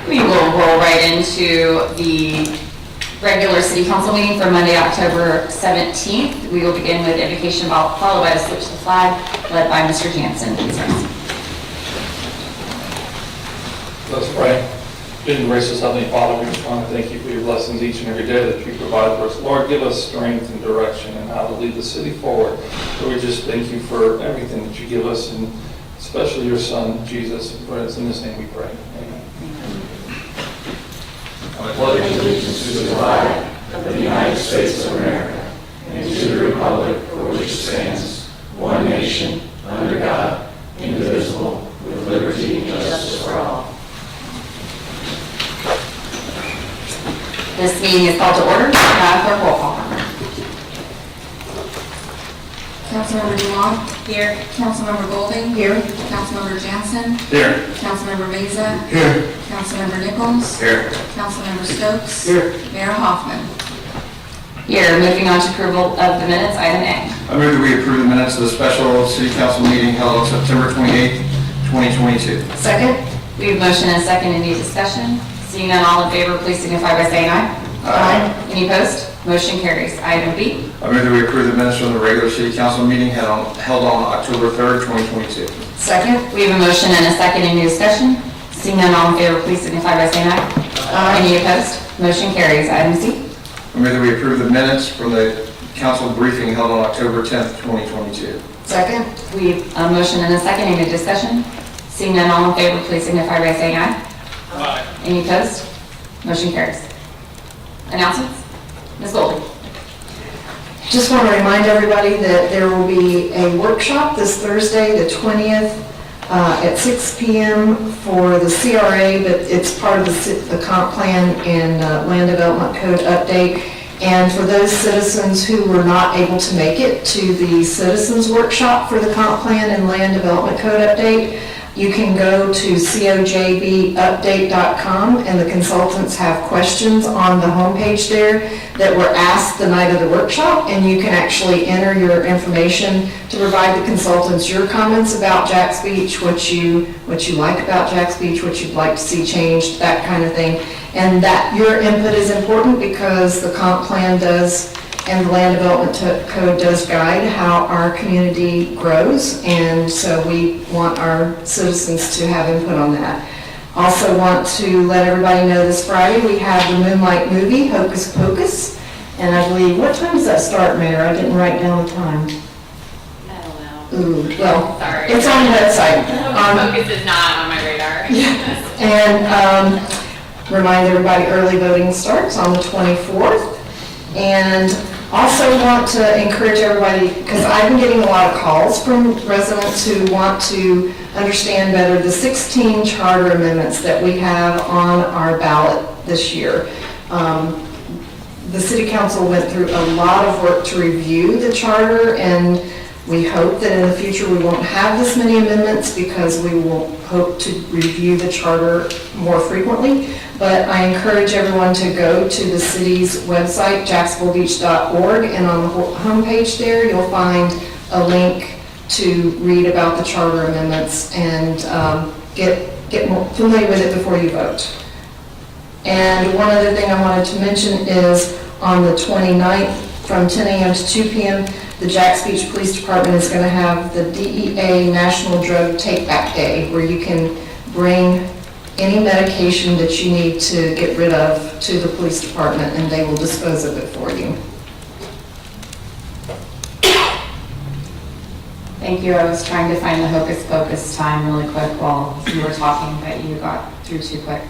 We will roll right into the regular city council meeting for Monday, October 17th. We will begin with invocation followed by the switch to the flag, led by Mr. Jansen. Please rise. Let's pray. Good and gracious Heavenly Father, we just want to thank you for your blessings each and every day that you provide for us. Lord, give us strength and direction and how to lead the city forward. Lord, we just thank you for everything that you give us, and especially your Son, Jesus. For it's in his name we pray. Amen. I pledge allegiance to the flag of the United States of America and to the republic for which it stands, one nation, under God, indivisible, with liberty and justice for all. This meeting is called to order. Clerk, roll call. Councilmember Dumont. Here. Councilmember Golding. Here. Councilmember Jansen. Here. Councilmember Meza. Here. Councilmember Nichols. Here. Councilmember Stokes. Here. Mayor Hoffman. Here, moving on to approval of the minutes, item A. I move that we approve the minutes of the special city council meeting held on September 28, 2022. Second. We have motion and a second. Any discussion? Seeing none, all in favor, please signify by saying aye. Aye. Any opposed? Motion carries. Item B. I move that we approve the minutes from the regular city council meeting held on October 3rd, 2022. Second. We have a motion and a second. Any discussion? Seeing none, all in favor, please signify by saying aye. Any opposed? Motion carries. Item C. I move that we approve the minutes from the council briefing held on October 10th, 2022. Second. We have a motion and a second. Any discussion? Seeing none, all in favor, please signify by saying aye. Aye. Any opposed? Motion carries. Announcements? Ms. Goldie. Just want to remind everybody that there will be a workshop this Thursday, the 20th, at 6 p.m. for the CRA, but it's part of the comp plan and land development code update. And for those citizens who were not able to make it to the citizens workshop for the comp plan and land development code update, you can go to cojbupdate.com, and the consultants have questions on the homepage there that were asked the night of the workshop, and you can actually enter your information to provide the consultants your comments about Jack's Beach, what you like about Jack's Beach, what you'd like to see changed, that kind of thing. And that your input is important because the comp plan does, and the land development code does guide how our community grows, and so we want our citizens to have input on that. Also want to let everybody know this Friday we have the Moonlight movie, Hocus Pocus, and I believe, what time does that start, Mayor? I didn't write down the time. I don't know. Ooh, well, Sorry. it's on the website. Focus is not on my radar. And remind everybody early voting starts on the 24th. And also want to encourage everybody, because I've been getting a lot of calls from residents who want to understand better the 16 charter amendments that we have on our ballot this year. The City Council went through a lot of work to review the charter, and we hope that in the future we won't have this many amendments because we will hope to review the charter more frequently. But I encourage everyone to go to the city's website, jacksonvillebeach.org, and on the homepage there you'll find a link to read about the charter amendments and get more familiar with it before you vote. And one other thing I wanted to mention is on the 29th from 10 a.m. to 2 p.m. the Jacks Beach Police Department is going to have the DEA National Drug Take Back Day, where you can bring any medication that you need to get rid of to the police department, and they will dispose of it for you. Thank you. I was trying to find the Hocus Pocus time really quick while you were talking, but you got through too quick.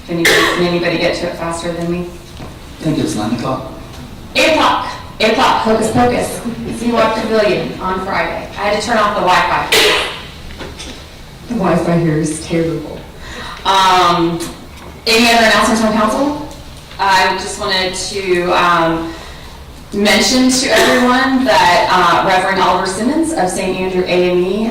Can anybody get to it faster than me? I think it's 9 o'clock. 8 o'clock. 8 o'clock. Hocus Pocus. Sea Walk Pavilion on Friday. I had to turn off the Wi-Fi. The Wi-Fi here is terrible. Any other announcements from council? I just wanted to mention to everyone that Reverend Oliver Simmons of St. Andrew AME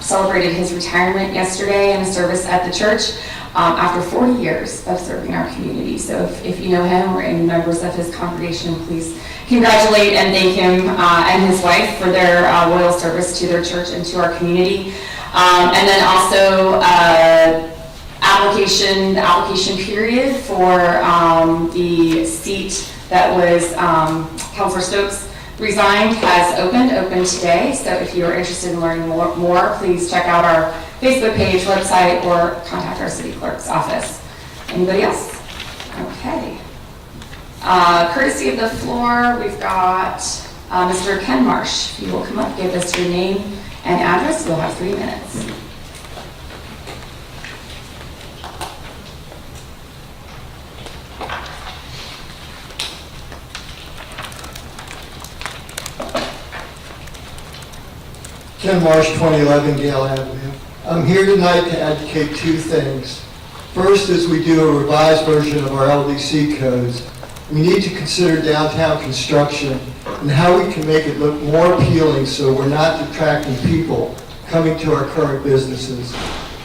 celebrated his retirement yesterday in a service at the church after 40 years of serving our community. So if you know him or any members of his congregation, please congratulate and thank him and his wife for their loyal service to their church and to our community. And then also the application period for the seat that was Counselor Stokes resigned has opened today. So if you are interested in learning more, please check out our Facebook page, website, or contact our city clerk's office. Anybody else? Okay. Courtesy of the floor, we've got Mr. Ken Marsh. If you will come up, give us your name and address, we'll have 3 minutes. Ken Marsh, 2011 Gale Avenue. I'm here tonight to advocate 2 things. First, as we do a revised version of our LDC codes, we need to consider downtown construction and how we can make it look more appealing so we're not detracting people coming to our current businesses.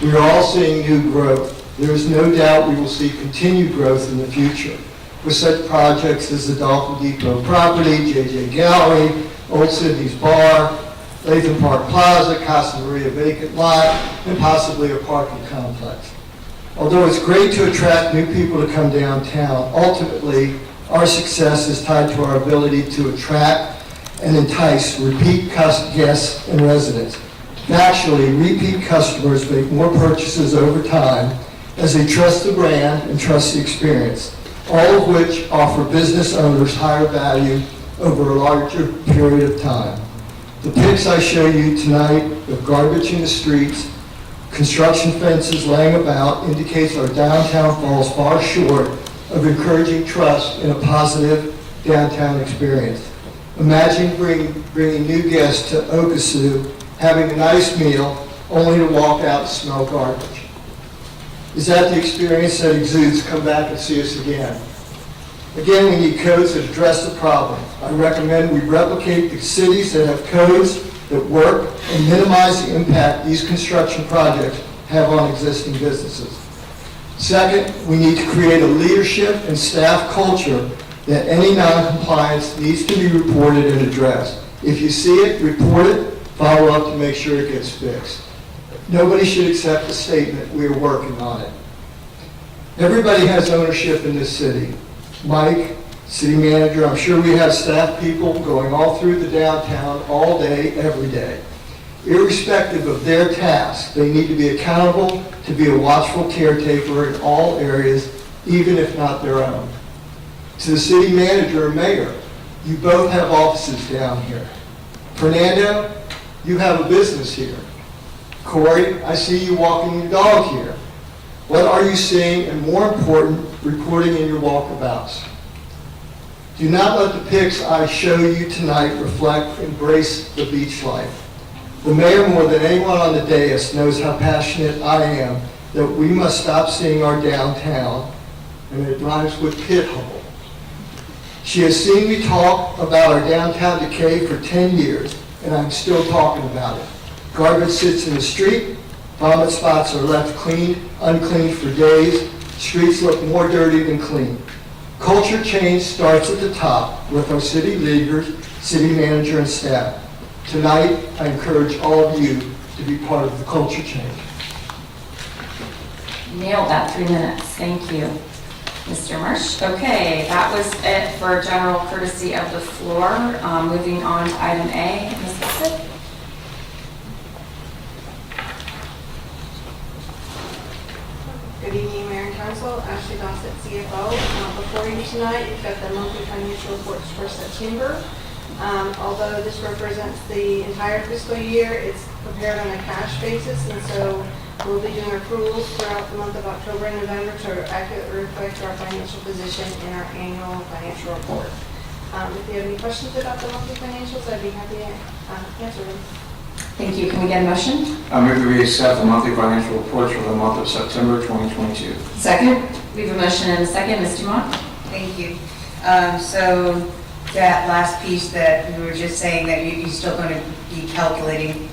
We are all seeing new growth. There is no doubt we will see continued growth in the future with such projects as the Dolphin Depot property, JJ Gallery, Old Sydney's Bar, Latham Park Plaza, Casa Maria vacant lot, and possibly a parking complex. Although it's great to attract new people to come downtown, ultimately, our success is tied to our ability to attract and entice repeat guests and residents. Actually, repeat customers make more purchases over time as they trust the brand and trust the experience, all of which offer business owners higher value over a larger period of time. The pics I show you tonight of garbage in the streets, construction fences laying about indicates our downtown falls far short of encouraging trust in a positive downtown experience. Imagine bringing new guests to Okisu, having a nice meal, only to walk out and smell garbage. Is that the experience that exudes come back and see us again? Again, we need codes that address the problem. I recommend we replicate the cities that have codes that work and minimize the impact these construction projects have on existing businesses. Second, we need to create a leadership and staff culture that any non-compliance needs to be reported and addressed. If you see it, report it, follow up to make sure it gets fixed. Nobody should accept the statement, "We are working on it." Everybody has ownership in this city. Mike, city manager, I'm sure we have staff people going all through the downtown all day, every day. Irrespective of their task, they need to be accountable to be a watchful caretaker in all areas, even if not their own. To the city manager and mayor, you both have offices down here. Fernando, you have a business here. Corey, I see you walking your dog here. What are you seeing, and more important, reporting in your walkabouts? Do not let the pics I show you tonight embrace the beach life. The mayor, more than anyone on the dais, knows how passionate I am that we must stop seeing our downtown, and it rhymes with pit hole. She has seen me talk about our downtown decay for 10 years, and I'm still talking about it. Garbage sits in the street, vomit spots are left uncleaned for days, streets look more dirty than clean. Culture change starts at the top with our city leaders, city manager, and staff. Tonight, I encourage all of you to be part of the culture change. Nailed that, 3 minutes. Thank you, Mr. Marsh. Okay, that was it for general courtesy of the floor. Moving on to item A, Ms. Bissett. Good evening, Mayor and Council. Ashley Dossett, CFO. Before you tonight, you've got the monthly financial reports for September. Although this represents the entire fiscal year, it's prepared on a cash basis, and so we'll be doing accruals throughout the month of October and November to accurately reflect our financial position in our annual financial report. If you have any questions about the monthly financials, I'd be happy to answer them. Thank you. Can we get a motion? I move that we accept the monthly financial reports for the month of September 2022. Second. We have a motion and a second. Ms. Dumont? Thank you. So that last piece that we were just saying that you're still going to be calculating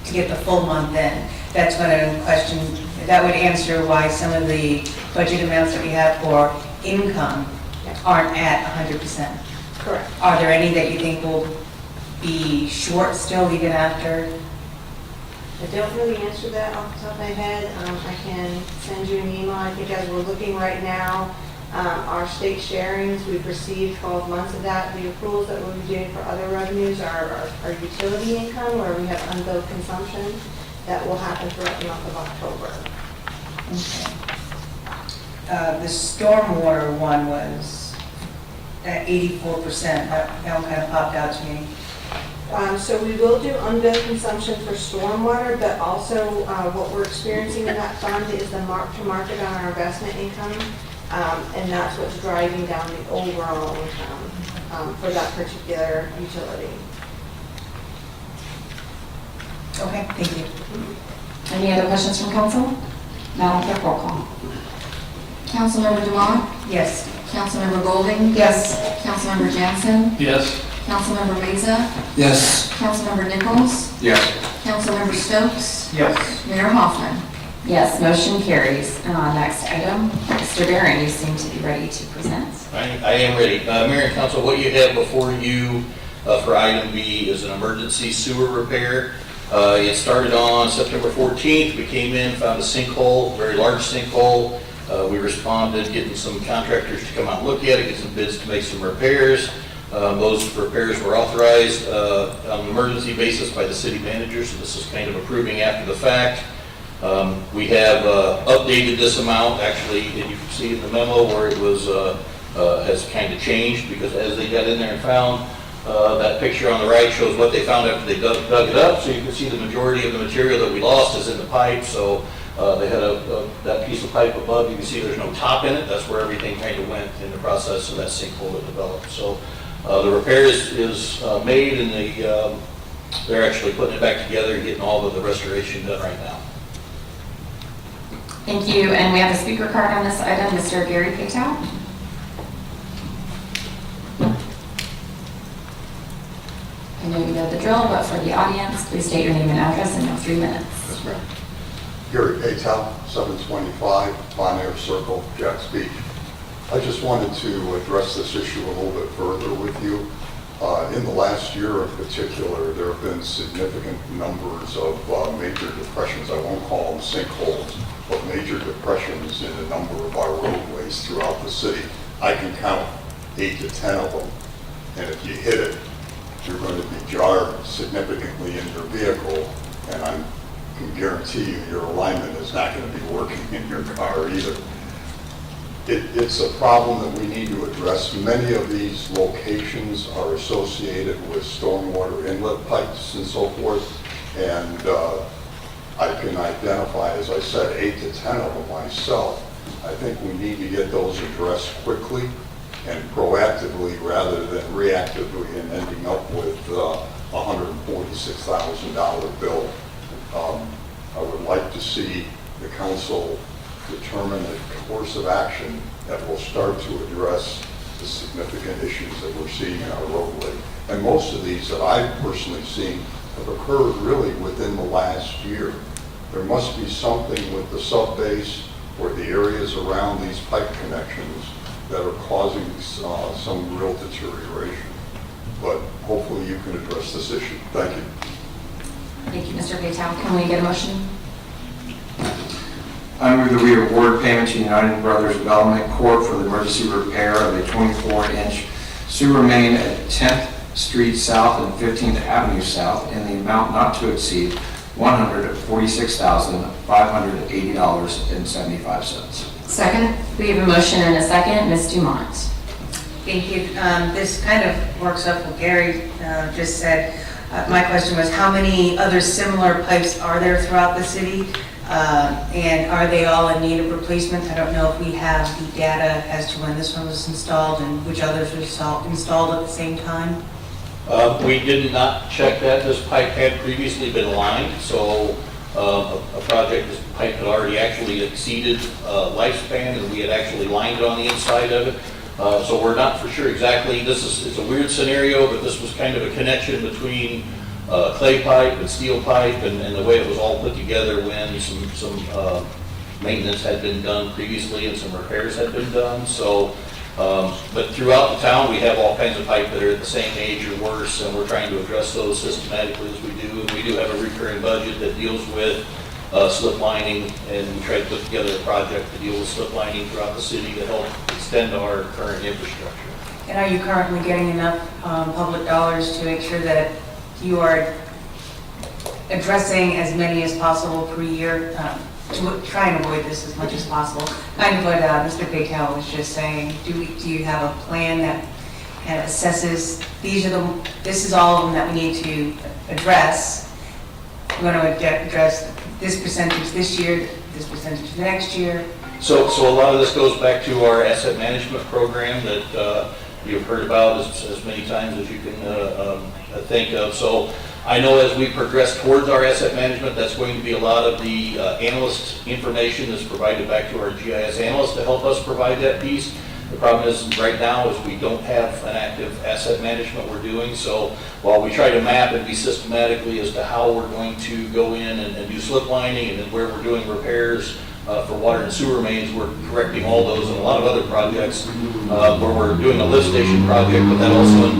to get the full month in, that's going to question, that would answer why some of the budget amounts that we have for income aren't at 100%. Correct. Are there any that you think will be short still even after I don't really answer that off the top of my head. I can send you an email. I think as we're looking right now, our state sharings, we've received 12 months of that. The accruals that we'll be doing for other revenues are our utility income, where we have unbilled consumption. That will happen throughout the month of October. The stormwater one was at 84%. That one kind of popped out to me. So we will do unbilled consumption for stormwater, but also what we're experiencing in that fund is the mark-to-market on our investment income, and that's what's driving down the overall income for that particular utility. Okay, thank you. Any other questions from council? Madam Clerk, roll call. Councilmember Dumont, Yes. Councilmember Golding, Yes. Councilmember Jansen, Yes. Councilmember Mesa, Yes. Councilmember Nichols, Yes. Councilmember Stokes, Yes. Mayor Hoffman. Yes, motion carries. Next item, Mr. Barron, you seem to be ready to present. I am ready. Mayor and Council, what you have before you for item B is an emergency sewer repair. It started on September 14th. We came in, found a sinkhole, very large sinkhole. We responded, getting some contractors to come out and look at it, get some bids to make some repairs. Those repairs were authorized on an emergency basis by the city manager, so this is kind of approving after the fact. We have updated this amount, actually, and you can see in the memo where it was, has kind of changed, because as they got in there and found, that picture on the right shows what they found after they dug it up, so you can see the majority of the material that we lost is in the pipe, so they had that piece of pipe above, you can see there's no top in it, that's where everything kind of went in the process of that sinkhole that developed. So the repair is made, and they're actually putting it back together and getting all of the restoration done right now. Thank you, and we have a speaker card on this item, Mr. Gary Patow. I know you know the drill, but for the audience, please state your name and address in your 3 minutes. Yes, ma'am. Gary Patow, 725 Bon Air Circle, Jacks Beach. I just wanted to address this issue a little bit further with you. In the last year in particular, there have been significant numbers of major depressions. I won't call them sinkholes, but major depressions in a number of our roadways throughout the city. I can count 8 to 10 of them, and if you hit it, you're going to be jarred significantly in your vehicle, and I can guarantee you your alignment is not going to be working in your car either. It's a problem that we need to address. Many of these locations are associated with stormwater inlet pipes and so forth, and I can identify, as I said, 8 to 10 of them myself. I think we need to get those addressed quickly and proactively rather than reactively and ending up with a $146,000 bill. I would like to see the council determine a course of action that will start to address the significant issues that we're seeing in our roadway. And most of these that I've personally seen have occurred really within the last year. There must be something with the subbase or the areas around these pipe connections that are causing some real deterioration. But hopefully you can address this issue. Thank you. Thank you, Mr. Patow. Can we get a motion? I move that we award payment to United Brothers Development Corp. for the emergency repair of a 24-inch sewer main at 10th Street South and 15th Avenue South in the amount not to exceed $146,580.75. Second. We have a motion and a second. Ms. Dumont. Thank you. This kind of works up what Gary just said. My question was, how many other similar pipes are there throughout the city? And are they all in need of replacement? I don't know if we have the data as to when this one was installed and which others were installed at the same time. We did not check that. This pipe had previously been lined, so a project, this pipe had already actually exceeded lifespan, and we had actually lined it on the inside of it. So we're not for sure exactly. It's a weird scenario, but this was kind of a connection between clay pipe and steel pipe, and the way it was all put together when some maintenance had been done previously and some repairs had been done. So But throughout the town, we have all kinds of pipe that are at the same age or worse, and we're trying to address those systematically as we do. And we do have a recurring budget that deals with slip lining, and we try to put together a project to deal with slip lining throughout the city to help extend our current infrastructure. And are you currently getting enough public dollars to make sure that you are addressing as many as possible per year, to try and avoid this as much as possible? Kind of what Mr. Paytel was just saying. Do you have a plan that kind of assesses, this is all of them that we need to address? We're going to address this percentage this year, this percentage the next year. So a lot of this goes back to our asset management program that you've heard about as many times as you can think of. So I know as we progress towards our asset management, that's going to be a lot of the analyst information that's provided back to our GIS analysts to help us provide that piece. The problem is right now is we don't have an active asset management we're doing. So while we try to map and be systematically as to how we're going to go in and do slip lining and then where we're doing repairs for water and sewer mains, we're correcting all those and a lot of other projects where we're doing a lift station project, but that also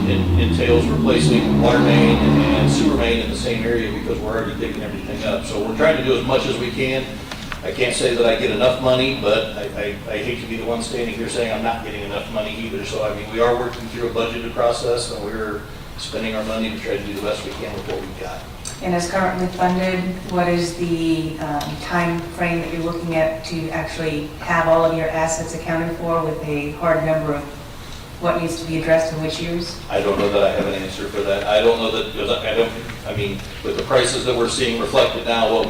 entails replacing water main and sewer main in the same area because we're already digging everything up. So we're trying to do as much as we can. I can't say that I get enough money, but I hate to be the one standing here saying I'm not getting enough money either. So I mean, we are working through a budgeted process and we're spending our money to try to do the best we can with what we've got. And as currently funded, what is the time frame that you're looking at to actually have all of your assets accounted for with a hard number of what needs to be addressed in which years? I don't know that I have an answer for that. I don't know that, because I mean, with the prices that we're seeing reflected now, what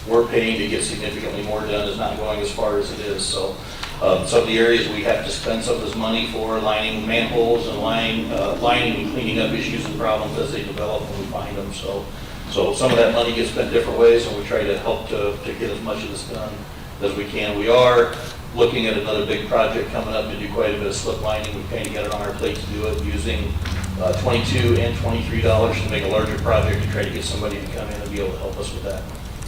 we're paying to get significantly more done is not going as far as it is. So some of the areas we have to spend some of this money for lining manholes and lining and cleaning up issues and problems as they develop when we find them. So some of that money gets spent different ways, and we try to help to get as much of this done as we can. We are looking at another big project coming up to do quite a bit of slip lining. We kind of got it on our plate to do it using $22 and $23 to make a larger project to try to get somebody to come in and be able to help us with that.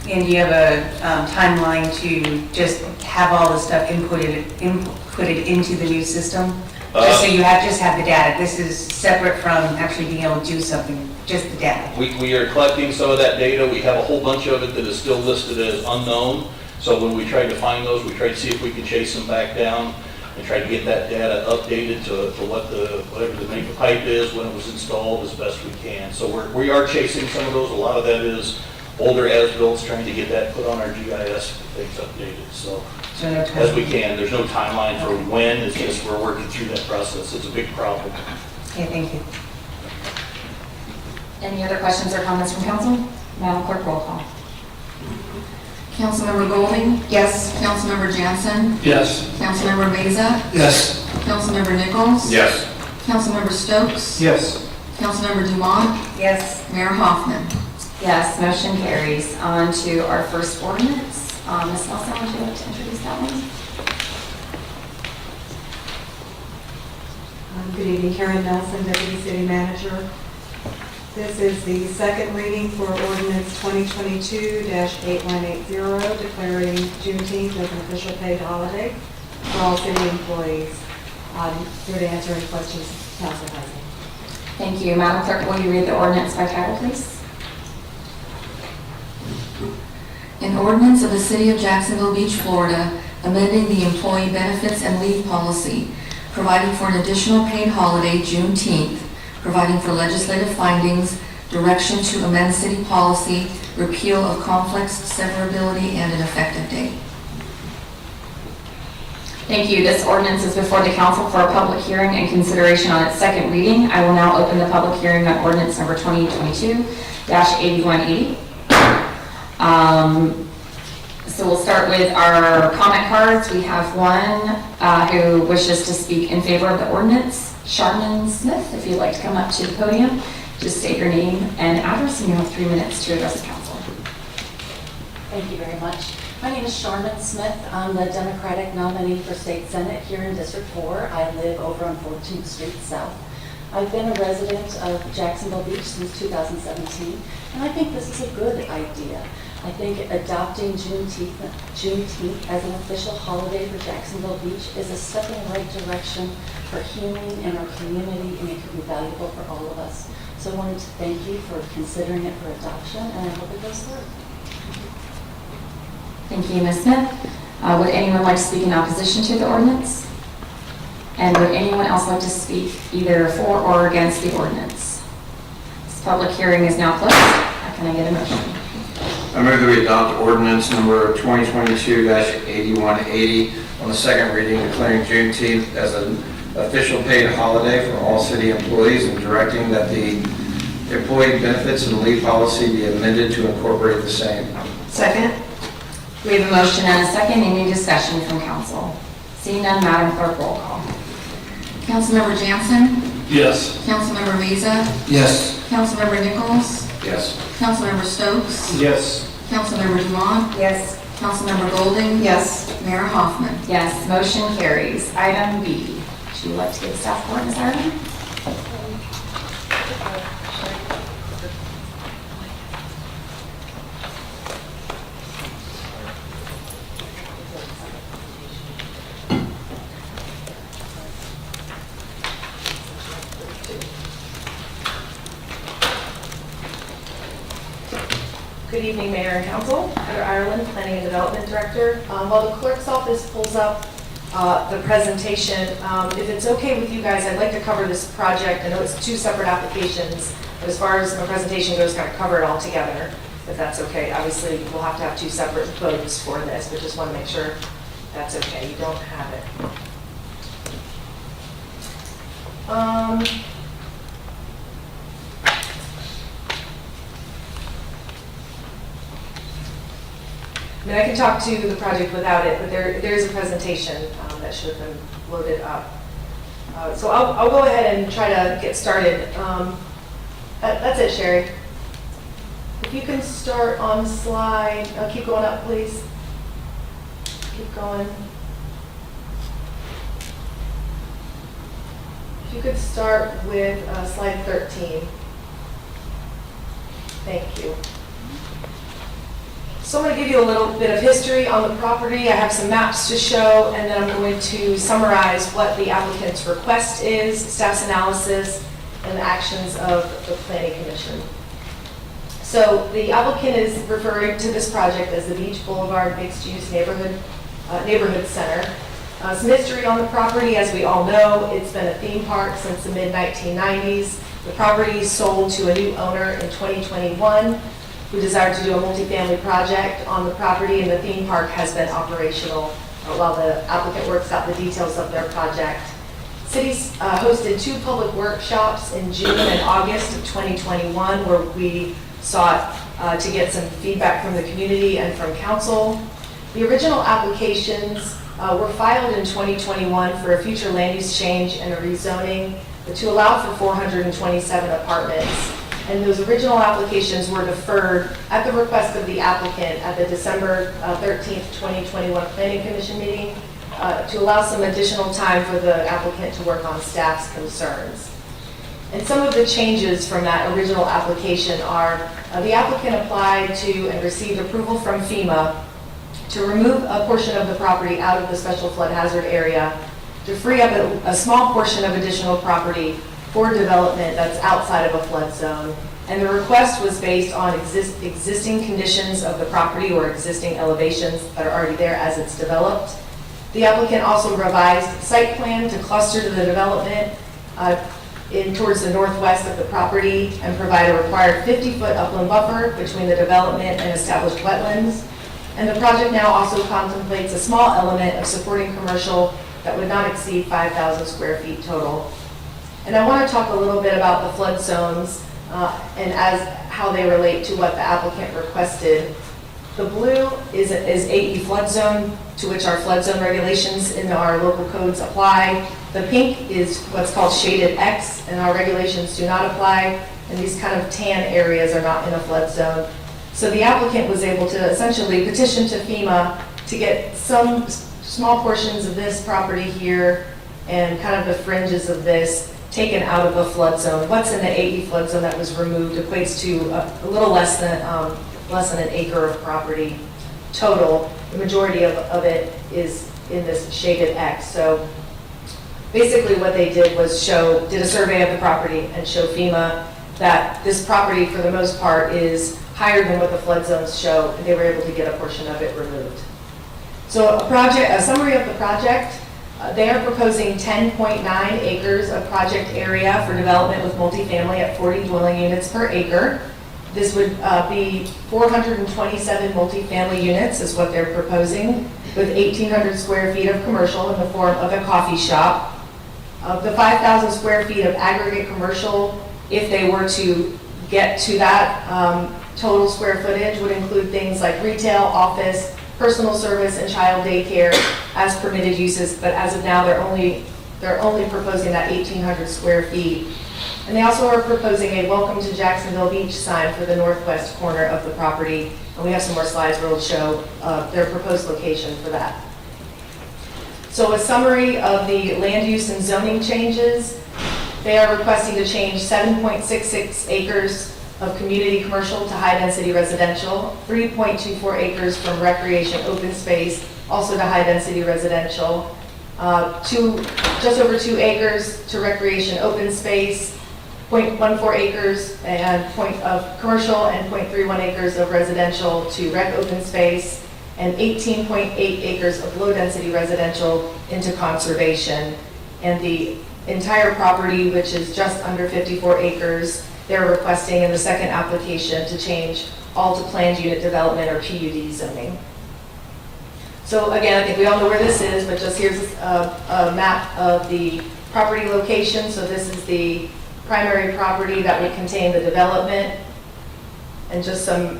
And do you have a timeline to just have all the stuff inputted into the new system? Just so you just have the data. This is separate from actually being able to do something, just the data. We are collecting some of that data. We have a whole bunch of it that is still listed as unknown. So when we try to find those, we try to see if we can chase them back down and try to get that data updated to whatever the make of pipe is, when it was installed, as best we can. So we are chasing some of those. A lot of that is older as-bills, trying to get that put on our GIS, things updated. So as we can. There's no timeline for when. It's just we're working through that process. It's a big problem. Okay, thank you. Any other questions or comments from council? Madam Clerk, roll call. Councilmember Golding? Yes. Councilmember Jansen? Yes. Councilmember Meza? Yes. Councilmember Nichols? Yes. Councilmember Stokes? Yes. Councilmember Dumont? Yes. Mayor Hoffman? Yes, motion carries. On to our first ordinance. Ms. Nelson, would you like to introduce that one? Good evening, Karen Nelson, Deputy City Manager. This is the second reading for ordinance 2022-8180, declaring Juneteenth as an official paid holiday for all city employees. Here to answer any questions council has. Thank you. Madam Clerk, will you read the ordinance by title, please? An ordinance of the City of Jacksonville Beach, Florida, amending the employee benefits and leave policy, providing for an additional paid holiday, Juneteenth, providing for legislative findings, direction to amend city policy, repeal of conflicts, severability, and an effective date. Thank you. This ordinance is before the council for a public hearing and consideration on its second reading. I will now open the public hearing on ordinance number 2022-8180. So we'll start with our comment cards. We have one who wishes to speak in favor of the ordinance. Sharman Smith, if you'd like to come up to the podium, just state your name and address, and you have 3 minutes to address the council. Thank you very much. My name is Sharman Smith. I'm the Democratic nominee for State Senate here in District 4. I live over on 14th Street South. I've been a resident of Jacksonville Beach since 2017, and I think this is a good idea. I think adopting Juneteenth as an official holiday for Jacksonville Beach is a step in the right direction for healing in our community, and it could be valuable for all of us. So I wanted to thank you for considering it for adoption, and I hope it goes through. Thank you, Ms. Smith. Would anyone like to speak in opposition to the ordinance? And would anyone else like to speak either for or against the ordinance? This public hearing is now closed. Can I get a motion? I move that we adopt ordinance number 2022-8180 on the second reading, declaring Juneteenth as an official paid holiday for all city employees and directing that the employee benefits and leave policy be amended to incorporate the same. Second? We have a motion and a second. Any discussion from council? Seeing none, Madam Clerk, roll call. Councilmember Jansen, Yes. Councilmember Riza, Yes. Councilmember Nichols, Yes. Councilmember Stokes, Yes. Councilmember Dumont, Yes. Councilmember Golding, Yes. Mayor Hoffman. Yes, motion carries. Item B. Would you like to give staff report, Ms. Ireland? Good evening, Mayor and Council. Heather Ireland, Planning and Development Director. While the clerk's office pulls up the presentation, if it's okay with you guys, I'd like to cover this project. I know it's two separate applications, but as far as my presentation goes, kind of cover it all together, if that's okay. Obviously, we'll have to have two separate votes for this, but just want to make sure that's okay. You don't have it. I mean, I can talk to the project without it, but there is a presentation that should have been loaded up. So I'll go ahead and try to get started. That's it, Sherry. If you can start on slide, keep going up, please. Keep going. If you could start with slide 13. Thank you. So I'm going to give you a little bit of history on the property. I have some maps to show, and then I'm going to summarize what the applicant's request is, staff's analysis, and the actions of the Planning Commission. So the applicant is referring to this project as the Beach Boulevard Mixed-Use Neighborhood Center. Some history on the property, as we all know, it's been a theme park since the mid-1990s. The property sold to a new owner in 2021. who desired to do a multifamily project on the property, and the theme park has been operational while the applicant works out the details of their project. Cities hosted two public workshops in June and August of 2021 where we sought to get some feedback from the community and from council. The original applications were filed in 2021 for a future land use change and a rezoning to allow for 427 apartments. And those original applications were deferred at the request of the applicant at the December 13th, 2021 Planning Commission meeting to allow some additional time for the applicant to work on staff's concerns. And some of the changes from that original application are the applicant applied to and received approval from FEMA to remove a portion of the property out of the special flood hazard area to free up a small portion of additional property for development that's outside of a flood zone. And the request was based on existing conditions of the property or existing elevations that are already there as it's developed. The applicant also revised site plan to cluster the development in towards the northwest of the property and provide a required 50-foot upland buffer between the development and established wetlands. And the project now also contemplates a small element of supporting commercial that would not exceed 5,000 square feet total. And I want to talk a little bit about the flood zones and how they relate to what the applicant requested. The blue is AE flood zone, to which our flood zone regulations in our local codes apply. The pink is what's called shaded X, and our regulations do not apply. And these kind of tan areas are not in a flood zone. So the applicant was able to essentially petition to FEMA to get some small portions of this property here and kind of the fringes of this taken out of a flood zone. What's in the AE flood zone that was removed equates to a little less than less than an acre of property total. The majority of it is in this shaded X. So basically what they did was did a survey of the property and show FEMA that this property, for the most part, is higher than what the flood zones show, and they were able to get a portion of it removed. So a summary of the project, they are proposing 10.9 acres of project area for development with multifamily at 40 dwelling units per acre. This would be 427 multifamily units is what they're proposing, with 1,800 square feet of commercial in the form of a coffee shop. Of the 5,000 square feet of aggregate commercial, if they were to get to that total square footage, would include things like retail, office, personal service, and child daycare as permitted uses, but as of now, they're only proposing that 1,800 square feet. And they also are proposing a Welcome to Jacksonville Beach sign for the northwest corner of the property. And we have some more slides where we'll show their proposed location for that. So a summary of the land use and zoning changes. They are requesting to change 7.66 acres of community commercial to high-density residential, 3.24 acres from recreation open space, also to high-density residential, just over 2 acres to recreation open space, 0.14 acres of commercial and 0.31 acres of residential to rec open space, and 18.8 acres of low-density residential into conservation. And the entire property, which is just under 54 acres, they're requesting in the second application to change all to planned unit development or PUD zoning. So again, I think we all know where this is, but just here's a map of the property location. So this is the primary property that would contain the development, and just some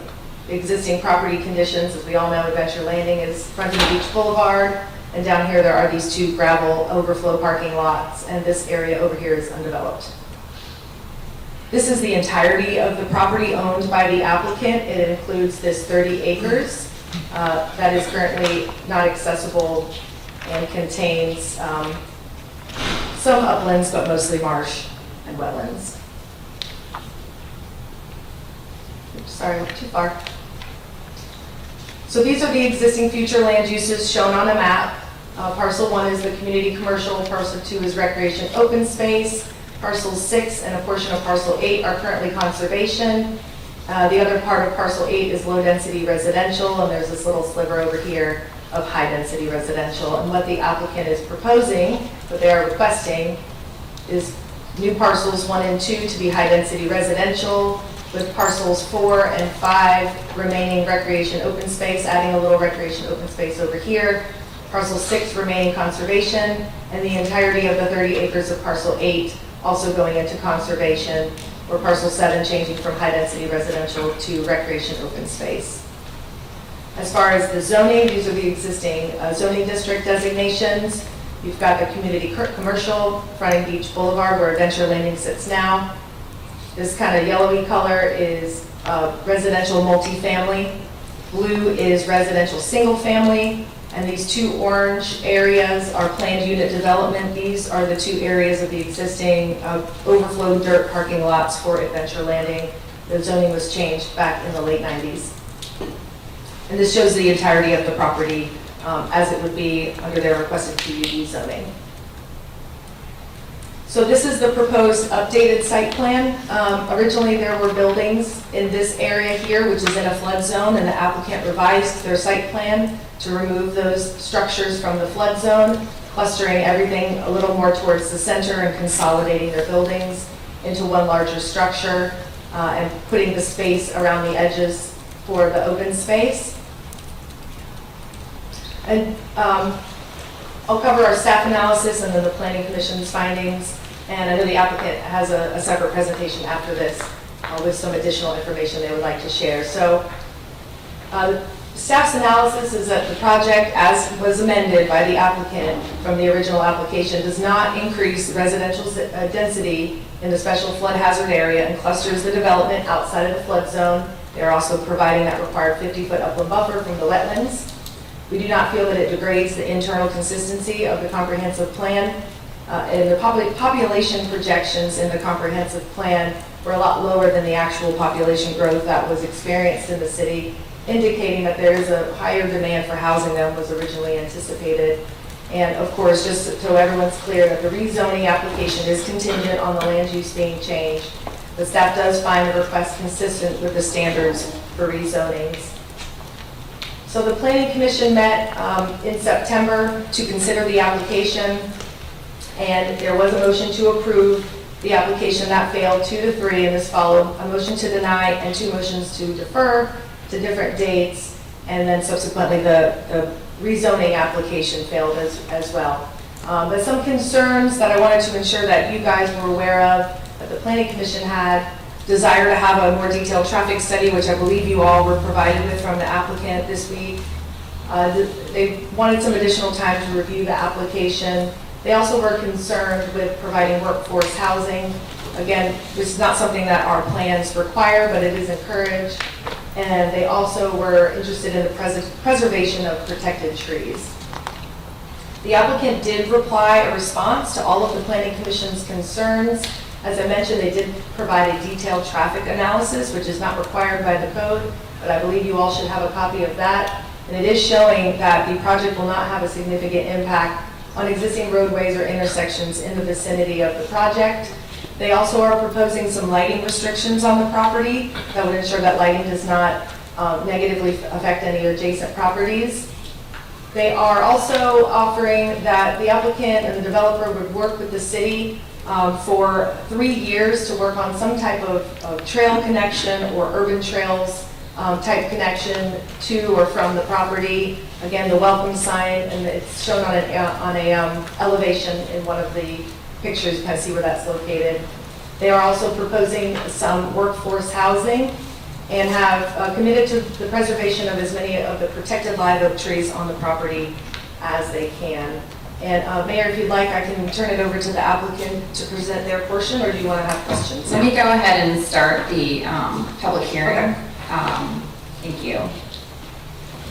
existing property conditions. As we all know, Adventure Landing is fronting Beach Boulevard, and down here there are these 2 gravel overflow parking lots, and this area over here is undeveloped. This is the entirety of the property owned by the applicant. It includes this 30 acres that is currently not accessible and contains some uplands, but mostly marsh and wetlands. Oops, sorry, I went too far. So these are the existing future land uses shown on a map. Parcel 1 is the community commercial, parcel 2 is recreation open space, parcel 6 and a portion of parcel 8 are currently conservation. The other part of parcel 8 is low density residential, and there's this little sliver over here of high density residential. And what the applicant is proposing, what they are requesting, is new parcels 1 and 2 to be high density residential, with parcels 4 and 5 remaining recreation open space, adding a little recreation open space over here. Parcel 6 remaining conservation, and the entirety of the 30 acres of parcel 8 also going into conservation, or parcel 7 changing from high density residential to recreation open space. As far as the zoning, these are the existing zoning district designations. You've got the community commercial fronting Beach Boulevard where Adventure Landing sits now. This kind of yellowy color is residential multifamily. Blue is residential single family. And these 2 orange areas are planned unit development. These are the 2 areas of the existing overflow dirt parking lots for Adventure Landing. The zoning was changed back in the late 90s. And this shows the entirety of the property as it would be under their requested PUD zoning. So this is the proposed updated site plan. Originally there were buildings in this area here, which is in a flood zone, and the applicant revised their site plan to remove those structures from the flood zone, clustering everything a little more towards the center and consolidating their buildings into one larger structure, and putting the space around the edges for the open space. And I'll cover our staff analysis and then the Planning Commission's findings. And I know the applicant has a separate presentation after this with some additional information they would like to share. So staff's analysis is that the project, as was amended by the applicant from the original application, does not increase residential density in the special flood hazard area and clusters the development outside of the flood zone. They're also providing that required 50-foot upland buffer from the wetlands. We do not feel that it degrades the internal consistency of the comprehensive plan. and the population projections in the comprehensive plan were a lot lower than the actual population growth that was experienced in the city, indicating that there is a higher demand for housing than was originally anticipated. And of course, just so everyone's clear, that the rezoning application is contingent on the land use being changed. The staff does find the request consistent with the standards for rezonings. So the Planning Commission met in September to consider the application, and there was a motion to approve the application. That failed 2-3, and this followed a motion to deny and 2 motions to defer to different dates, and then subsequently the rezoning application failed as well. But some concerns that I wanted to ensure that you guys were aware of, that the Planning Commission had desire to have a more detailed traffic study, which I believe you all were provided with from the applicant this week. They wanted some additional time to review the application. They also were concerned with providing workforce housing. Again, this is not something that our plans require, but it is encouraged. And they also were interested in the preservation of protected trees. The applicant did reply a response to all of the Planning Commission's concerns. As I mentioned, they did provide a detailed traffic analysis, which is not required by the code, but I believe you all should have a copy of that. And it is showing that the project will not have a significant impact on existing roadways or intersections in the vicinity of the project. They also are proposing some lighting restrictions on the property that would ensure that lighting does not negatively affect any adjacent properties. They are also offering that the applicant and the developer would work with the city for 3 years to work on some type of trail connection or urban trails type connection to or from the property. Again, the welcome sign, and it's shown on a elevation in one of the pictures. You kind of see where that's located. They are also proposing some workforce housing and have committed to the preservation of as many of the protected live oak trees on the property as they can. And Mayor, if you'd like, I can turn it over to the applicant to present their portion, or do you want to have questions? Let me go ahead and start the public hearing. Okay. Thank you.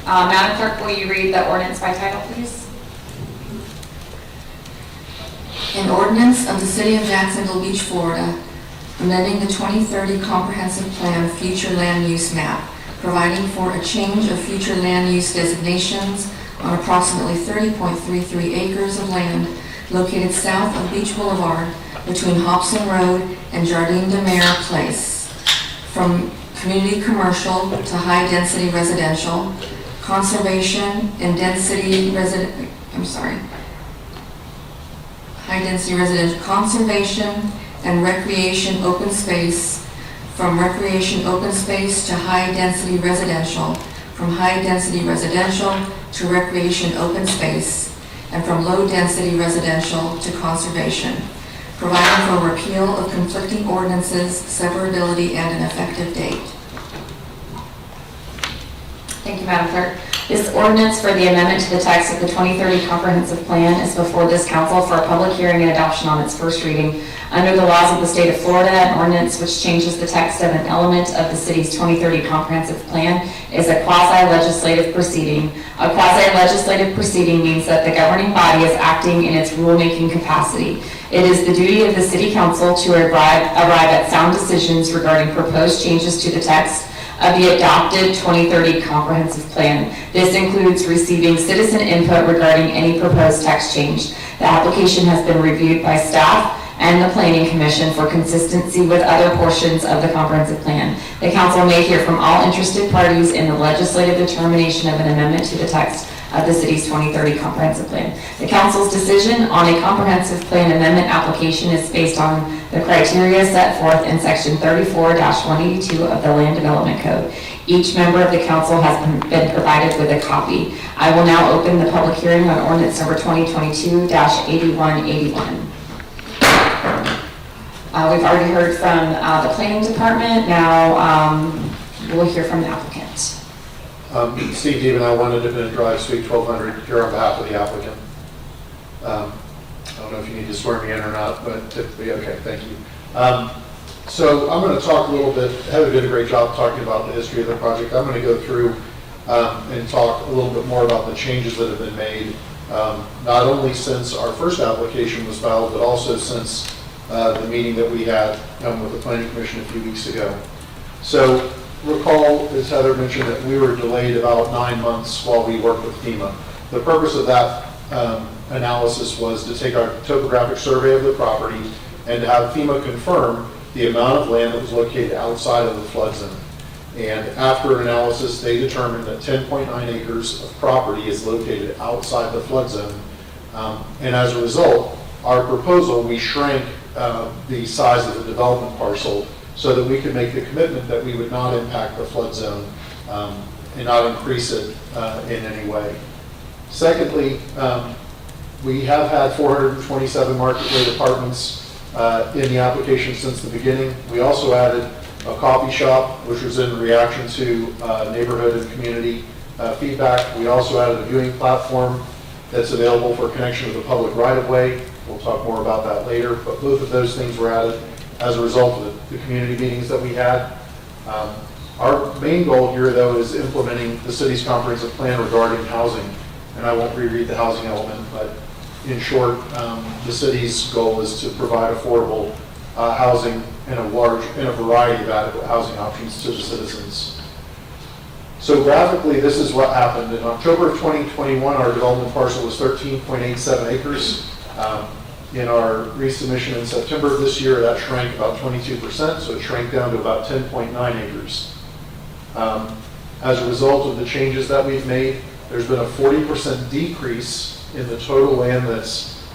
Madam Clerk, will you read the ordinance by title, please? An ordinance of the City of Jacksonville Beach, Florida, amending the 2030 Comprehensive Plan Future Land Use Map, providing for a change of future land use designations on approximately 30.33 acres of land located south of Beach Boulevard between Hobson Road and Jardine de Mer Place, from community commercial to high-density residential, conservation and high-density residential, conservation and recreation open space, from recreation open space to high-density residential, from high-density residential to recreation open space, and from low-density residential to conservation, providing for repeal of conflicting ordinances, severability, and an effective date. Thank you, Madam Clerk. This ordinance for the amendment to the text of the 2030 Comprehensive Plan is before this council for a public hearing and adoption on its first reading. Under the laws of the state of Florida, an ordinance which changes the text of an element of the city's 2030 Comprehensive Plan is a quasi-legislative proceeding. A quasi-legislative proceeding means that the governing body is acting in its rulemaking capacity. It is the duty of the city council to arrive at sound decisions regarding proposed changes to the text of the adopted 2030 Comprehensive Plan. This includes receiving citizen input regarding any proposed text change. The application has been reviewed by staff and the Planning Commission for consistency with other portions of the comprehensive plan. The council may hear from all interested parties in the legislative determination of an amendment to the text of the city's 2030 comprehensive plan. The council's decision on a comprehensive plan amendment application is based on the criteria set forth in section 34-182 of the Land Development Code. Each member of the council has been provided with a copy. I will now open the public hearing on ordinance number 2022-8181. We've already heard from the planning department. Now we'll hear from the applicant. Steve Deeb and I wanted to drive Suite 1200 here on behalf of the applicant. I don't know if you need to swear me in or not, but typically, okay, thank you. So I'm going to talk a little bit. Heather did a great job talking about the history of the project. I'm going to go through and talk a little bit more about the changes that have been made not only since our first application was filed, but also since the meeting that we had with the Planning Commission a few weeks ago. So recall, as Heather mentioned, that we were delayed about 9 months while we worked with FEMA. The purpose of that analysis was to take our topographic survey of the property and to have FEMA confirm the amount of land that was located outside of the flood zone. And after analysis, they determined that 10.9 acres of property is located outside the flood zone. And as a result, our proposal, we shrank the size of the development parcel so that we could make the commitment that we would not impact the flood zone and not increase it in any way. Secondly, we have had 427 market rate apartments in the application since the beginning. We also added a coffee shop, which was in reaction to neighborhood and community feedback. We also added a viewing platform that's available for connection with the public right-of-way. We'll talk more about that later, but both of those things were added as a result of the community meetings that we had. Our main goal here, though, is implementing the city's comprehensive plan regarding housing. And I won't reread the housing element, but in short, the city's goal is to provide affordable housing and a variety of adequate housing options to the citizens. So graphically, this is what happened. In October of 2021, our development parcel was 13.87 acres. In our resubmission in September of this year, that shrank about 22%, so it shrank down to about 10.9 acres. As a result of the changes that we've made, there's been a 40% decrease in the total land that's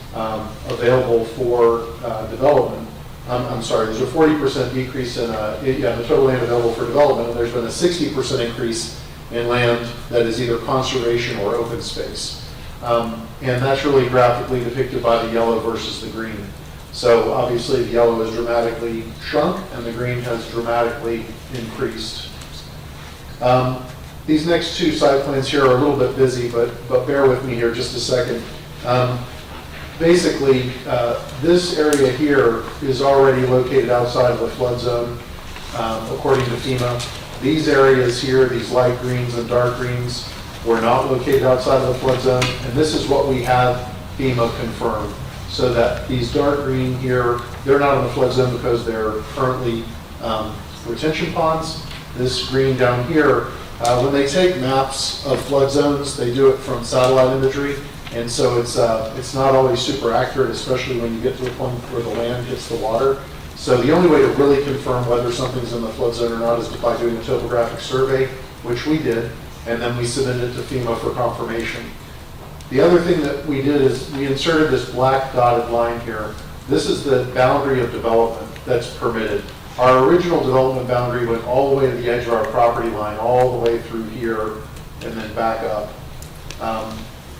available for development. I'm sorry, there's a 40% decrease in the total land available for development, and there's been a 60% increase in land that is either conservation or open space. And that's really graphically depicted by the yellow versus the green. So obviously the yellow has dramatically shrunk and the green has dramatically increased. These next two site plans here are a little bit busy, but bear with me here just a second. Basically, this area here is already located outside of the flood zone, according to FEMA. These areas here, these light greens and dark greens, were not located outside of the flood zone, and this is what we have FEMA confirmed. So that these dark green here, they're not in the flood zone because they're currently retention ponds. This green down here, when they take maps of flood zones, they do it from satellite imagery, and so it's not always super accurate, especially when you get to the point where the land hits the water. So the only way to really confirm whether something's in the flood zone or not is by doing a topographic survey, which we did, and then we submitted it to FEMA for confirmation. The other thing that we did is we inserted this black dotted line here. This is the boundary of development that's permitted. Our original development boundary went all the way to the edge of our property line, all the way through here, and then back up.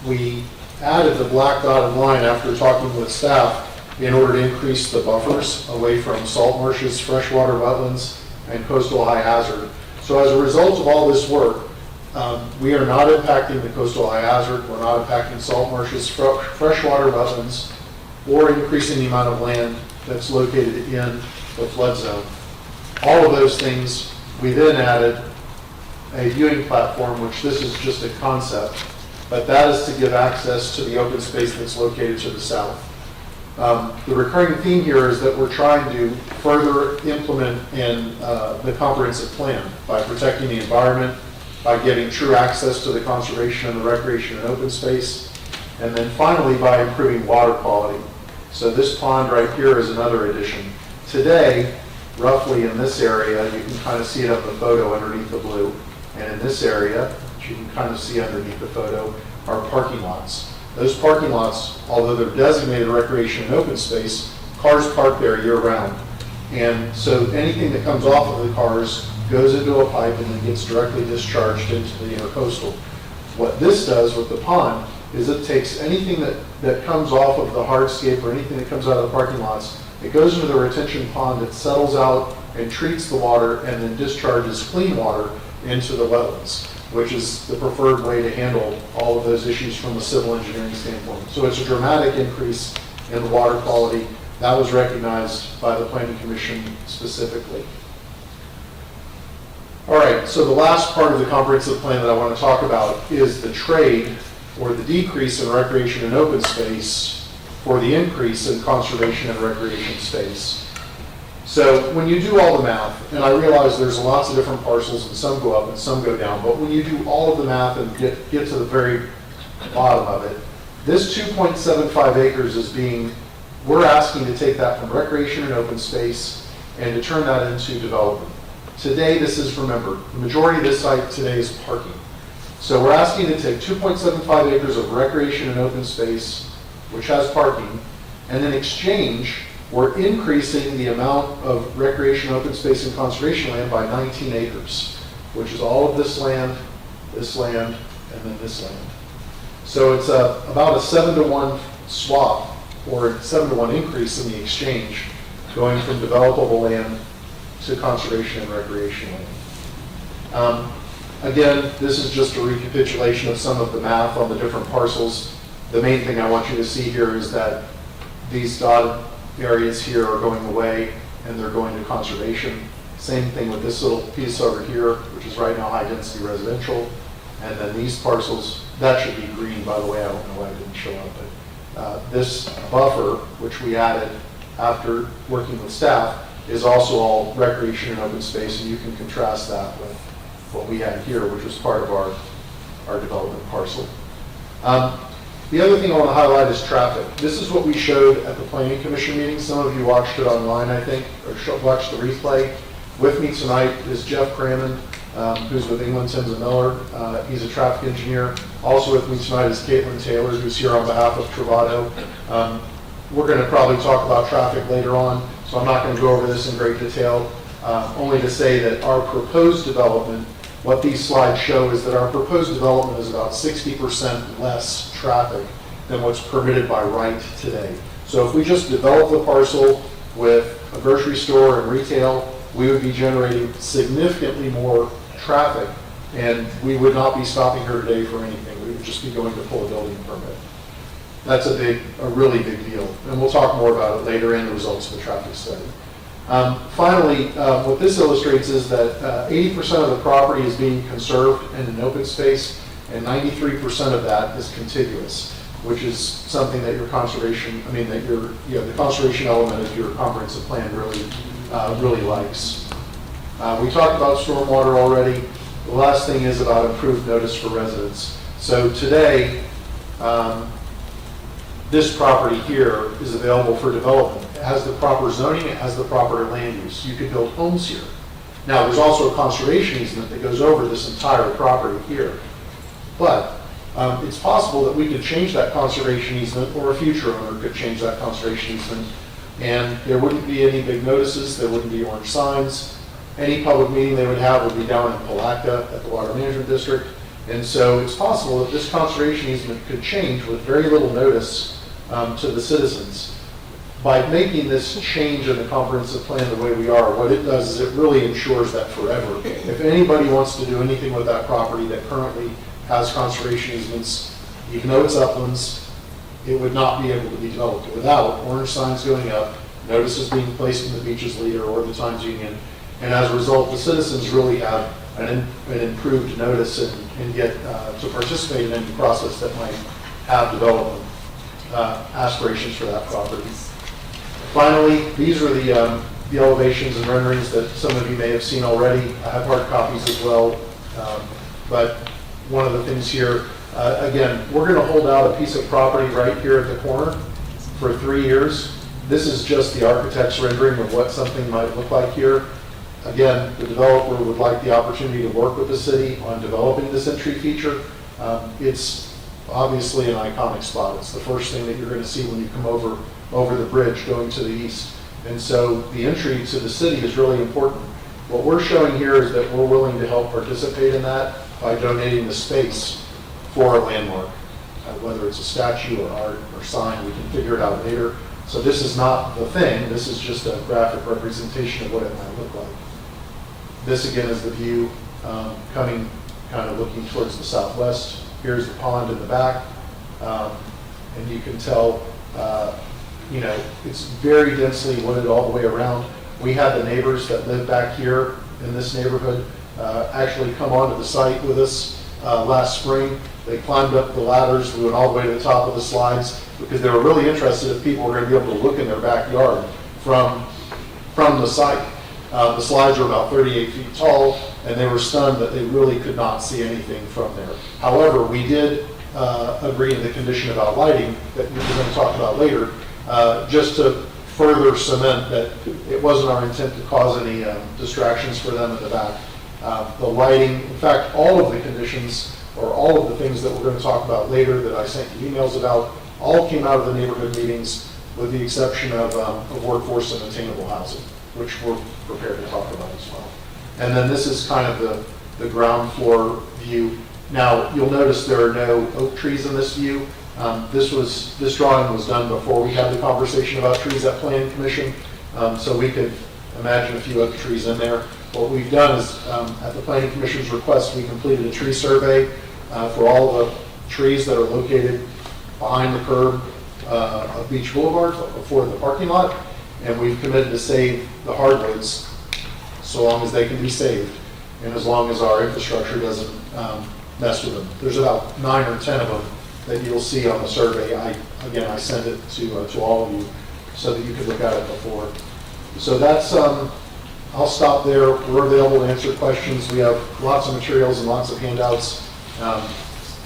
We added the black dotted line after talking with staff in order to increase the buffers away from salt marshes, freshwater wetlands, and coastal high hazard. So as a result of all this work, we are not impacting the coastal high hazard, we're not impacting salt marshes, freshwater wetlands, or increasing the amount of land that's located in the flood zone. All of those things, we then added a viewing platform, which this is just a concept, but that is to give access to the open space that's located to the south. The recurring theme here is that we're trying to further implement in the comprehensive plan by protecting the environment, by giving true access to the conservation and the recreation and open space, and then finally by improving water quality. So this pond right here is another addition. Today, roughly in this area, you can kind of see it up the photo underneath the blue, and in this area, which you can kind of see underneath the photo, are parking lots. Those parking lots, although they're designated recreation and open space, cars park there year-round. And so anything that comes off of the cars goes into a pipe and then gets directly discharged into the intercoastal. What this does with the pond is it takes anything that comes off of the hardscape or anything that comes out of the parking lots, it goes into the retention pond, it settles out and treats the water and then discharges clean water into the wetlands, which is the preferred way to handle all of those issues from a civil engineering standpoint. So it's a dramatic increase in the water quality. That was recognized by the Planning Commission specifically. All right, so the last part of the comprehensive plan that I want to talk about is the trade or the decrease in recreation and open space for the increase in conservation and recreation space. So when you do all the math, and I realize there's lots of different parcels and some go up and some go down, but when you do all of the math and get to the very bottom of it, this 2.75 acres is we're asking to take that from recreation and open space and to turn that into development. Today, remember, the majority of this site today is parking. So we're asking to take 2.75 acres of recreation and open space, which has parking, and in exchange, we're increasing the amount of recreation, open space, and conservation land by 19 acres, which is all of this land, and then this land. So it's about a 7-to-1 swap, or 7-to-1 increase in the exchange, going from developable land to conservation and recreation land. Again, this is just a recapitulation of some of the math on the different parcels. The main thing I want you to see here is that these dotted areas here are going away and they're going to conservation. Same thing with this little piece over here, which is right now high-density residential. And then these parcels, that should be green, by the way, I don't know why it didn't show up, but this buffer, which we added after working with staff, is also all recreation and open space, and you can contrast that with what we had here, which was part of our development parcel. The other thing I want to highlight is traffic. This is what we showed at the Planning Commission meeting. Some of you watched it online, I think, or watched the replay. With me tonight is Jeff Crammond, who's with England, Timms & Miller. He's a traffic engineer. Also with me tonight is Caitlin Taylor, who's here on behalf of Travado. We're going to probably talk about traffic later on, so I'm not going to go over this in great detail, only to say that our proposed development, what these slides show is that our proposed development is about 60% less traffic than what's permitted by right today. So if we just develop the parcel with a grocery store and retail, we would be generating significantly more traffic, and we would not be stopping here today for anything. We would just be going to pull a building permit. That's a really big deal, and we'll talk more about it later in the results of the traffic study. Finally, what this illustrates is that 80% of the property is being conserved in an open space, and 93% of that is contiguous, which is something that the conservation element of your comprehensive plan really likes. We talked about stormwater already. The last thing is about improved notice for residents. So today, this property here is available for development. It has the proper zoning, it has the proper land use. You could build homes here. Now, there's also a conservation easement that goes over this entire property here. But it's possible that we could change that conservation easement, or a future owner could change that conservation easement, and there wouldn't be any big notices, there wouldn't be orange signs. Any public meeting they would have would be down in Palatka at the Water Management District. And so it's possible that this conservation easement could change with very little notice to the citizens. By making this change in the comprehensive plan the way we are, what it does is it really ensures that forever. If anybody wants to do anything with that property that currently has conservation easements, even though it's uplands, it would not be able to be developed without orange signs going up, notices being placed in the Beaches Leader or the Times Union, and as a result, the citizens really have an improved notice and get to participate in any process that might have development aspirations for that property. Finally, these are the elevations and renderings that some of you may have seen already. I have hard copies as well, but one of the things here, again, we're going to hold out a piece of property right here at the corner for 3 years. This is just the architect's rendering of what something might look like here. Again, the developer would like the opportunity to work with the city on developing this entry feature. It's obviously an iconic spot. It's the first thing that you're going to see when you come over the bridge going to the east. And so the entry to the city is really important. What we're showing here is that we're willing to help participate in that by donating the space for a landmark. Whether it's a statue or art or sign, we can figure it out later. So this is not the thing, this is just a graphic representation of what it might look like. This again is the view coming, kind of looking towards the southwest. Here's the pond in the back, and you can tell, it's very densely wooded all the way around. We had the neighbors that live back here in this neighborhood actually come onto the site with us last spring. They climbed up the ladders, went all the way to the top of the slides, because they were really interested if people were going to be able to look in their backyard from the site. The slides were about 38 feet tall, and they were stunned that they really could not see anything from there. However, we did agree in the condition about lighting that we're going to talk about later, just to further cement that it wasn't our intent to cause any distractions for them in the back. The lighting, in fact, all of the conditions or all of the things that we're going to talk about later that I sent you emails about, all came out of the neighborhood meetings with the exception of workforce and attainable housing, which we're prepared to talk about as well. And then this is kind of the ground floor view. Now, you'll notice there are no oak trees in this view. This drawing was done before we had the conversation about trees at Planning Commission, so we could imagine a few oak trees in there. What we've done is, at the Planning Commission's request, we completed a tree survey for all the trees that are located behind the curb of Beach Boulevard before the parking lot, and we've committed to save the hardwoods so long as they can be saved and as long as our infrastructure doesn't mess with them. There's about 9 or 10 of them that you'll see on the survey. I sent it to all of you so that you could look at it before. So that's, I'll stop there. We're available to answer questions. We have lots of materials and lots of handouts.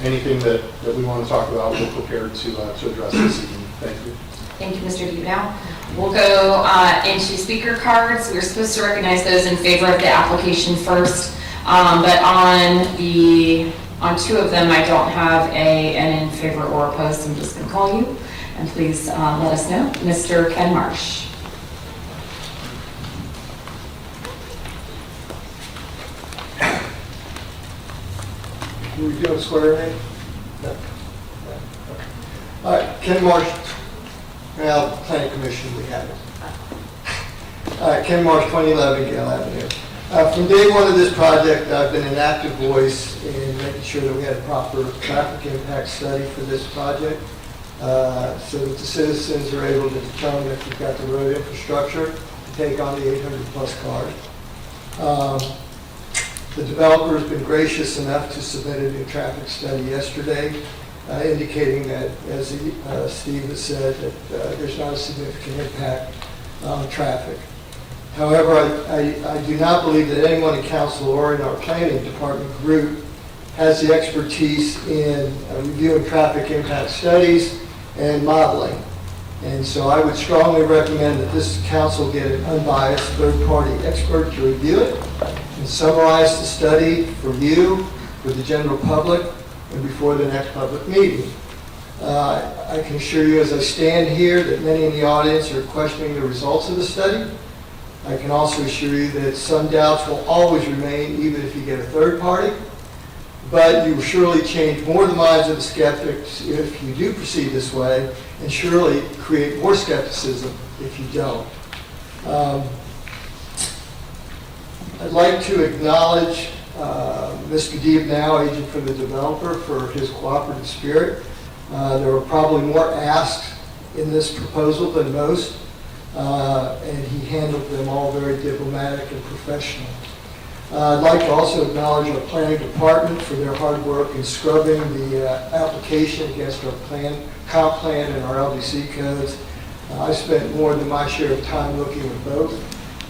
Anything that we want to talk about, we're prepared to address this evening. Thank you. Thank you, Mr. DeVito. We'll go into speaker cards. We're supposed to recognize those in favor of the application first, but on 2 of them, I don't have an in favor or opposed, so I'm just going to call you, and please let us know. Mr. Ken Marsh. Are we doing swearing in? No. Okay. All right, Ken Marsh, well, Planning Commission, we have it. All right, Ken Marsh, 2011 Gale Avenue. From day one of this project, I've been an active voice in making sure that we had a proper traffic impact study for this project, so that the citizens are able to determine if we've got the road infrastructure to take on the 800-plus cars. The developer has been gracious enough to submit a new traffic study yesterday, indicating that, as Steve has said, that there's not a significant impact on traffic. However, I do not believe that anyone in council or in our planning department group has the expertise in reviewing traffic impact studies and modeling. And so I would strongly recommend that this council get an unbiased third-party expert to review it and summarize the study for you, for the general public, and before the next public meeting. I can assure you as I stand here that many in the audience are questioning the results of the study. I can also assure you that some doubts will always remain even if you get a third party, but you will surely change more the minds of the skeptics if you do proceed this way, and surely create more skepticism if you don't. I'd like to acknowledge Mr. Diabnow, agent for the developer, for his cooperative spirit. There were probably more asks in this proposal than most, and he handled them all very diplomatic and professional. I'd like to also acknowledge our planning department for their hard work in scrubbing the application against our comp plan and our LDC codes. I spent more than my share of time looking at both,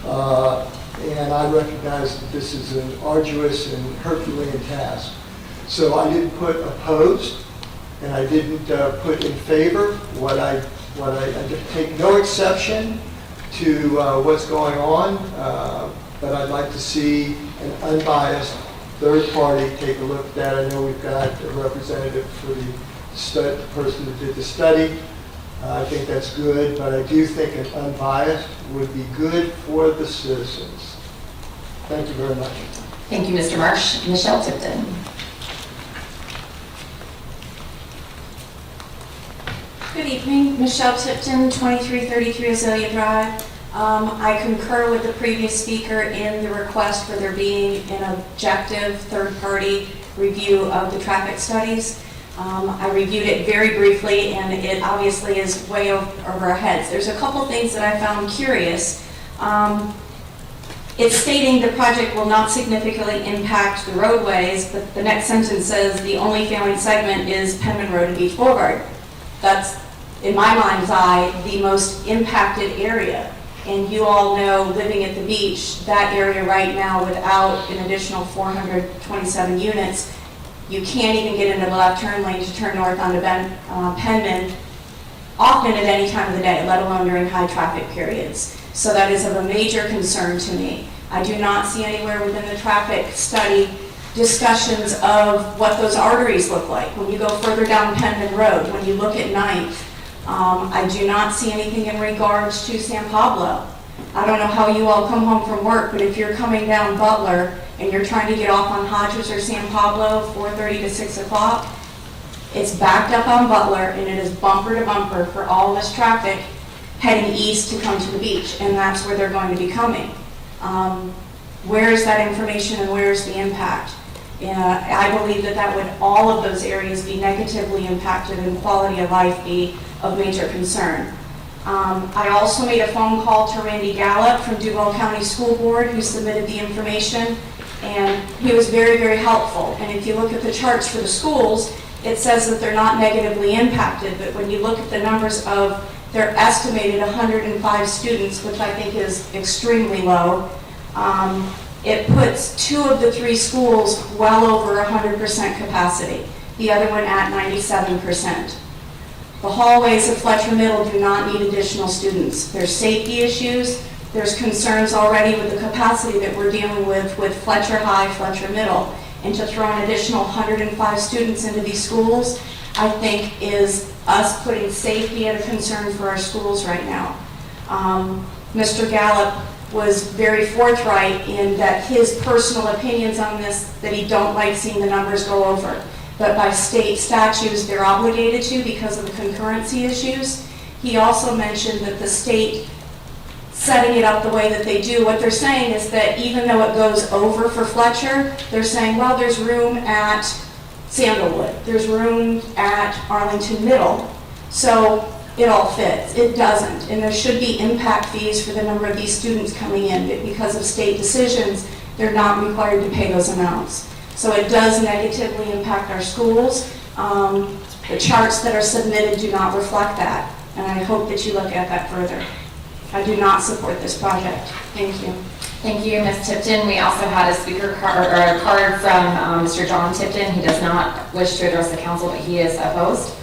and I recognize that this is an arduous and Herculean task. So I didn't put opposed, and I didn't put in favor. I take no exception to what's going on, but I'd like to see an unbiased third party take a look at that. I know we've got a representative for the person who did the study. I think that's good, but I do think an unbiased would be good for the citizens. Thank you very much. Thank you, Mr. Marsh. Michelle Tipton. Good evening, Michelle Tipton, 2333 Azalea Drive. I concur with the previous speaker in the request for there being an objective third-party review of the traffic studies. I reviewed it very briefly, and it obviously is way over our heads. There's a couple things that I found curious. It's stating the project will not significantly impact the roadways, but the next sentence says the only failing segment is Penman Road and Beach Boulevard. That's, in my mind's eye, the most impacted area. And you all know, living at the beach, that area right now, without an additional 427 units, you can't even get into the left turn lane to turn north onto Penman, often at any time of the day, let alone during high traffic periods. So that is of a major concern to me. I do not see anywhere within the traffic study discussions of what those arteries look like. When you go further down Penman Road, when you look at 9th, I do not see anything in regards to San Pablo. I don't know how you all come home from work, but if you're coming down Butler and you're trying to get off on Hodges or San Pablo, 4:30 to 6 o'clock, it's backed up on Butler, and it is bumper to bumper for all this traffic heading east to come to the beach, and that's where they're going to be coming. Where is that information and where is the impact? I believe that would, all of those areas be negatively impacted and quality of life be of major concern. I also made a phone call to Randy Gallup from Duval County School Board, who submitted the information, and he was very, very helpful. And if you look at the charts for the schools, it says that they're not negatively impacted, but when you look at the numbers of their estimated 105 students, which I think is extremely low, it puts 2 of the 3 schools well over 100% capacity, the other one at 97%. The hallways of Fletcher Middle do not need additional students. There's safety issues. There's concerns already with the capacity that we're dealing with Fletcher High, Fletcher Middle. And to throw an additional 105 students into these schools, I think is us putting safety at a concern for our schools right now. Mr. Gallup was very forthright in that his personal opinions on this, that he don't like seeing the numbers go over. But by state statutes, they're obligated to because of the concurrency issues. He also mentioned that the state setting it up the way that they do, what they're saying is that even though it goes over for Fletcher, they're saying, well, there's room at Sandalwood, there's room at Arlington Middle, so it all fits. It doesn't, and there should be impact fees for the number of these students coming in, but because of state decisions, they're not required to pay those amounts. So it does negatively impact our schools. The charts that are submitted do not reflect that, and I hope that you look at that further. I do not support this project. Thank you. Thank you, Ms. Tipton. We also had a speaker card, or a card from Mr. John Tipton. He does not wish to address the council, but he is opposed.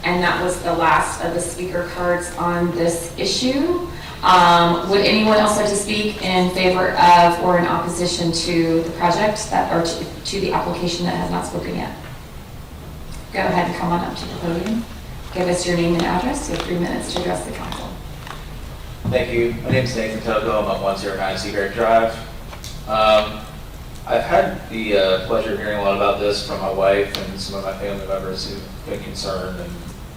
And that was the last of the speaker cards on this issue. Would anyone else like to speak in favor of or in opposition to the project that, or to the application that has not spoken yet? Go ahead and come on up to the podium. Give us your name and address. You have 3 minutes to address the council. Thank you. My name is Nathan Togo. I'm at 109 Seagrave Drive. I've had the pleasure of hearing a lot about this from my wife and some of my family members who've been concerned and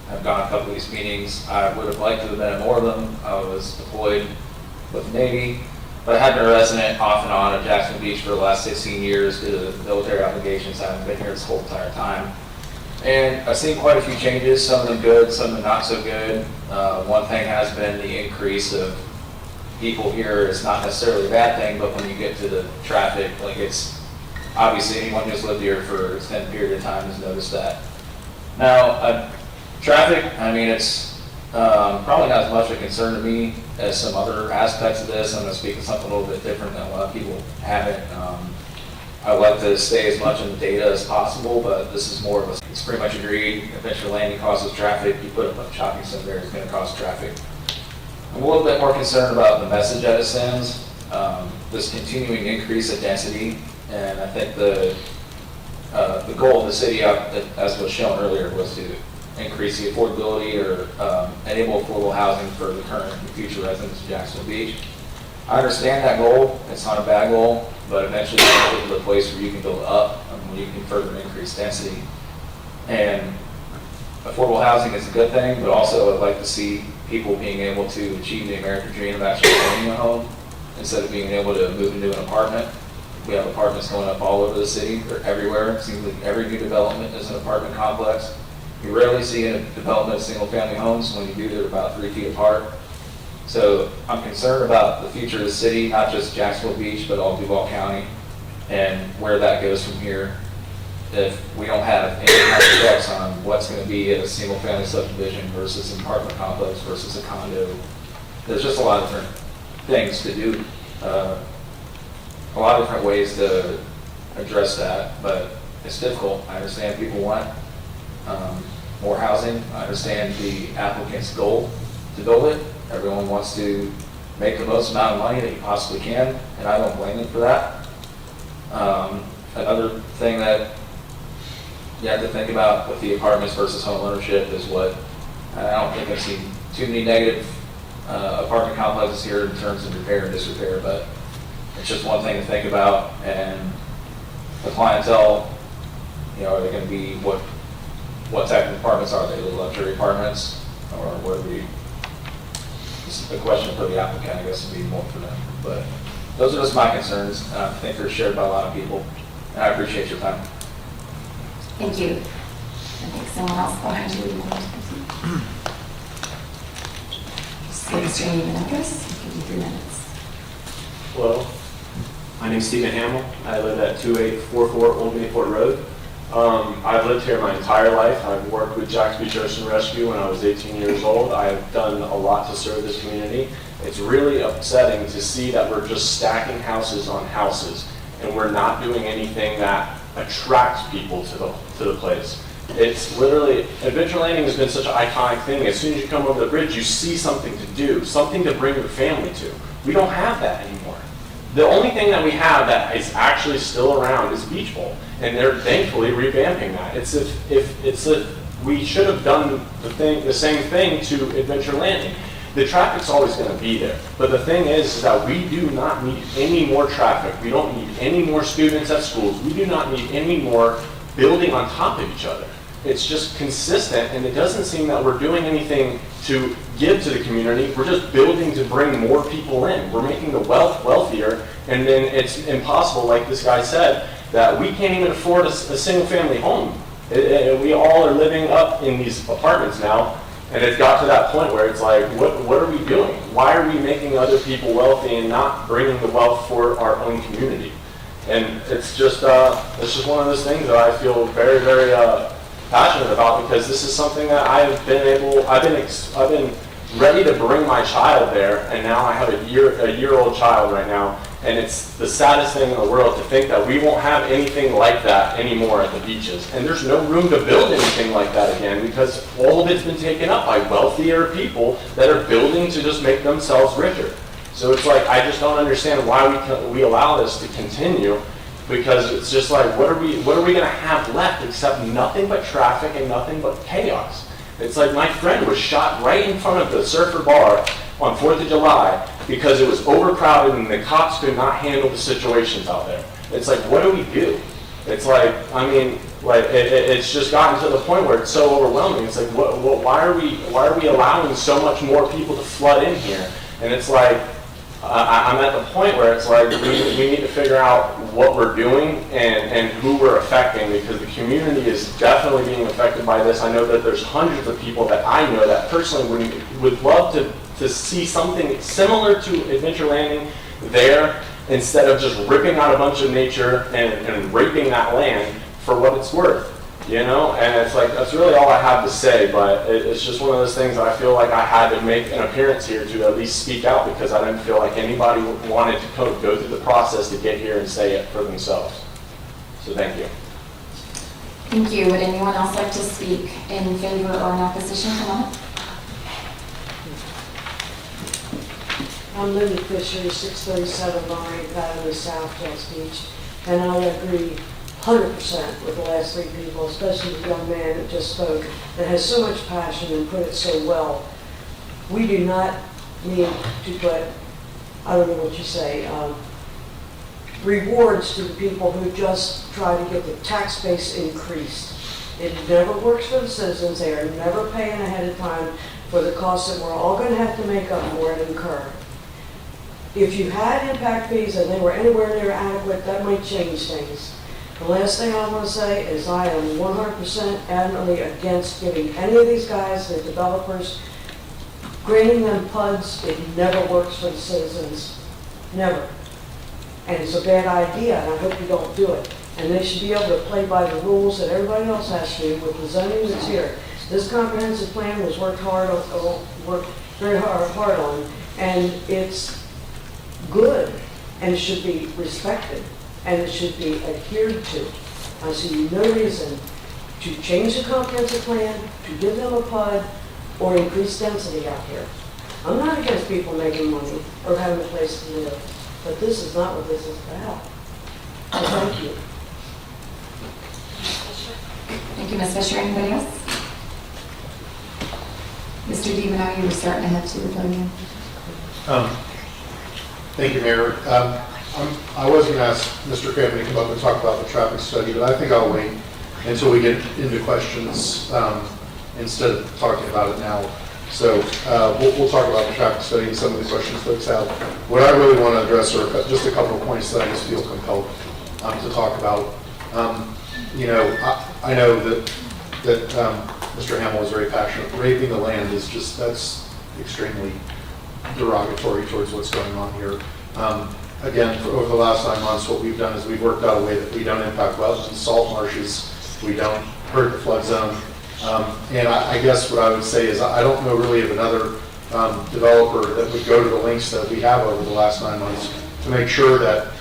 have gone a couple of these meetings. I would have liked to have been at more of them. I was deployed with the Navy, but I have been a resident off and on of Jacksonville Beach for the last 16 years due to military obligations. I haven't been here this whole entire time. And I've seen quite a few changes, some of them good, some of them not so good. One thing has been the increase of people here. It's not necessarily a bad thing, but when you get to the traffic, like it's, obviously anyone who's lived here for an extended period of time has noticed that. Now, traffic, I mean, it's probably not as much a concern to me as some other aspects of this. I'm going to speak of something a little bit different than a lot of people have it. I'd like to stay as much in the data as possible, but this is more of a, it's pretty much agreed. Eventually landing causes traffic. You put a shopping center there, it's going to cause traffic. I'm a little bit more concerned about the message that it sends, this continuing increase of density, and I think the goal of the city, as was shown earlier, was to increase the affordability or enable affordable housing for the current and future residents of Jacksonville Beach. I understand that goal. It's not a bad goal, but eventually you get to the place where you can build up and where you can further increase density. And affordable housing is a good thing, but also I'd like to see people being able to achieve the American dream of actually owning a home instead of being able to move into an apartment. We have apartments going up all over the city. They're everywhere. It seems like every new development is an apartment complex. You rarely see a development of single-family homes. When you do, they're about 3 feet apart. So I'm concerned about the future of the city, not just Jacksonville Beach, but all Duval County, and where that goes from here. If we don't have any kind of checks on what's going to be a single-family subdivision versus an apartment complex versus a condo, there's just a lot of different things to do, a lot of different ways to address that, but it's difficult. I understand people want more housing. I understand the applicant's goal to build it. Everyone wants to make the most amount of money that you possibly can, and I don't blame them for that. Another thing that you have to think about with the apartments versus home ownership is what, and I don't think I've seen too many negative apartment complexes here in terms of repair and disrepair, but it's just one thing to think about. And the clientele, are they going to be, what type of apartments are they? The luxury apartments, or what are we? This is a question for the applicant, I guess, would be more for them. But those are just my concerns. I think they're shared by a lot of people, and I appreciate your time. Thank you. I think someone else behind you wanted to proceed. State your name and address. I'll give you 3 minutes. Hello, my name is Stephen Hamill. I live at 2844 Old Mayport Road. I've lived here my entire life. I've worked with Jack's Beach Search and Rescue when I was 18 years old. I've done a lot to serve this community. It's really upsetting to see that we're just stacking houses on houses, and we're not doing anything that attracts people to the place. It's literally, Adventurelanding has been such an iconic thing. As soon as you come over the bridge, you see something to do, something to bring your family to. We don't have that anymore. The only thing that we have that is actually still around is Beach Bowl, and they're thankfully revamping that. It's if we should have done the same thing to Adventurelanding. The traffic's always going to be there, but the thing is that we do not need any more traffic. We don't need any more students at schools. We do not need any more building on top of each other. It's just consistent, and it doesn't seem that we're doing anything to give to the community. We're just building to bring more people in. We're making the wealthier, and then it's impossible, like this guy said, that we can't even afford a single-family home. We all are living up in these apartments now, and it's got to that point where it's like, what are we doing? Why are we making other people wealthy and not bringing the wealth for our own community? And it's just one of those things that I feel very, very passionate about, because this is something that I've been ready to bring my child there, and now I have a year-old child right now, and it's the saddest thing in the world to think that we won't have anything like that anymore at the beaches. And there's no room to build anything like that again, because all of it's been taken up by wealthier people that are building to just make themselves richer. So it's like, I just don't understand why we allow this to continue, because it's just like, what are we going to have left except nothing but traffic and nothing but chaos? It's like my friend was shot right in front of the Surfer Bar on 4th of July because it was overcrowded and the cops could not handle the situations out there. It's like, what do we do? It's like, I mean, like it's just gotten to the point where it's so overwhelming. It's like, why are we allowing so much more people to flood in here? And it's like, I'm at the point where it's like we need to figure out what we're doing and who we're affecting, because the community is definitely being affected by this. I know that there's hundreds of people that I know that personally would love to see something similar to Adventurelanding there, instead of just ripping out a bunch of nature and raping that land for what it's worth. And it's like, that's really all I have to say, but it's just one of those things that I feel like I had to make an appearance here to at least speak out, because I didn't feel like anybody wanted to go through the process to get here and say it for themselves. So thank you. Thank you. Would anyone else like to speak in favor or in opposition? Come on. I'm Linda Fisher, 637 Lorraine Avenue, South Jack's Beach, and I agree 100% with the last 3 people, especially the young man that just spoke, that has so much passion and put it so well. We do not need to put, I don't know what you say, rewards to the people who just try to get the tax base increased. It never works for the citizens. They are never paying ahead of time for the costs that we're all going to have to make up for and incur. If you had impact fees and they were anywhere near adequate, that might change things. The last thing I want to say is I am 100% adamantly against giving any of these guys, the developers, Granting them PUDs, it never works for the citizens, never. And it's a bad idea, and I hope you don't do it. And they should be able to play by the rules that everybody else has to with the zoning that's here. This comprehensive plan was worked very hard on, and it's good, and it should be respected, and it should be adhered to. I see no reason to change the comprehensive plan, to give them a PUD, or increase density out here. I'm not against people making money or having a place to live, but this is not what this is about. So thank you. Thank you, Ms. Fisher. Anybody else? Mr. DiBenado, you were starting to head to the podium. Thank you, Mayor. I was going to ask Mr. Craven to come up and talk about the traffic study, but I think I'll wait until we get into questions instead of talking about it now. So we'll talk about the traffic study and some of the questions folks have. What I really want to address are just a couple of points that I just feel compelled to talk about. I know that Mr. Hamill is very passionate. Raping the land is just, that's extremely derogatory towards what's going on here. Again, over the last 9 months, what we've done is we've worked out a way that we don't impact wetlands and salt marshes, we don't hurt the flood zone. And I guess what I would say is I don't know really of another developer that would go to the lengths that we have over the last 9 months to make sure that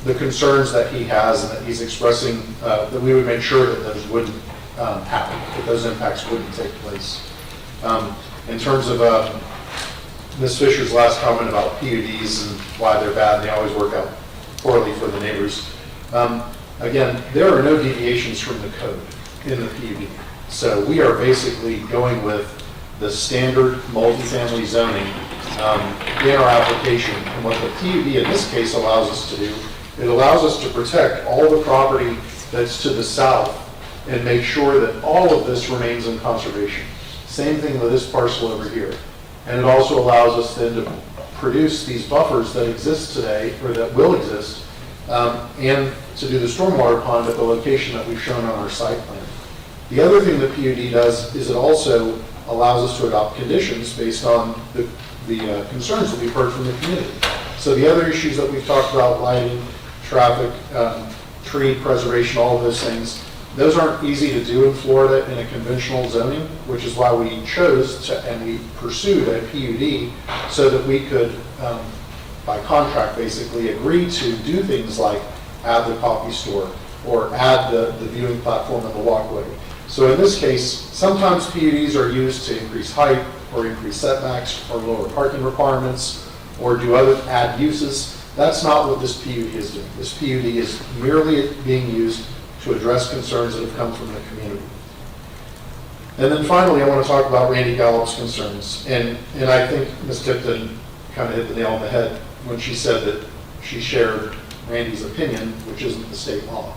the concerns that he has and that he's expressing, that we would make sure that those wouldn't happen, that those impacts wouldn't take place. In terms of Ms. Fisher's last comment about PUDs and why they're bad, and they always work out poorly for the neighbors. Again, there are no deviations from the code in the PUD. So we are basically going with the standard multifamily zoning in our application. And what the PUD in this case allows us to do, it allows us to protect all the property that's to the south and make sure that all of this remains in conservation. Same thing with this parcel over here. And it also allows us then to produce these buffers that exist today, or that will exist, and to do the stormwater pond at the location that we've shown on our site plan. The other thing the PUD does is it also allows us to adopt conditions based on the concerns that we've heard from the community. So the other issues that we've talked about, lighting, traffic, tree preservation, all of those things, those aren't easy to do in Florida in a conventional zoning, which is why we chose to, and we pursued a PUD so that we could, by contract basically, agree to do things like add the coffee store or add the viewing platform and the walkway. So in this case, sometimes PUDs are used to increase height or increase setbacks or lower parking requirements or do other add uses. That's not what this PUD is doing. This PUD is merely being used to address concerns that have come from the community. And then finally, I want to talk about Randy Gallup's concerns. And I think Ms. Tipton kind of hit the nail on the head when she said that she shared Randy's opinion, which isn't the state law.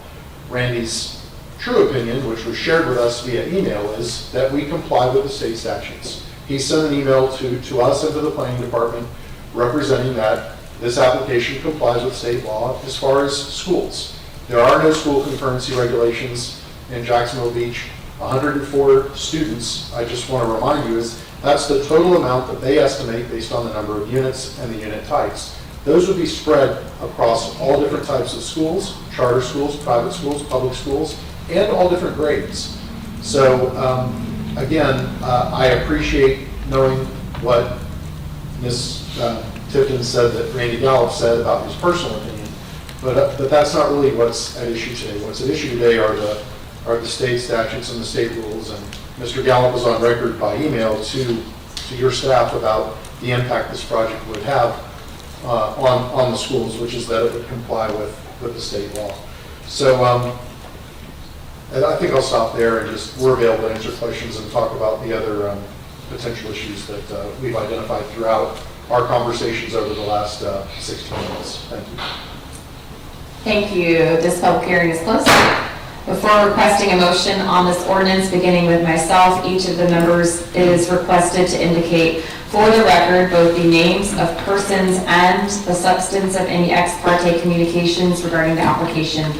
Randy's true opinion, which was shared with us via email, is that we comply with the state statutes. He sent an email to us and to the planning department representing that this application complies with state law as far as schools. There are no school concurrency regulations in Jacksonville Beach. 104 students, I just want to remind you, is that's the total amount that they estimate based on the number of units and the unit types. Those would be spread across all different types of schools, charter schools, private schools, public schools, and all different grades. So again, I appreciate knowing what Ms. Tipton said that Randy Gallup said about his personal opinion. But that's not really what's at issue today. What's at issue today are the state statutes and the state rules. And Mr. Gallup was on record by email to your staff about the impact this project would have on the schools, which is that it would comply with the state law. So and I think I'll stop there and just we're available to answer questions and talk about the other potential issues that we've identified throughout our conversations over the last 16 months. Thank you. Thank you. This public hearing is closed. Before requesting a motion on this ordinance, beginning with myself, each of the members is requested to indicate for the record both the names of persons and the substance of any ex parte communications regarding the application.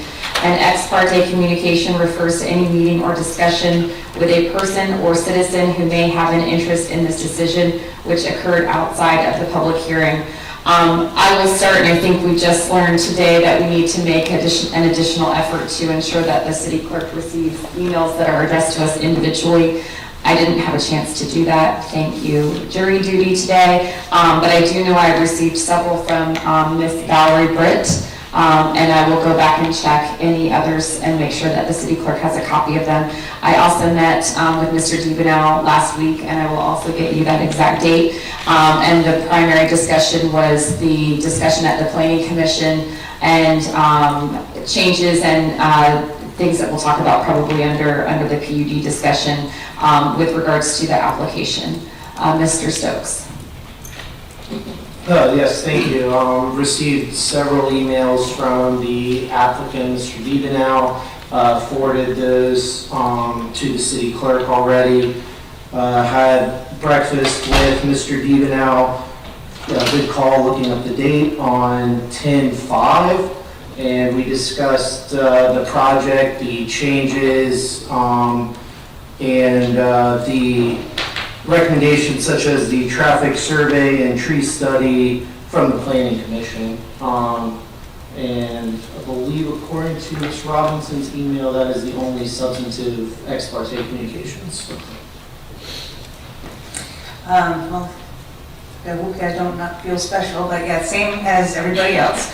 An ex parte communication refers to any meeting or discussion with a person or citizen who may have an interest in this decision which occurred outside of the public hearing. I will start, and I think we just learned today that we need to make an additional effort to ensure that the city clerk receives emails that are addressed to us individually. I didn't have a chance to do that. Thank you. Jury duty today, but I do know I received several from Miss Valerie Britt, and I will go back and check any others and make sure that the city clerk has a copy of them. I also met with Mr. DiBenau last week, and I will also get you that exact date. And the primary discussion was the discussion at the Planning Commission and changes and things that we'll talk about probably under the PUD discussion with regards to the application. Mr. Stokes. Yes, thank you. Received several emails from the applicant, Mr. DiBenau, forwarded those to the city clerk already. Had breakfast with Mr. DiBenau, a good call looking up the date on 10/5, and we discussed the project, the changes, and the recommendations such as the traffic survey and tree study from the Planning Commission. And I believe according to Ms. Robinson's email, that is the only substantive ex parte communications. Well, I hope you guys don't not feel special, but yeah, same as everybody else.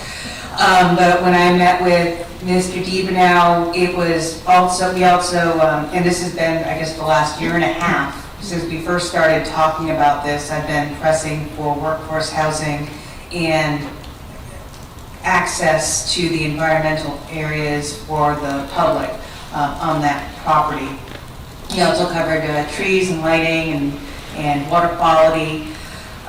But when I met with Mr. DiBenau, it was also, and this has been, I guess, the last year and a half since we first started talking about this. I've been pressing for workforce housing and access to the environmental areas for the public on that property. He also covered trees and lighting and water quality.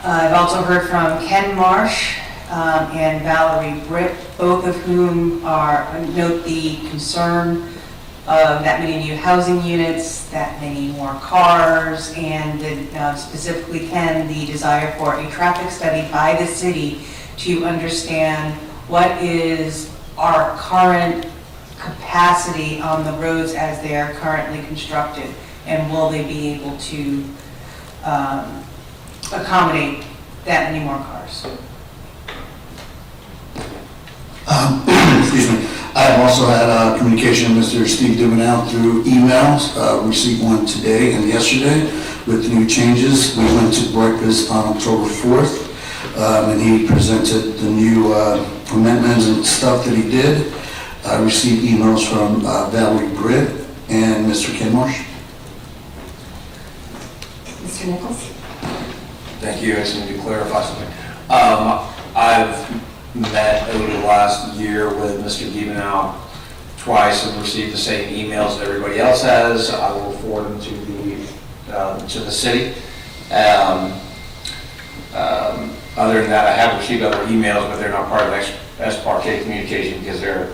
I've also heard from Ken Marsh and Valerie Britt, both of whom note the concern of that many new housing units, that many more cars, and specifically Ken, the desire for a traffic study by the city to understand what is our current capacity on the roads as they are currently constructed, and will they be able to accommodate that many more cars. Excuse me. I have also had communication with Mr. Steve DiBenau through emails. Received one today and yesterday with new changes. We went to breakfast on October 4th, and he presented the new amendments and stuff that he did. I received emails from Valerie Britt and Mr. Ken Marsh. Mr. Nichols? Thank you. I just need to clarify something. I've met over the last year with Mr. DiBenau twice and received the same emails that everybody else has. I will forward them to the city. Other than that, I have received other emails, but they're not part of ex parte communication because they're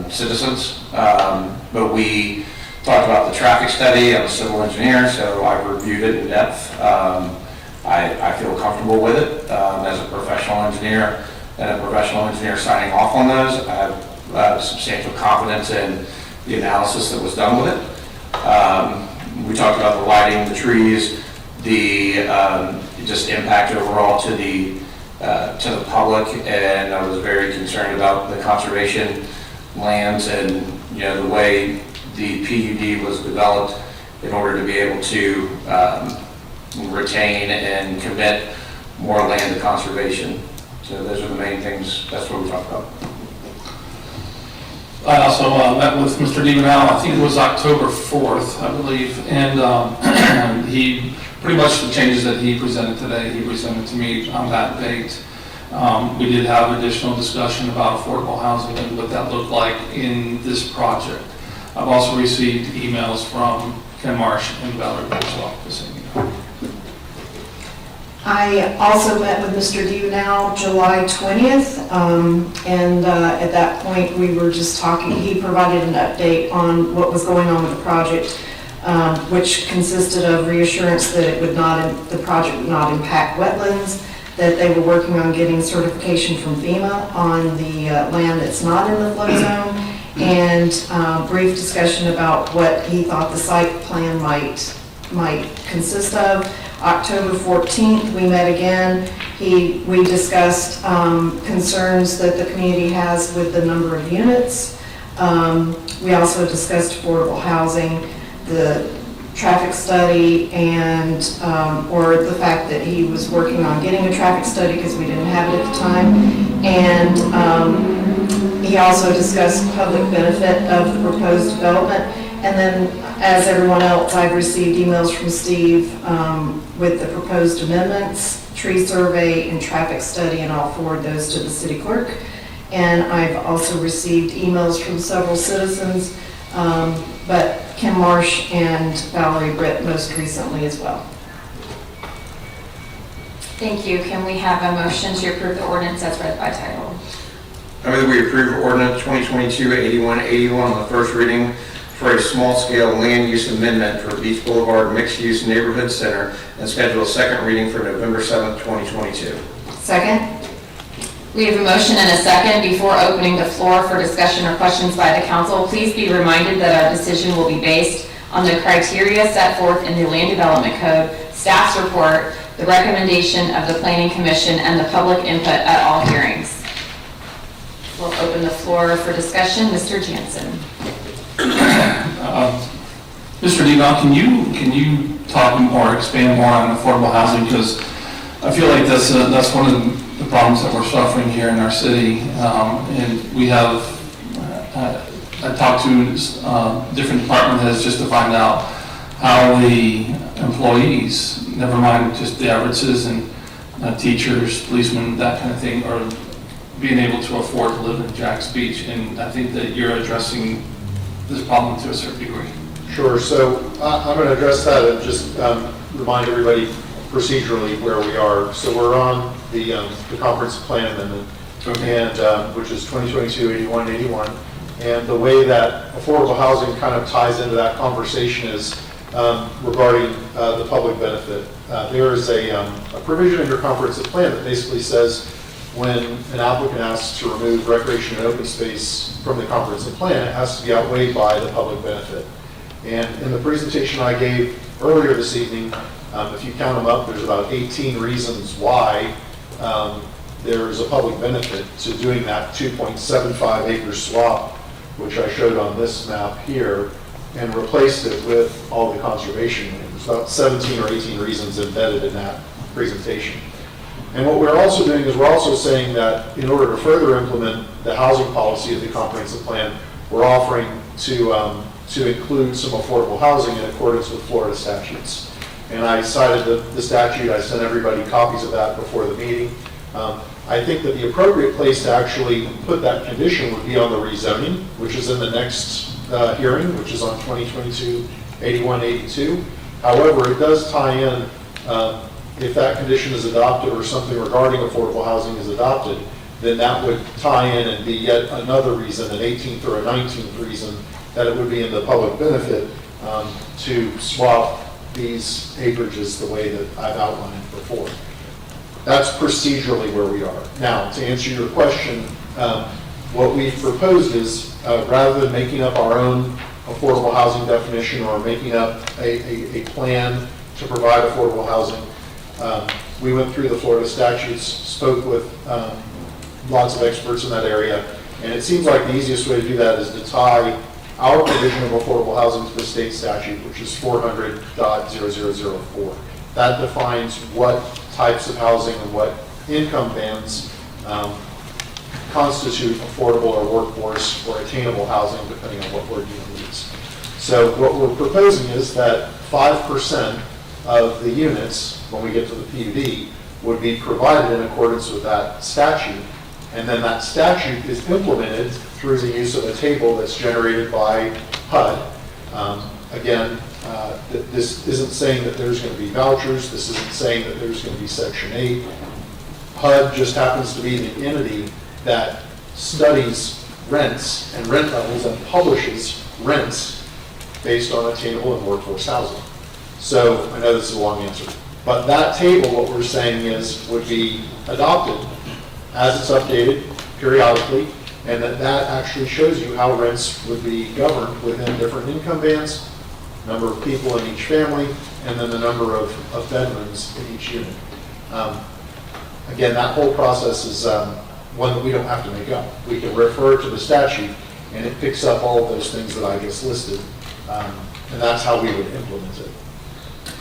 citizens. But we talked about the traffic study. I'm a civil engineer, so I've reviewed it in depth. I feel comfortable with it as a professional engineer. And a professional engineer signing off on those. I have substantial confidence in the analysis that was done with it. We talked about the lighting, the trees, the just impact overall to the public, and I was very concerned about the conservation lands and the way the PUD was developed in order to be able to retain and commit more land to conservation. So those are the main things, that's what we talked about. I also met with Mr. DiBenau, I think it was October 4th, I believe, and he, pretty much the changes that he presented today, he presented to me on that date. We did have additional discussion about affordable housing and what that looked like in this project. I've also received emails from Ken Marsh and Valerie as well, the same email. I also met with Mr. DiBenau July 20th, and at that point we were just talking. He provided an update on what was going on with the project, which consisted of reassurance that the project would not impact wetlands, that they were working on getting certification from FEMA on the land that's not in the flood zone, and brief discussion about what he thought the site plan might consist of. October 14th, we met again. We discussed concerns that the community has with the number of units. We also discussed affordable housing, the traffic study, and or the fact that he was working on getting a traffic study because we didn't have it at the time. And he also discussed public benefit of the proposed development. And then, as everyone else, I've received emails from Steve with the proposed amendments, tree survey, and traffic study, and I'll forward those to the city clerk. And I've also received emails from several citizens, but Kim Marsh and Valerie Britt most recently as well. Thank you. Can we have a motion to approve the ordinance as read by title? I move that we approve ordinance 2022-8181 on the first reading for a small-scale land use amendment for Beach Boulevard Mixed-Use Neighborhood Center and schedule a second reading for November 7th, 2022. Second? We have a motion and a second. Before opening the floor for discussion or questions by the council, please be reminded that our decision will be based on the criteria set forth in the Land Development Code, staff's report, the recommendation of the Planning Commission, and the public input at all hearings. We'll open the floor for discussion. Mr. Jansen. Mr. Deval, can you talk more, expand more on affordable housing? Because I feel like that's one of the problems that we're suffering here in our city. And we have, I talked to different department heads just to find out how the employees, never mind just the average citizen, teachers, policemen, that kind of thing, are being able to afford to live in Jax Beach. And I think that you're addressing this problem to a certain degree. Sure, so I'm going to address that and just remind everybody procedurally where we are. So we're on the comprehensive plan amendment, and which is 2022-8181. And the way that affordable housing kind of ties into that conversation is regarding the public benefit. There is a provision in your comprehensive plan that basically says when an applicant asks to remove recreation and open space from the comprehensive plan, it has to be outweighed by the public benefit. And in the presentation I gave earlier this evening, if you count them up, there's about 18 reasons why there is a public benefit to doing that 2.75 acre swap, which I showed on this map here, and replaced it with all the conservation land. There's about 17 or 18 reasons embedded in that presentation. And what we're also doing is we're also saying that in order to further implement the housing policy of the comprehensive plan, we're offering to include some affordable housing in accordance with Florida statutes. And I cited the statute. I sent everybody copies of that before the meeting. I think that the appropriate place to actually put that condition would be on the rezoning, which is in the next hearing, which is on 2022-8182. However, it does tie in, if that condition is adopted or something regarding affordable housing is adopted, then that would tie in and be yet another reason, an 18th or a 19th reason, that it would be in the public benefit to swap these acreages the way that I've outlined before. That's procedurally where we are. Now, to answer your question, what we've proposed is, rather than making up our own affordable housing definition or making up a plan to provide affordable housing, we went through the Florida statutes, spoke with lots of experts in that area, and it seems like the easiest way to do that is to tie our provision of affordable housing to the state statute, which is 400.0004. That defines what types of housing and what income bands constitute affordable or workforce or attainable housing, depending on what word you use. So what we're proposing is that 5% of the units, when we get to the PUD, would be provided in accordance with that statute. And then that statute is implemented through the use of a table that's generated by HUD. This isn't saying that there's going to be vouchers. This isn't saying that there's going to be Section 8. HUD just happens to be the entity that studies rents and rent levels and publishes rents based on attainable and workforce housing. So I know this is a long answer, but that table, what we're saying is, would be adopted as it's updated periodically, And that actually shows you how rents would be governed within different income bands, number of people in each family, and then the number of bedrooms in each unit. Again, that whole process is one that we don't have to make up. We can refer to the statute, and it picks up all of those things that I just listed, and that's how we would implement it.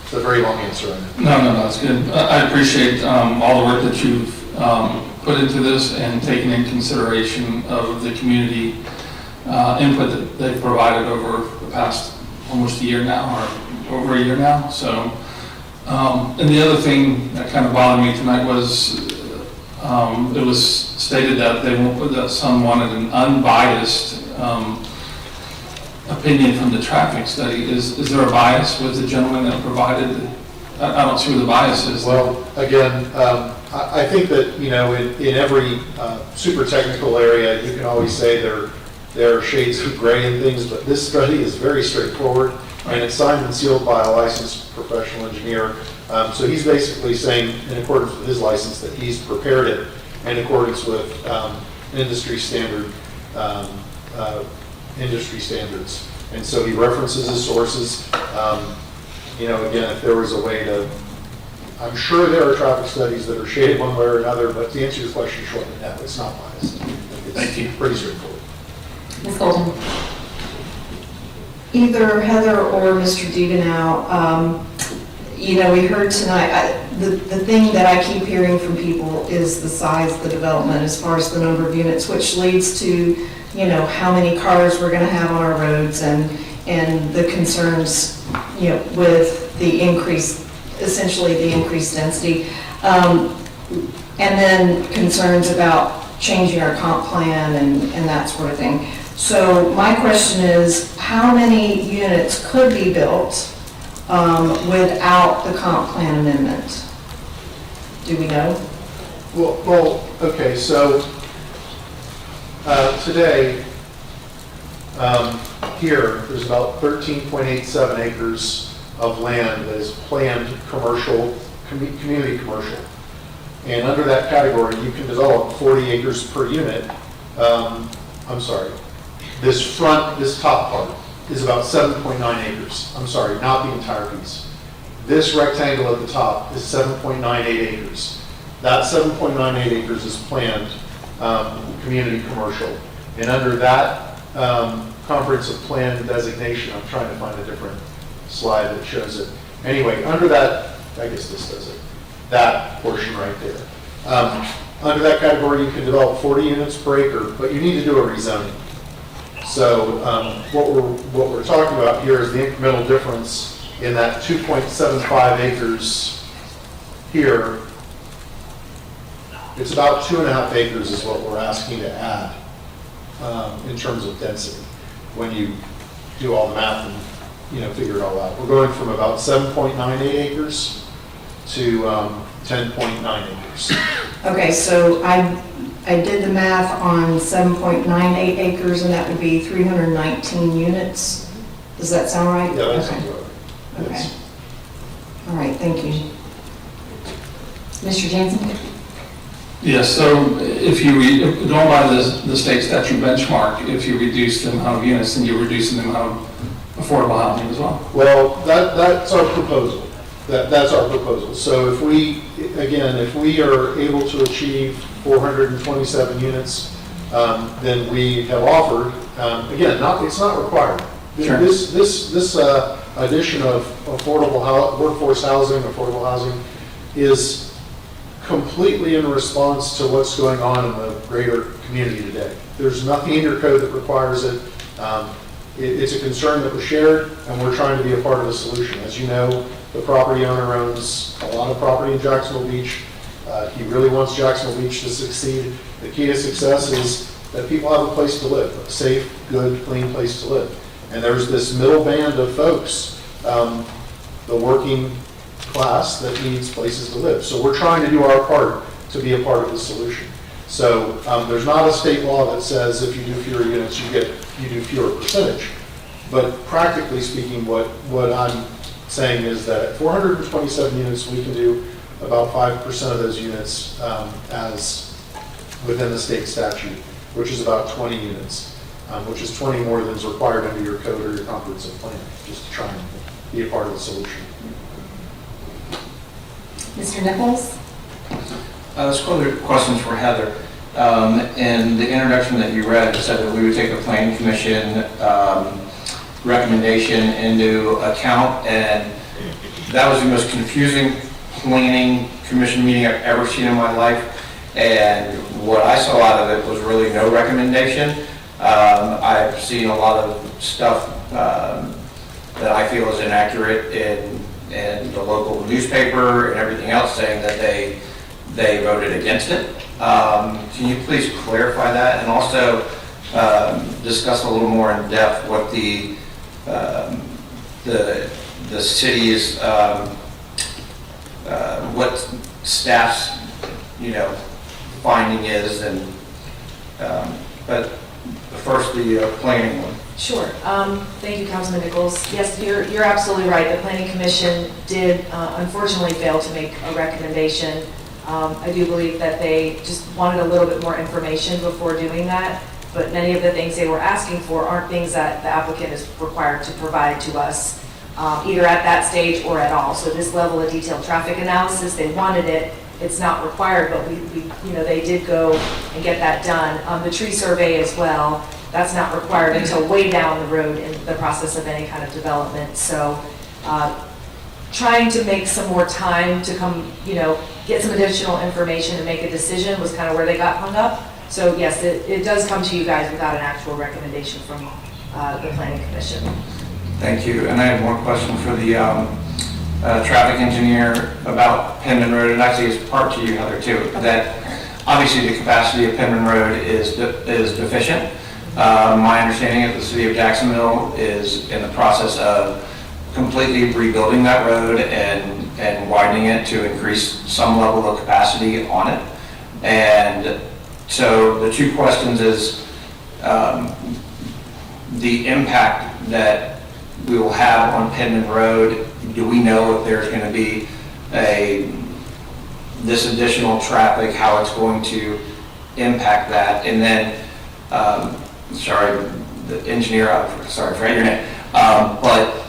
It's a very long answer on it. No, that's good. I appreciate all the work that you've put into this and taken in consideration of the community input that they've provided over the past almost a year now, or over a year now. So, and the other thing that kind of bothered me tonight was it was stated that that some wanted an unbiased opinion from the traffic study. Is there a bias with the gentleman that provided? I don't see where the bias is. Well, again, I think that, in every super technical area, you can always say there are shades of gray and things, but this study is very straightforward, and it's signed and sealed by a licensed professional engineer. So he's basically saying, in accordance with his license, that he's prepared it in accordance with industry standards. And so he references his sources. Again, if there was a way to, I'm sure there are traffic studies that are shaded one way or another, but to answer your question shortly, no, it's not biased. Thank you. Pretty straightforward. Ms. Golden? Either Heather or Mr. DiDenau, we heard tonight, the thing that I keep hearing from people is the size of the development as far as the number of units, which leads to, how many cars we're going to have on our roads and the concerns, with the essentially the increased density. And then concerns about changing our comp plan and that sort of thing. So my question is, how many units could be built without the comp plan amendment? Do we know? Well, okay, so today, here, there's about 13.87 acres of land that is planned commercial, community commercial. And under that category, you can develop 40 acres per unit. I'm sorry, this top part is about 7.9 acres. I'm sorry, not the entire piece. This rectangle at the top is 7.98 acres. That 7.98 acres is planned community commercial. And under that comprehensive plan designation, I'm trying to find a different slide that shows it. Anyway, under that, I guess this does it, that portion right there. Under that category, you can develop 40 units per acre, but you need to do a rezoning. So what we're talking about here is the incremental difference in that 2.75 acres here. It's about 2.5 acres is what we're asking to add in terms of density when you do all the math and figure it all out. We're going from about 7.98 acres to 10.9 acres. Okay, so I did the math on 7.98 acres, and that would be 319 units. Does that sound right? Yeah, that Okay. sounds right. Okay. Yes. All right, thank you. Mr. Jansen? Yes, so if going by the state statute benchmark, if you reduce the amount of units, then you're reducing the amount of affordable housing as well. Well, that's our proposal. That's our proposal. So if we are able to achieve 427 units, then we have offered, again, it's not required. Sure. This addition of workforce housing, affordable housing, is completely in response to what's going on in the greater community today. There's nothing in your code that requires it. It's a concern that was shared, and we're trying to be a part of the solution. As you know, the property owner owns a lot of property in Jacksonville Beach. He really wants Jacksonville Beach to succeed. The key to success is that people have a place to live, a safe, good, clean place to live. And there's this middle band of folks, the working class, that needs places to live. So we're trying to do our part to be a part of the solution. So there's not a state law that says if you do fewer units, you do fewer percentage. But practically speaking, what I'm saying is that at 427 units, we can do about 5% of those units as within the state statute, which is about 20 units, which is 20 more than is required under your code or your comprehensive plan, just to try and be a part of the solution. Mr. Nichols? This question's for Heather. In the introduction that you read, it said that we would take the planning commission recommendation into account, and that was the most confusing planning commission meeting I've ever seen in my life. And what I saw out of it was really no recommendation. I've seen a lot of stuff that I feel is inaccurate in the local newspaper and everything else, saying that they voted against it. Can you please clarify that, and also discuss a little more in depth what the city's what staff's finding is, and but first the planning one. Sure. Thank you, Councilman Nichols. Yes, you're absolutely right. The Planning Commission did unfortunately fail to make a recommendation. I do believe that they just wanted a little bit more information before doing that, but many of the things they were asking for aren't things that the applicant is required to provide to us, either at that stage or at all. So this level of detailed traffic analysis, they wanted it. It's not required, but they did go and get that done. The tree survey as well, that's not required until way down the road in the process of any kind of development. So trying to make some more time to come, get some additional information and make a decision was kind of where they got hung up. So yes, it does come to you guys without an actual recommendation from the Planning Commission. Thank you. And I have one question for the traffic engineer about Penman Road, and actually it's part to you, Heather, too, that obviously the capacity of Penman Road is deficient. My understanding is the city of Jacksonville is in the process of completely rebuilding that road and widening it to increase some level of capacity on it. And so the two questions is the impact that we will have on Penman Road. Do we know if there's going to be this additional traffic, how it's going to impact that? And then, sorry, the engineer, sorry, I forgot your name, but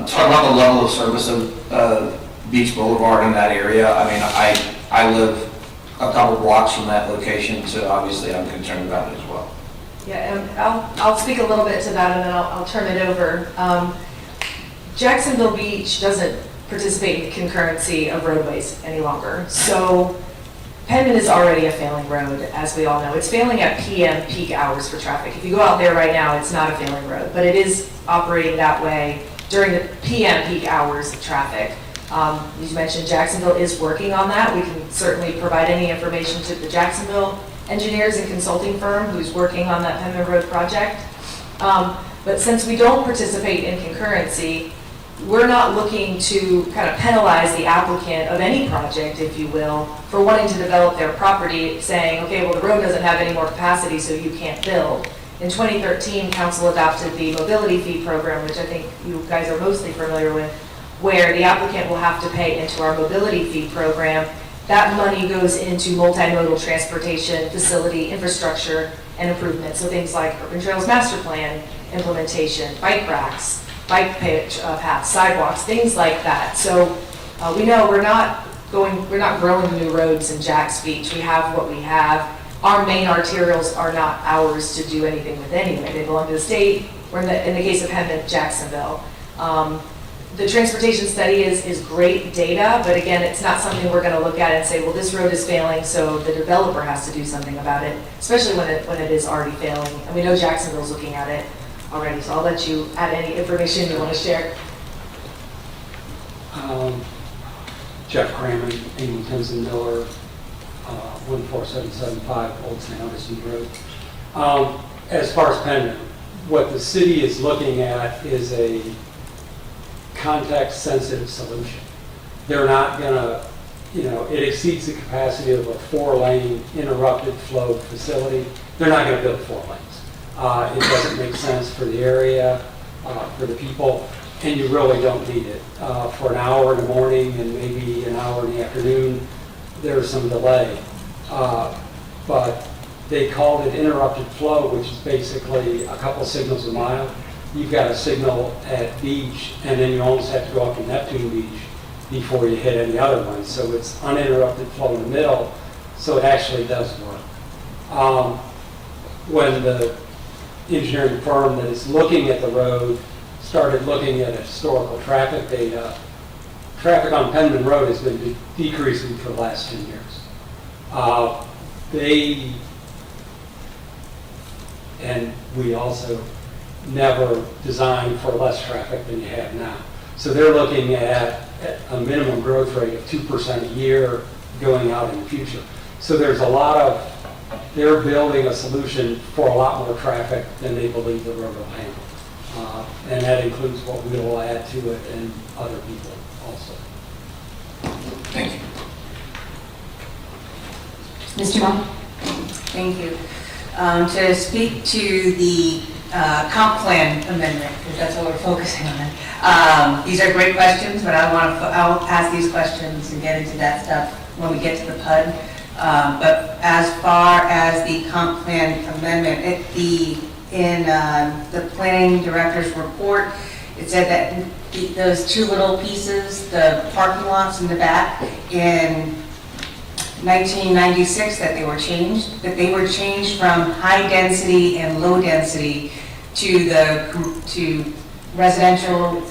talk about the level of service of Beach Boulevard in that area. I mean, I live a couple blocks from that location, so obviously I'm concerned about it as well. Yeah, and I'll speak a little bit to that, and then I'll turn it over. Jacksonville Beach doesn't participate in the concurrency of roadways any longer. So Penman is already a failing road, as we all know. It's failing at PM peak hours for traffic. If you go out there right now, it's not a failing road, but it is operating that way during the PM peak hours of traffic. You mentioned Jacksonville is working on that. We can certainly provide any information to the Jacksonville engineers and consulting firm who's working on that Penman Road project. But since we don't participate in concurrency, we're not looking to kind of penalize the applicant of any project, if you will, for wanting to develop their property, saying, okay, well, the road doesn't have any more capacity, so you can't build. In 2013, council adopted the mobility fee program, which I think you guys are mostly familiar with, where the applicant will have to pay into our mobility fee program. That money goes into multimodal transportation, facility, infrastructure, and improvement. So things like Urban Trails Master Plan implementation, bike racks, bike paths, sidewalks, things like that. So we know we're not growing new roads in Jax Beach. We have what we have. Our main arterials are not ours to do anything with anyway. They belong to the state, or in the case of Penman, Jacksonville. The transportation study is great data, but again, it's not something we're going to look at and say, well, this road is failing, so the developer has to do something about it, especially when it is already failing. And we know Jacksonville's looking at it already, so I'll let you add any information you want to share. Jeff Crammon, Amy Townsend Miller, 14775 Old St. Augustine Road. As far as Penman, what the city is looking at is a context-sensitive solution. They're not going to, it exceeds the capacity of a 4-lane interrupted flow facility. They're not going to build 4 lanes. It doesn't make sense for the area, for the people, and you really don't need it. For an hour in the morning and maybe an hour in the afternoon, there's some delay. But They called it interrupted flow, which is basically a couple signals a mile. You've got a signal at Beach, and then you almost have to go up to Neptune Beach before you hit any other ones. So it's uninterrupted flow in the middle, so it actually does work. When the engineering firm that is looking at the road started looking at historical traffic data, traffic on Penman Road has been decreasing for the last 10 years. And we also never designed for less traffic than you have now. So they're looking at a minimum growth rate of 2% a year going out in the future. So there's a lot of, they're building a solution for a lot more traffic than they believe the road will handle. And that includes what we will add to it and other people also. Thank you. Mr. Mon? Thank you. To speak to the comp plan amendment, because that's what we're focusing on. These are great questions, but I'll ask these questions and get into that stuff when we get to the PUD. But as far as the comp plan amendment, in the planning director's report, it said that those two little pieces, the parking lots in the back, in 1996 that they were changed from high density and low density to residential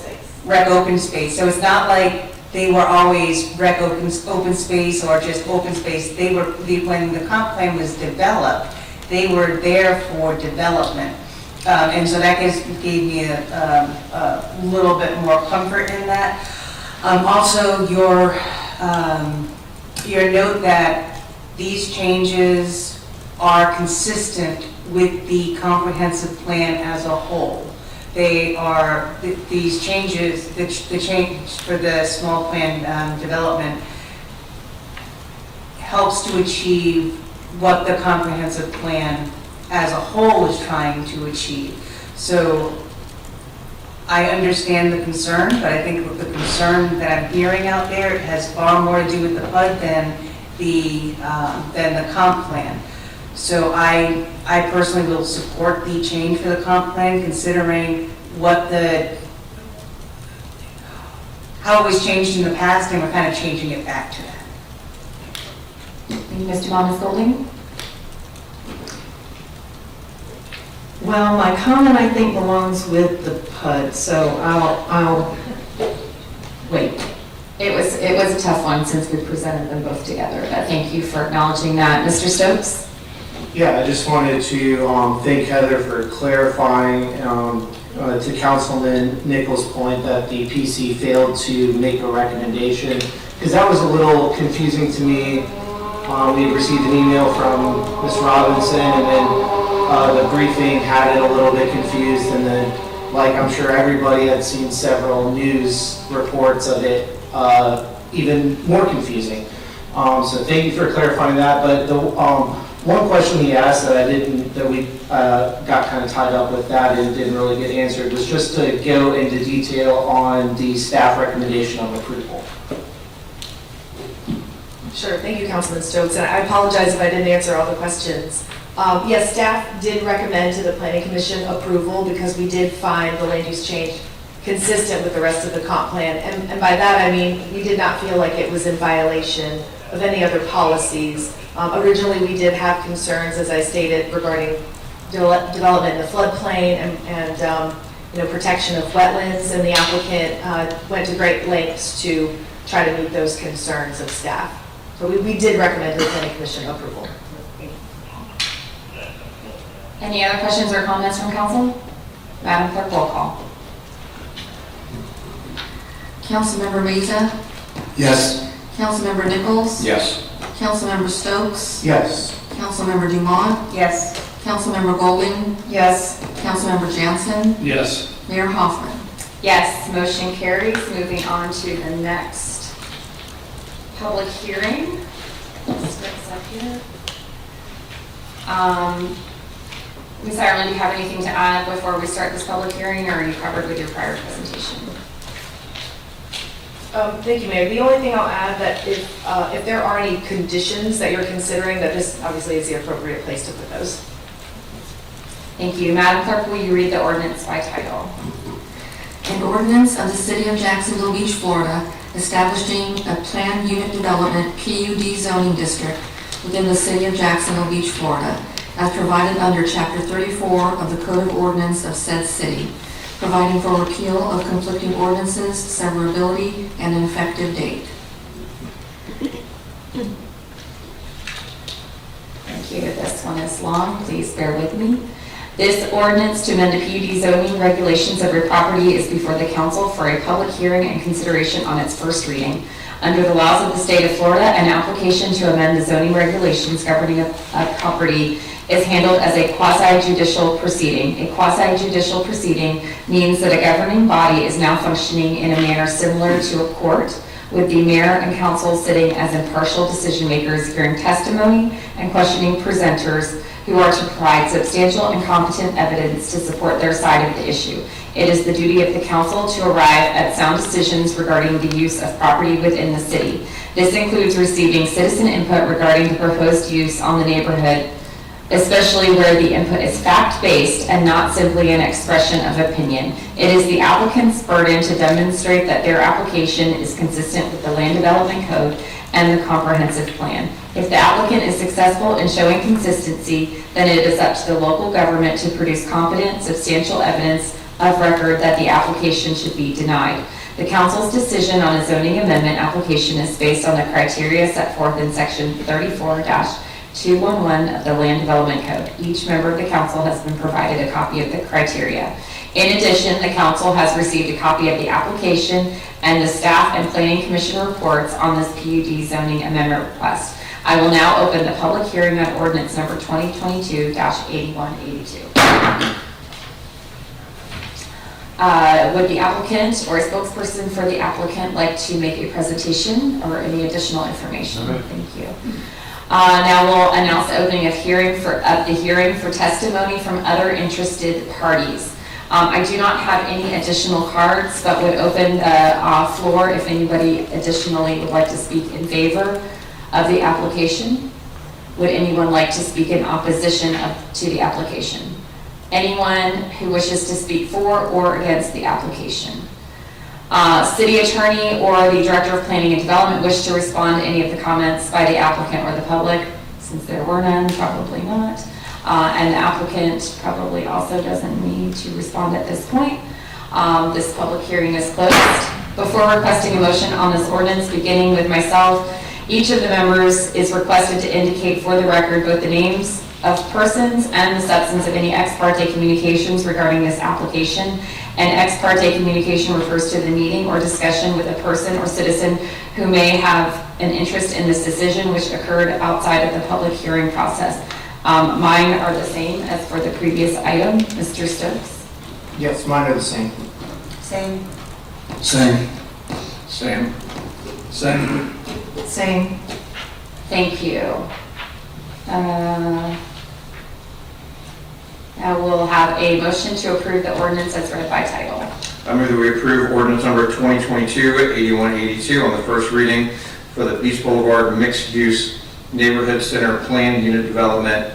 rec open space. So it's not like they were always rec open space or just open space. When the comp plan was developed, they were there for development. And so that gave me a little bit more comfort in that. Also, your note that these changes are consistent with the comprehensive plan as a whole. They are, these changes, the change for the small plan development helps to achieve what the comprehensive plan as a whole is trying to achieve. So I understand the concern, but I think the concern that I'm hearing out there has far more to do with the PUD than the comp plan. So I personally will support the change for the comp plan, considering how it was changed in the past, and we're kind of changing it back to that. Thank you, Mr. Mon. Ms. Golding? Well, my comment, I think, belongs with the PUD, so I'll wait. It was a tough one since we presented them both together, but thank you for acknowledging that. Mr. Stokes? Yeah, I just wanted to thank Heather for clarifying to Councilman Nichols' point that the PC failed to make a recommendation, because that was a little confusing to me. We had received an email from Ms. Robinson, and then the briefing had it a little bit confused, and then, like I'm sure everybody had seen several news reports of it, even more confusing. So thank you for clarifying that. But the one question he asked that we got kind of tied up with that and didn't really get answered was just to go into detail on the staff recommendation of approval. Sure, thank you, Councilman Stokes, and I apologize if I didn't answer all the questions. Yes, staff did recommend to the Planning Commission approval because we did find the land use change consistent with the rest of the comp plan. And by that, I mean, we did not feel like it was in violation of any other policies. Originally, we did have concerns, as I stated, regarding development in the floodplain and protection of wetlands, and the applicant went to great lengths to try to meet those concerns of staff. So we did recommend to the Planning Commission approval. Any other questions or comments from council? Madam Clerk, roll call. Councilmember Meza? Yes. Councilmember Nichols? Yes. Councilmember Stokes? Yes. Councilmember Dumont? Yes. Councilmember Golding? Yes. Councilmember Jansen? Yes. Mayor Hoffman? Yes, motion carries. Moving on to the next public hearing. Let's get this up here. Ms. Ireland, do you have anything to add before we start this public hearing, or are you covered with your prior presentation? Thank you, Mayor. The only thing I'll add that if there are any conditions that you're considering, that this obviously is the appropriate place to put those. Thank you. Madam Clerk, will you read the ordinance by title? An ordinance of the City of Jacksonville Beach, Florida, establishing a planned unit development PUD zoning district within the City of Jacksonville Beach, Florida, as provided under Chapter 34 of the Code of Ordinance of said city, providing for repeal of conflicting ordinances, severability, and an effective date. Thank you. This one is long. Please bear with me. This ordinance to amend the PUD zoning regulations of your property is before the council for a public hearing and consideration on its first reading. Under the laws of the state of Florida, an application to amend the zoning regulations governing a property is handled as a quasi-judicial proceeding. A quasi-judicial proceeding means that a governing body is now functioning in a manner similar to a court, with the mayor and council sitting as impartial decision makers, hearing testimony and questioning presenters who are to provide substantial and competent evidence to support their side of the issue. It is the duty of the council to arrive at sound decisions regarding the use of property within the city. This includes receiving citizen input regarding the proposed use on the neighborhood, especially where the input is fact-based and not simply an expression of opinion. It is the applicant's burden to demonstrate that their application is consistent with the Land Development Code and the comprehensive plan. If the applicant is successful in showing consistency, then it is up to the local government to produce competent, substantial evidence of record that the application should be denied. The council's decision on a zoning amendment application is based on the criteria set forth in section 34-211 of the Land Development Code. Each member of the council has been provided a copy of the criteria. In addition, the council has received a copy of the application and the staff and planning commission reports on this PUD zoning amendment request. I will now open the public hearing on ordinance number 2022-8182. Would the applicant or a spokesperson for the applicant like to make a presentation or any additional information? Thank you. Now we'll announce the opening of the hearing for testimony from other interested parties. I do not have any additional cards, but would open the floor if anybody additionally would like to speak in favor of the application. Would anyone like to speak in opposition to the application? Anyone who wishes to speak for or against the application? City attorney or the director of planning and development wish to respond to any of the comments by the applicant or the public? Since there were none, probably not. And the applicant probably also doesn't need to respond at this point. This public hearing is closed. Before requesting a motion on this ordinance, beginning with myself, each of the members is requested to indicate for the record both the names of persons and the substance of any ex parte communications regarding this application. And ex parte communication refers to the meeting or discussion with a person or citizen who may have an interest in this decision which occurred outside of the public hearing process. Mine are the same as for the previous item. Mr. Stokes? Yes, mine are the same. Same. Same. Same. Same. Same. Thank you. Now we'll have a motion to approve the ordinance as read by title. I move that we approve ordinance number 2022-8182 on the first reading for the Beach Boulevard Mixed-Use Neighborhood Center Plan Unit Development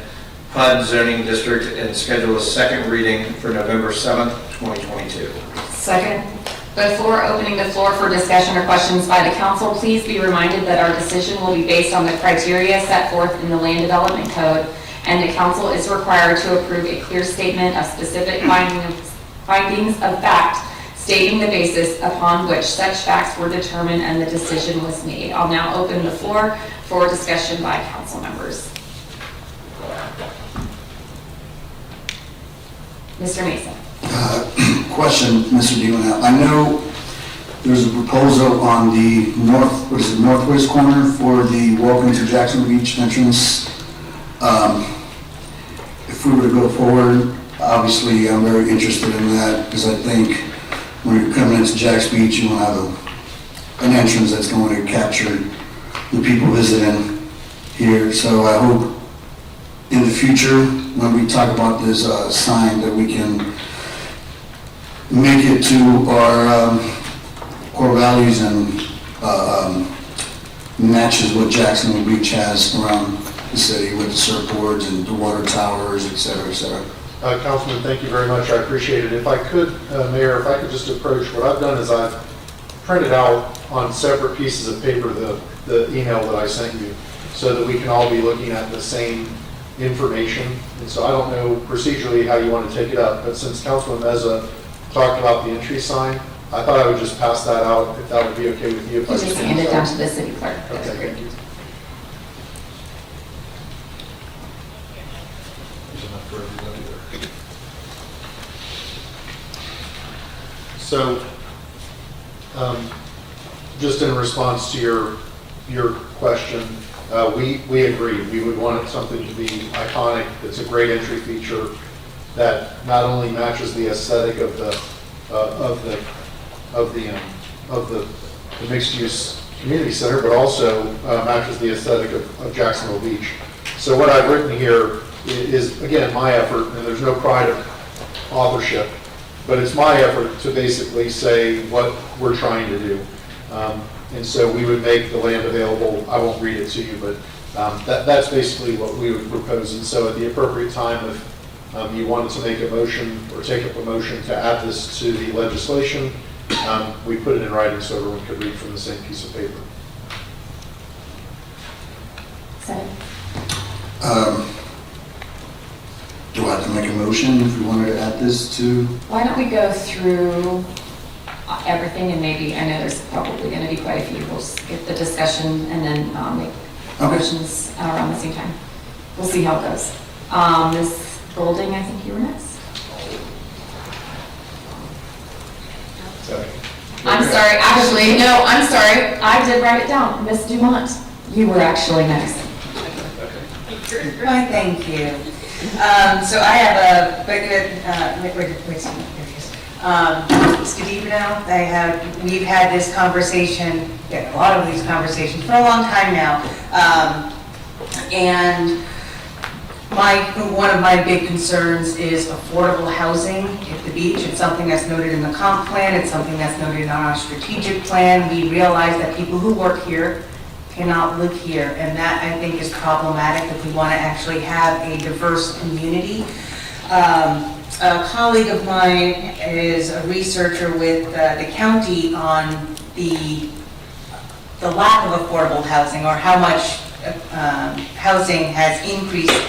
PUD Zoning District and schedule a second reading for November 7th, 2022. Second. Before opening the floor for discussion or questions by the council, please be reminded that our decision will be based on the criteria set forth in the Land Development Code, and the council is required to approve a clear statement of specific findings of fact stating the basis upon which such facts were determined and the decision was made. I'll now open the floor for discussion by council members. Mr. Mason. Question, Mr. Dewan. I know there's a proposal on the northwest corner for the Welcome to Jacksonville Beach entrance. If we were to go forward, obviously I'm very interested in that because I think when you're coming into Jax Beach, you want to have an entrance that's going to capture the people visiting here. So I hope in the future, when we talk about this sign, that we can make it to our core values and matches what Jacksonville Beach has around the city with the surfboards and the water towers, et cetera, et cetera. Councilman, thank you very much. I appreciate it. If I could, Mayor, if I could just approach, what I've done is I've printed out on separate pieces of paper the email that I sent you so that we can all be looking at the same information. And so I don't know procedurally how you want to take it up, but since Councilman Meza talked about the entry sign, I thought I would just pass that out, if that would be okay with you. If I Just hand it down to the city clerk. Okay, thank you. There's enough for everybody there. So, just in response to your question, we agree. We would want something to be iconic. It's a great entry feature that not only matches the aesthetic of the mixed-use community center, but also matches the aesthetic of Jacksonville Beach. So what I've written here is, again, my effort, and there's no pride of authorship, but it's my effort to basically say what we're trying to do. And so we would make the land available. I won't read it to you, but that's basically what we would propose. And so at the appropriate time, if you wanted to make a motion or take up a motion to add this to the legislation, we put it in writing so everyone could read from the same piece of paper. Do I have to make a motion if we wanted to add this to? Why don't we go through everything, and maybe, I know there's probably going to be quite a few, we'll just get the discussion and then make motions around the same time. We'll see how it goes. Ms. Golding, I think you were next. I'm sorry, actually, no, I'm sorry, I did write it down. Ms. Dumont, you were actually next. Why, thank you. So I have Mr. DiBenno, we've had this conversation, a lot of these conversations for a long time now. And one of my big concerns is affordable housing at the beach. It's something that's noted in the comp plan, it's something that's noted on our strategic plan. We realize that people who work here cannot live here, and that, I think, is problematic if we want to actually have a diverse community. A colleague of mine is a researcher with the county on the lack of affordable housing, or how much housing has increased.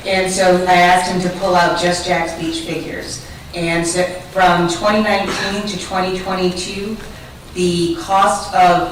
And so I asked him to pull out just Jax Beach figures. And so from 2019 to 2022, the cost of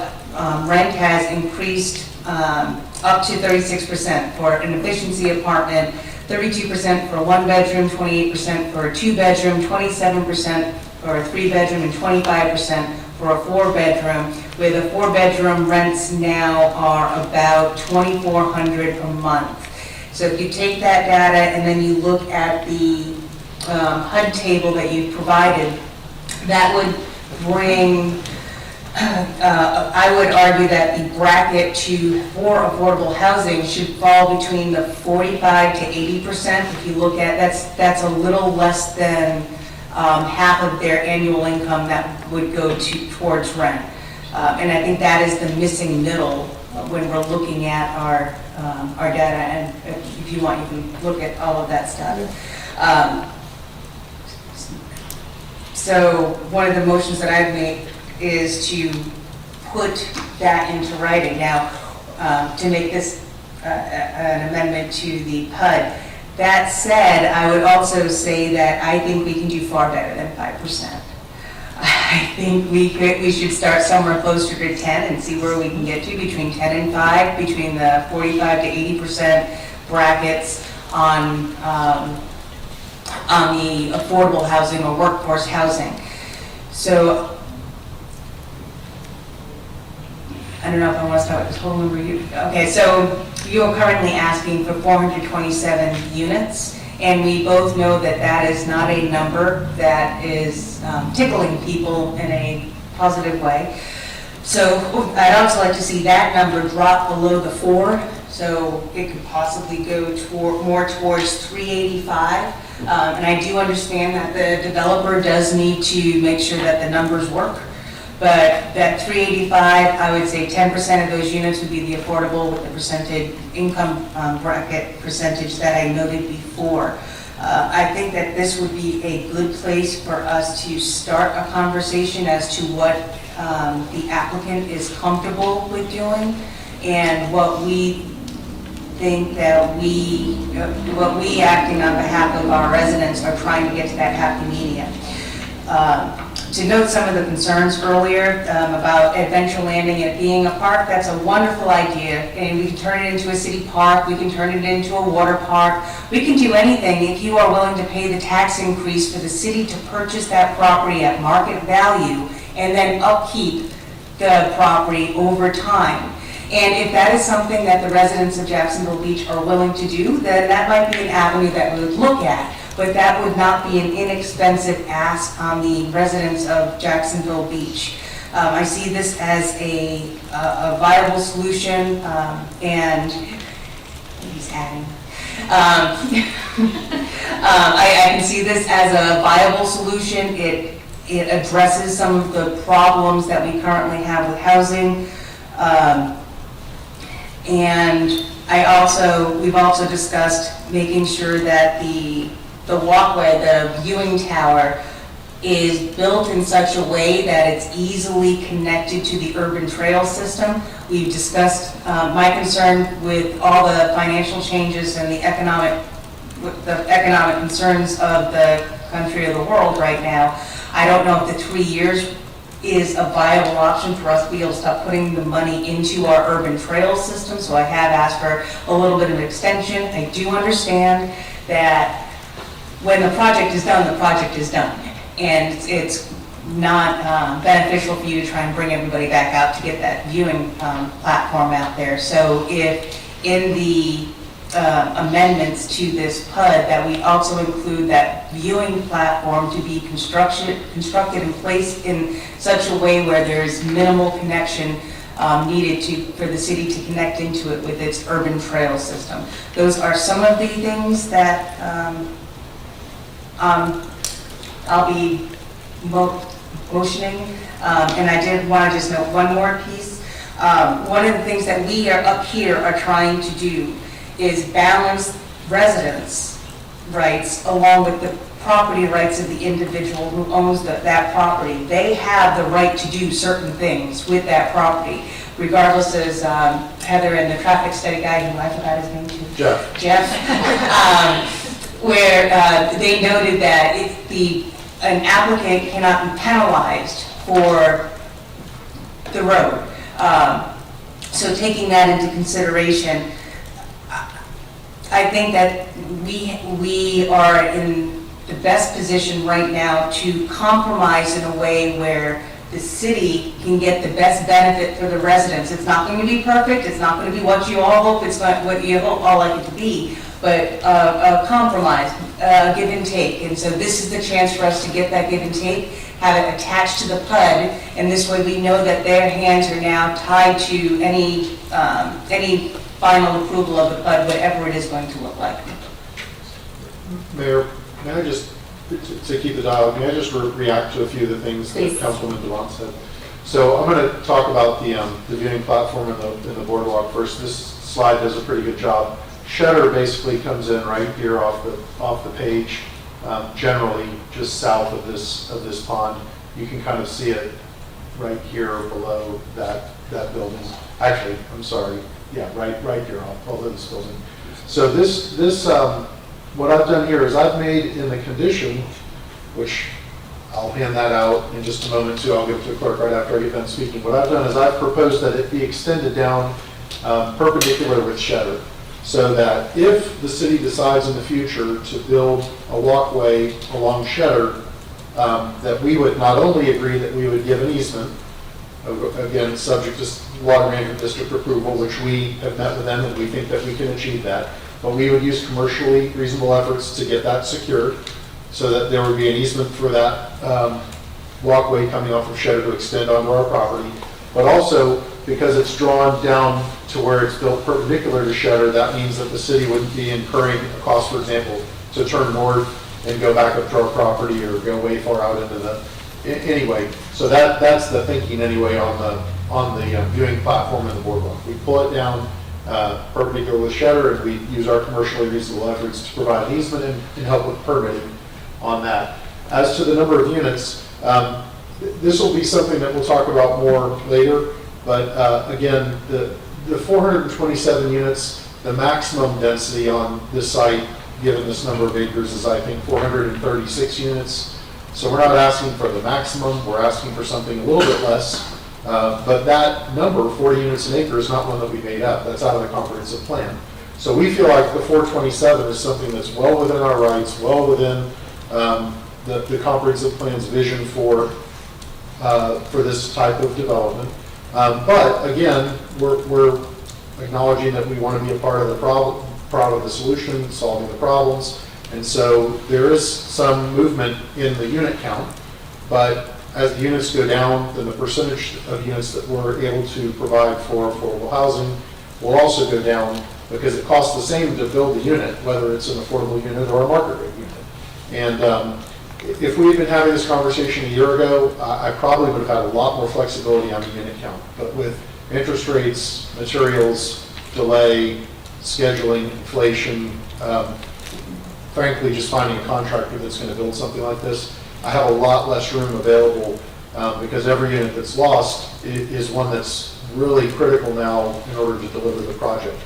rent has increased up to 36% for an efficiency apartment, 32% for a one-bedroom, 28% for a two-bedroom, 27% for a three-bedroom, and 25% for a four-bedroom, where the four-bedroom rents now are about $2,400 a month. So if you take that data and then you look at the HUD table that you provided, that would bring, I would argue that the bracket for affordable housing should fall between the 45 to 80%. If you look at, that's a little less than half of their annual income that would go towards rent. And I think that is the missing middle when we're looking at our data. And if you want, you can look at all of that stuff. So one of the motions that I've made is to put that into writing. Now, to make this an amendment to the PUD. That said, I would also say that I think we can do far better than 5%. I think we should start somewhere closer to 10 and see where we can get to, between 10 and 5, between the 45 to 80% brackets on the affordable housing or workforce housing. So I don't know if I want to start with this whole number. Okay, so you are currently asking for 427 units, and we both know that that is not a number that is tickling people in a positive way. So I'd also like to see that number drop below the 4, so it could possibly go more towards 385. And I do understand that the developer does need to make sure that the numbers work. But that 385, I would say 10% of those units would be the affordable with the percentage, income bracket percentage that I noted before. I think that this would be a good place for us to start a conversation as to what the applicant is comfortable with doing and what we think that what we acting on behalf of our residents are trying to get to that happy medium. To note some of the concerns earlier about Adventure Landing and it being a park, that's a wonderful idea. And we can turn it into a city park, we can turn it into a water park. We can do anything if you are willing to pay the tax increase for the city to purchase that property at market value and then upkeep the property over time. And if that is something that the residents of Jacksonville Beach are willing to do, then that might be an avenue that we would look at. But that would not be an inexpensive ask on the residents of Jacksonville Beach. I see this as a viable solution, and he's adding. I can see this as a viable solution. It addresses some of the problems that we currently have with housing. And we've also discussed making sure that the walkway, the viewing tower, is built in such a way that it's easily connected to the urban trail system. We've discussed my concern with all the financial changes and the economic concerns of the country or the world right now. I don't know if the 3 years is a viable option for us to be able to stop putting the money into our urban trail system, so I have asked for a little bit of an extension. I do understand that when the project is done, the project is done. And it's not beneficial for you to try and bring everybody back out to get that viewing platform out there. So if in the amendments to this PUD that we also include that viewing platform to be constructed and placed in such a way where there's minimal connection needed for the city to connect into it with its urban trail system. Those are some of the things that I'll be motioning, and I did want to just note one more piece. One of the things that we are up here are trying to do is balance residents' rights along with the property rights of the individual who owns that property. They have the right to do certain things with that property, regardless as Heather and the traffic study guy, who I forgot his name too. Jeff. Where they noted that an applicant cannot be penalized for the road. So taking that into consideration, I think that we are in the best position right now to compromise in a way where the city can get the best benefit for the residents. It's not going to be perfect, it's not going to be what you all hope, it's not what you all like it to be, but a compromise, give and take. And so this is the chance for us to get that give and take, have it attached to the PUD, and this way we know that their hands are now tied to any final approval of the PUD, whatever it is going to look like. Mayor, may I just, to keep the dialogue, may I just react to a few of the things Please. that Councilwoman Devant said? So I'm going to talk about the viewing platform in the boardwalk first. This slide does a pretty good job. Shutter basically comes in right here off the page, generally just south of this pond. You can kind of see it right here below that building. Actually, I'm sorry, yeah, right here off of this building. So this what I've done here is I've made in the condition, which I'll hand that out in just a moment too. I'll give it to the clerk right after I get done speaking. What I've done is I've proposed that it be extended down perpendicular with Shutter, so that if the city decides in the future to build a walkway along Shutter, that we would not only agree that we would give an easement, again, subject to Water Management District approval, which we have met with them and we think that we can achieve that, but we would use commercially reasonable efforts to get that secured so that there would be an easement for that walkway coming off of Shutter to extend onto our property. But also, because it's drawn down to where it's built perpendicular to Shutter, that means that the city wouldn't be incurring a cost, for example, to turn north and go back up to our property or go way far out into Anyway, so that's the thinking anyway on the viewing platform in the boardwalk. We pull it down perpendicular with Shutter, and we use our commercially reasonable efforts to provide an easement and help with permitting on that. As to the number of units, this will be something that we'll talk about more later, but again, the 427 units, the maximum density on this site, given this number of acres, is I think 436 units. So we're not asking for the maximum, we're asking for something a little bit less. But that number, 40 units an acre, is not one that we made up. That's out of the comprehensive plan. So we feel like the 427 is something that's well within our rights, well within the comprehensive plan's vision for this type of development. But again, we're acknowledging that we want to be a part of the problem, part of the solution, solving the problems. And so there is some movement in the unit count, but as the units go down, then the percentage of units that we're able to provide for affordable housing will also go down, because it costs the same to build the unit, whether it's an affordable unit or a market rate unit. And if we had been having this conversation a year ago, I probably would have had a lot more flexibility on the unit count. But with interest rates, materials, delay, scheduling, inflation, frankly, just finding a contractor that's going to build something like this, I have a lot less room available because every unit that's lost is one that's really critical now in order to deliver the project.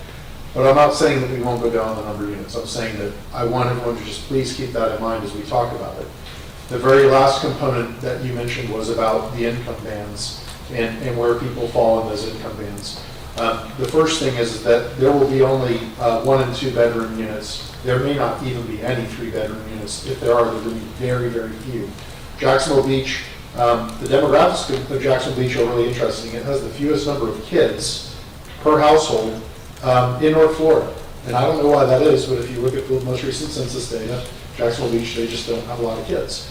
But I'm not saying that we won't go down the number of units. I'm saying that I want everyone to just please keep that in mind as we talk about it. The very last component that you mentioned was about the income bands and where people fall in those income bands. The first thing is that there will be only 1 and 2 bedroom units. There may not even be any 3-bedroom units. If there are, there will be very, very few. Jacksonville Beach, the demographics of Jacksonville Beach are really interesting. It has the fewest number of kids per household in North Florida. And I don't know why that is, but if you look at the most recent census data, Jacksonville Beach, they just don't have a lot of kids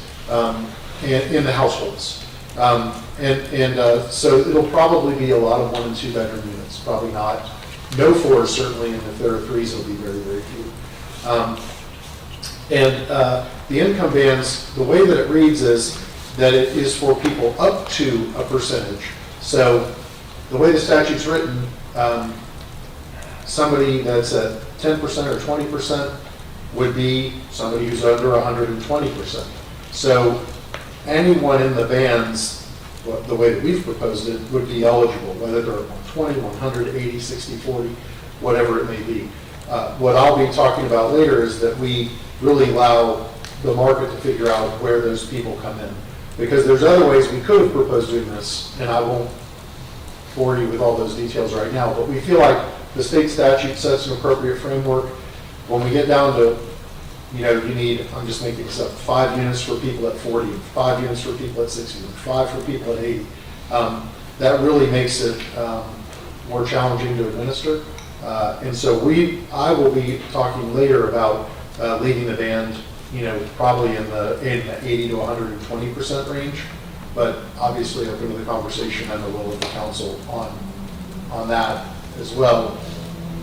in the households. So it'll probably be a lot of 1 and 2 bedroom units, probably not. No 4s certainly, and if there are 3s, it'll be very, very few. The income bands, the way that it reads is that it is for people up to a percentage. So the way the statute's written, somebody that's at 10% or 20% would be somebody who's under 120%. So anyone in the bands, the way that we've proposed it, would be eligible, whether they're 120, 100, 80, 60, 40, whatever it may be. What I'll be talking about later is that we really allow the market to figure out where those people come in. Because there's other ways we could have proposed doing this, and I won't bore you with all those details right now, but we feel like the state statute sets an appropriate framework. When we get down to, you need, I'm just making this up, 5 units for people at 40, 5 units for people at 60, 5 for people at 80. That really makes it more challenging to administer. And so I will be talking later about leading the band, probably in the 80 to 120% range, but obviously open to the conversation and the will of the council on that as well.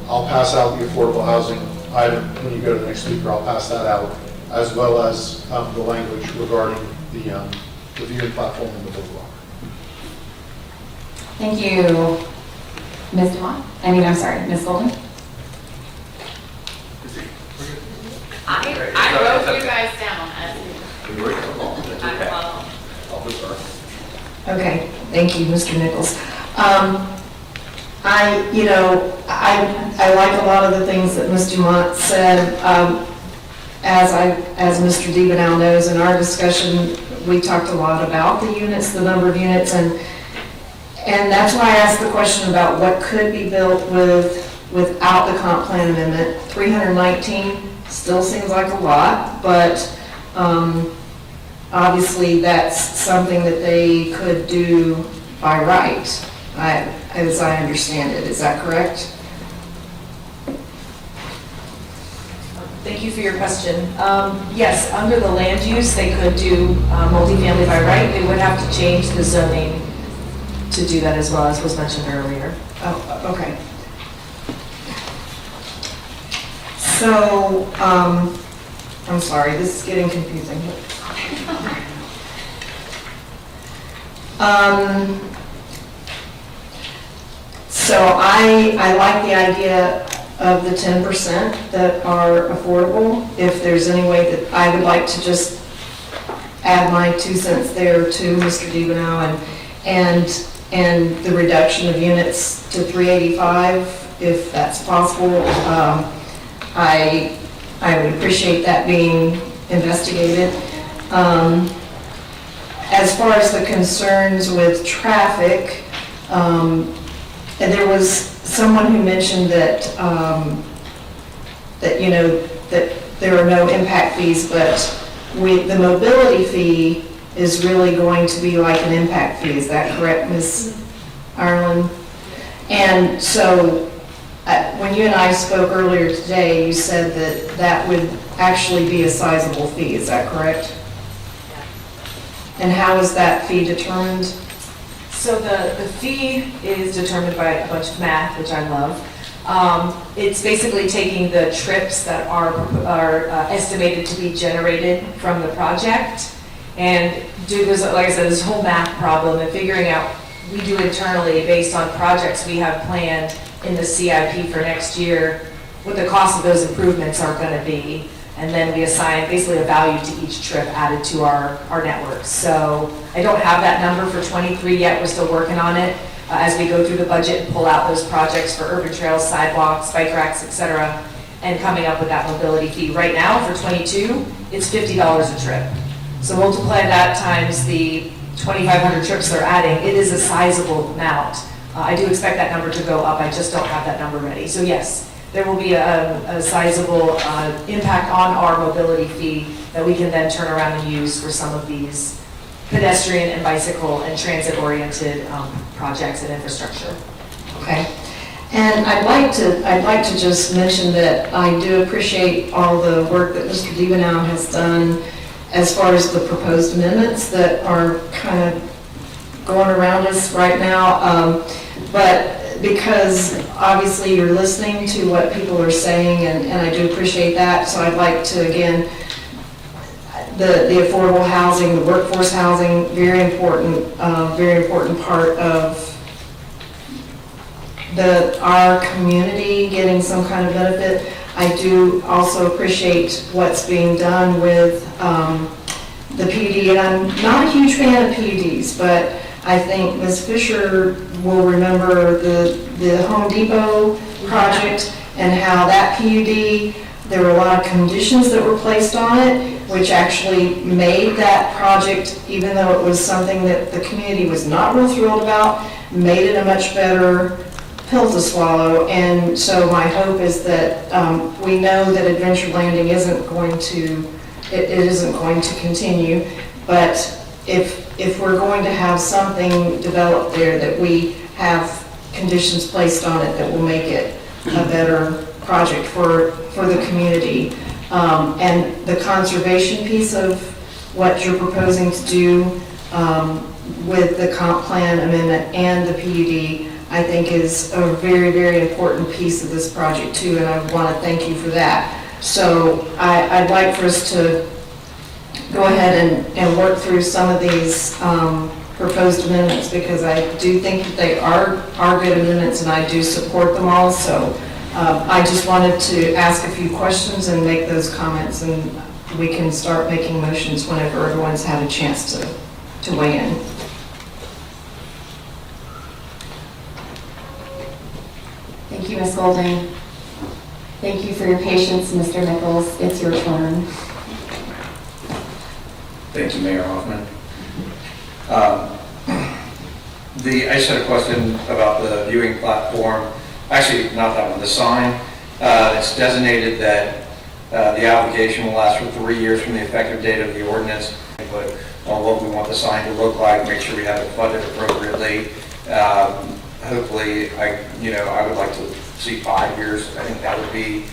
I'll pass out the affordable housing item when you go to the next speaker. I'll pass that out, as well as the language regarding the viewing platform in the boardwalk. Thank you, Ms. Dumont. I'm sorry, Ms. Golden. I wrote you guys down as I follow. Okay, thank you, Mr. Nichols. I like a lot of the things that Ms. Dumont said. As Mr. DiBenal knows, in our discussion, we talked a lot about the units, the number of units, and that's why I asked the question about what could be built without the comp plan amendment. 319 still seems like a lot, but obviously that's something that they could do by right, as I understand it. Is that correct? Thank you for your question. Yes, under the land use, they could do multifamily by right. They would have to change the zoning to do that as well, as was mentioned earlier. Oh, okay. So, I'm sorry, this is getting confusing. So I like the idea of the 10% that are affordable. If there's any way that I would like to just add my 2 cents there to Mr. DiBenau and the reduction of units to 385, if that's possible. I would appreciate that being investigated. As far as the concerns with traffic, and there was someone who mentioned that, that there are no impact fees, but the mobility fee is really going to be like an impact fee. Is that correct, Ms. Ireland? And so when you and I spoke earlier today, you said that that would actually be a sizable fee. Is that correct? And how is that fee determined? So the fee is determined by a bunch of math, which I love. It's basically taking the trips that are estimated to be generated from the project and there's, like I said, this whole math problem and figuring out, we do internally based on projects we have planned in the CIP for next year, what the cost of those improvements are going to be. And then we assign basically a value to each trip added to our network. So I don't have that number for 23 yet. We're still working on it as we go through the budget and pull out those projects for urban trails, sidewalks, bike racks, et cetera, and coming up with that mobility fee. Right now for 22, it's $50 a trip. So multiply that times the 2,500 trips they're adding, it is a sizable amount. I do expect that number to go up. I just don't have that number ready. So yes, there will be a sizable impact on our mobility fee that we can then turn around and use for some of these pedestrian and bicycle and transit-oriented projects and infrastructure. Okay. And I'd like to just mention that I do appreciate all the work that Mr. DiBenau has done as far as the proposed amendments that are kind of going around us right now. But because obviously you're listening to what people are saying, and I do appreciate that. So I'd like to, again, the affordable housing, the workforce housing, very important part of our community getting some kind of benefit. I do also appreciate what's being done with the PUD, and I'm not a huge fan of PUDs, but I think Ms. Fisher will remember the Home Depot project and how that PUD, there were a lot of conditions that were placed on it, which actually made that project, even though it was something that the community was not real thrilled about, made it a much better pill to swallow. And so my hope is that we know that Adventure Landing isn't going to continue, but if we're going to have something developed there, that we have conditions placed on it that will make it a better project for the community. And the conservation piece of what you're proposing to do with the comp plan amendment and the PUD, I think is a very, very important piece of this project too, and I want to thank you for that. So I'd like for us to go ahead and work through some of these proposed amendments, because I do think that they are good amendments and I do support them all. So I just wanted to ask a few questions and make those comments, and we can start making motions whenever everyone's had a chance to weigh in. Thank you, Ms. Golding. Thank you for your patience, Mr. Nichols. It's your turn. Thank you, Mayor Hoffman. I just had a question about the viewing platform. Actually, not that one, the sign. It's designated that the application will last for 3 years from the effective date of the ordinance. But on what we want the sign to look like, make sure we have it funded appropriately. Hopefully, I would like to see 5 years. I think that would be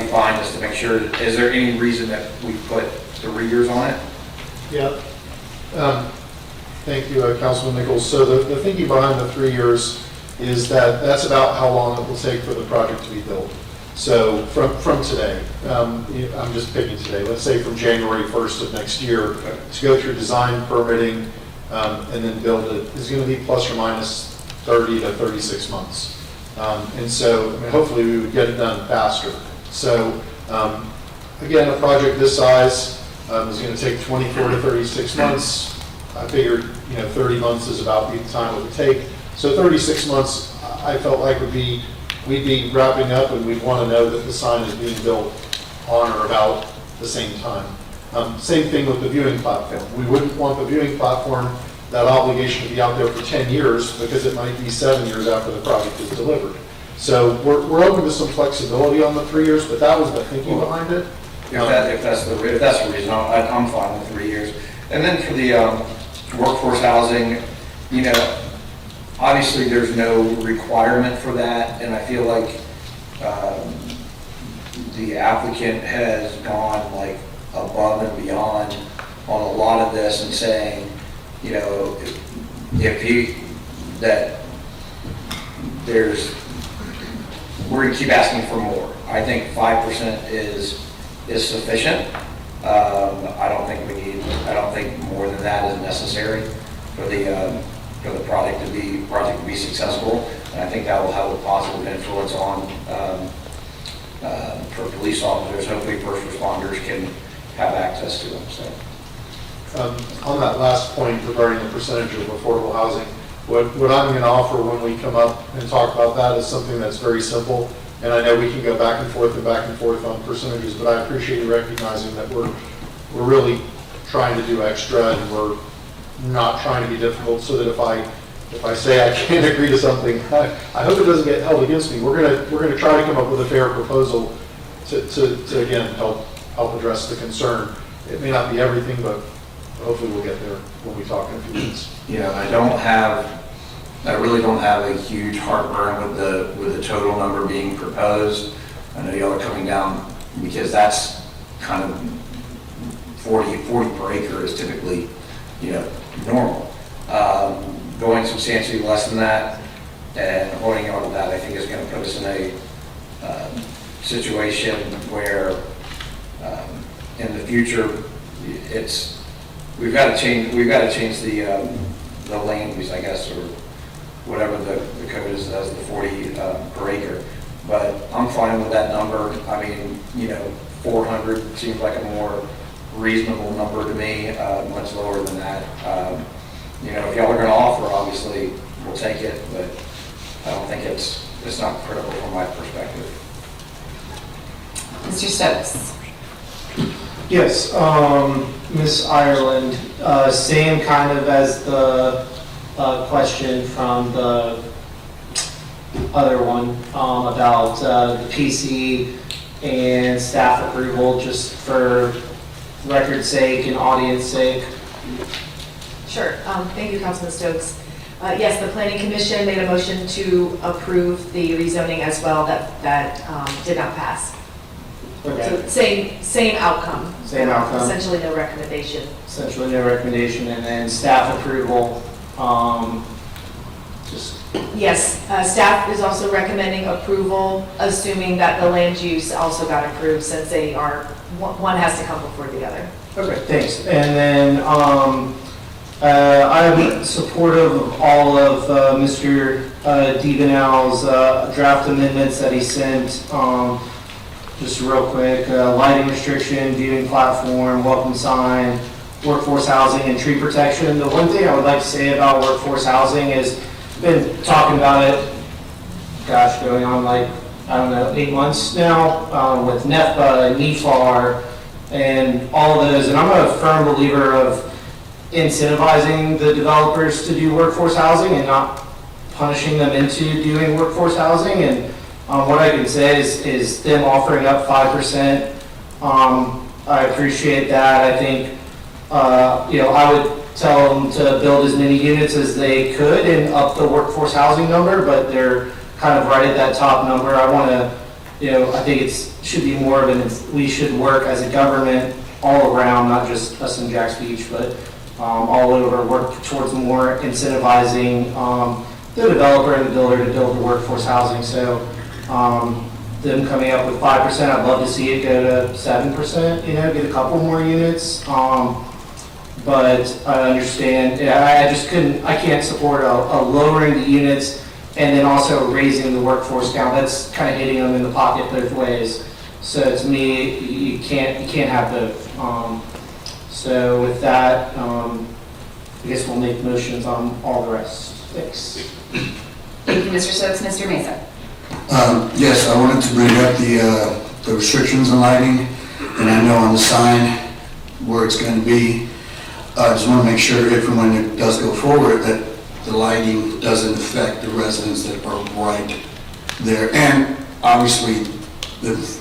fine, just to make sure. Is there any reason that we put 3 years on it? Yeah. Thank you, Councilman Nichols. So the thinking behind the 3 years is that that's about how long it will take for the project to be built. So from today, I'm just picking today, let's say from January 1st of next year, to go through design, permitting, and then build it is going to be plus or minus 30 to 36 months. And so, I mean, hopefully we would get it done faster. So, again, a project this size is going to take 24 to 36 months. I figured, 30 months is about the time it would take. So 36 months, I felt like we'd be wrapping up, and we'd want to know that the sign is being built on or about the same time. Same thing with the viewing platform. We wouldn't want the viewing platform, that obligation to be out there for 10 years, because it might be 7 years after the project is delivered. So we're open to some flexibility on the 3 years, but that was the thinking behind it. If that's the reason, I'm fine with 3 years. And then for the workforce housing, obviously there's no requirement for that, and I feel like the applicant has gone like above and beyond on a lot of this and saying, we're going to keep asking for more. I think 5% is sufficient. I don't think more than that is necessary for the project to be successful. And I think that will have a positive influence on for police officers. Hopefully, first responders can have access to them. So. On that last point regarding the percentage of affordable housing, what I'm going to offer when we come up and talk about that is something that's very simple. And I know we can go back and forth on percentages, but I appreciate you recognizing that we're really trying to do extra, and we're not trying to be difficult, so that if I say I can't agree to something, I hope it doesn't get held against me. We're gonna try to come up with a fair proposal to again help address the concern. It may not be everything, but hopefully we'll get there when we talk in a few minutes. I really don't have a huge heartburn with the total number being proposed. I know y'all are coming down because that's kind of 40 per acre is typically, normal. Going substantially less than that and holding on to that, I think is going to put us in a situation where in the future we've got to change the land use, I guess, or whatever the code is as the 40 per acre. But I'm fine with that number. I mean, 400 seems like a more reasonable number to me, much lower than that. If y'all are going to offer, obviously we'll take it, but I don't think it's not critical from my perspective. Mr. Stokes. Yes, Ms. Ireland, same kind of as the question from the other one about the PC and staff approval, just for record's sake and audience sake. Sure. Thank you, Councilman Stokes. Yes, the Planning Commission made a motion to approve the rezoning as well that did not pass. Okay. So same outcome. Same outcome. Essentially no recommendation. Essentially no recommendation, and then staff approval, Yes, staff is also recommending approval, assuming that the land use also got approved, since they are, one has to come before the other. Okay, thanks. And then I'm supportive of all of Mr. Devenal's draft amendments that he sent. Just real quick, lighting restriction, viewing platform, welcome sign, workforce housing, and tree protection. The one thing I would like to say about workforce housing is, been talking about it, going on 8 months now, with NEPA and NEFAR and all of those. And I'm a firm believer of incentivizing the developers to do workforce housing and not punishing them into doing workforce housing. And what I can say is them offering up 5%. I appreciate that. I think, I would tell them to build as many units as they could and up the workforce housing number, but they're kind of right at that top number. I want to, I think should be more of we should work as a government all around, not just us in Jacks Beach, but all over, work towards more incentivizing the developer and the builder to build the workforce housing. So them coming up with 5%, I'd love to see it go to 7%, get a couple more units. but I understand, I just I can't support a lowering the units and then also raising the workforce count. That's kind of hitting them in the pocket both ways. So to me, you can't have both. So with that, I guess we'll make motions on all the rest. Thanks. Thank you, Mr. Stokes. Mr. Mesa. Yes, I wanted to bring up the restrictions on lighting, and I know on the sign where it's going to be. I just want to make sure if and when it does go forward that the lighting doesn't affect the residents that are right there. And obviously,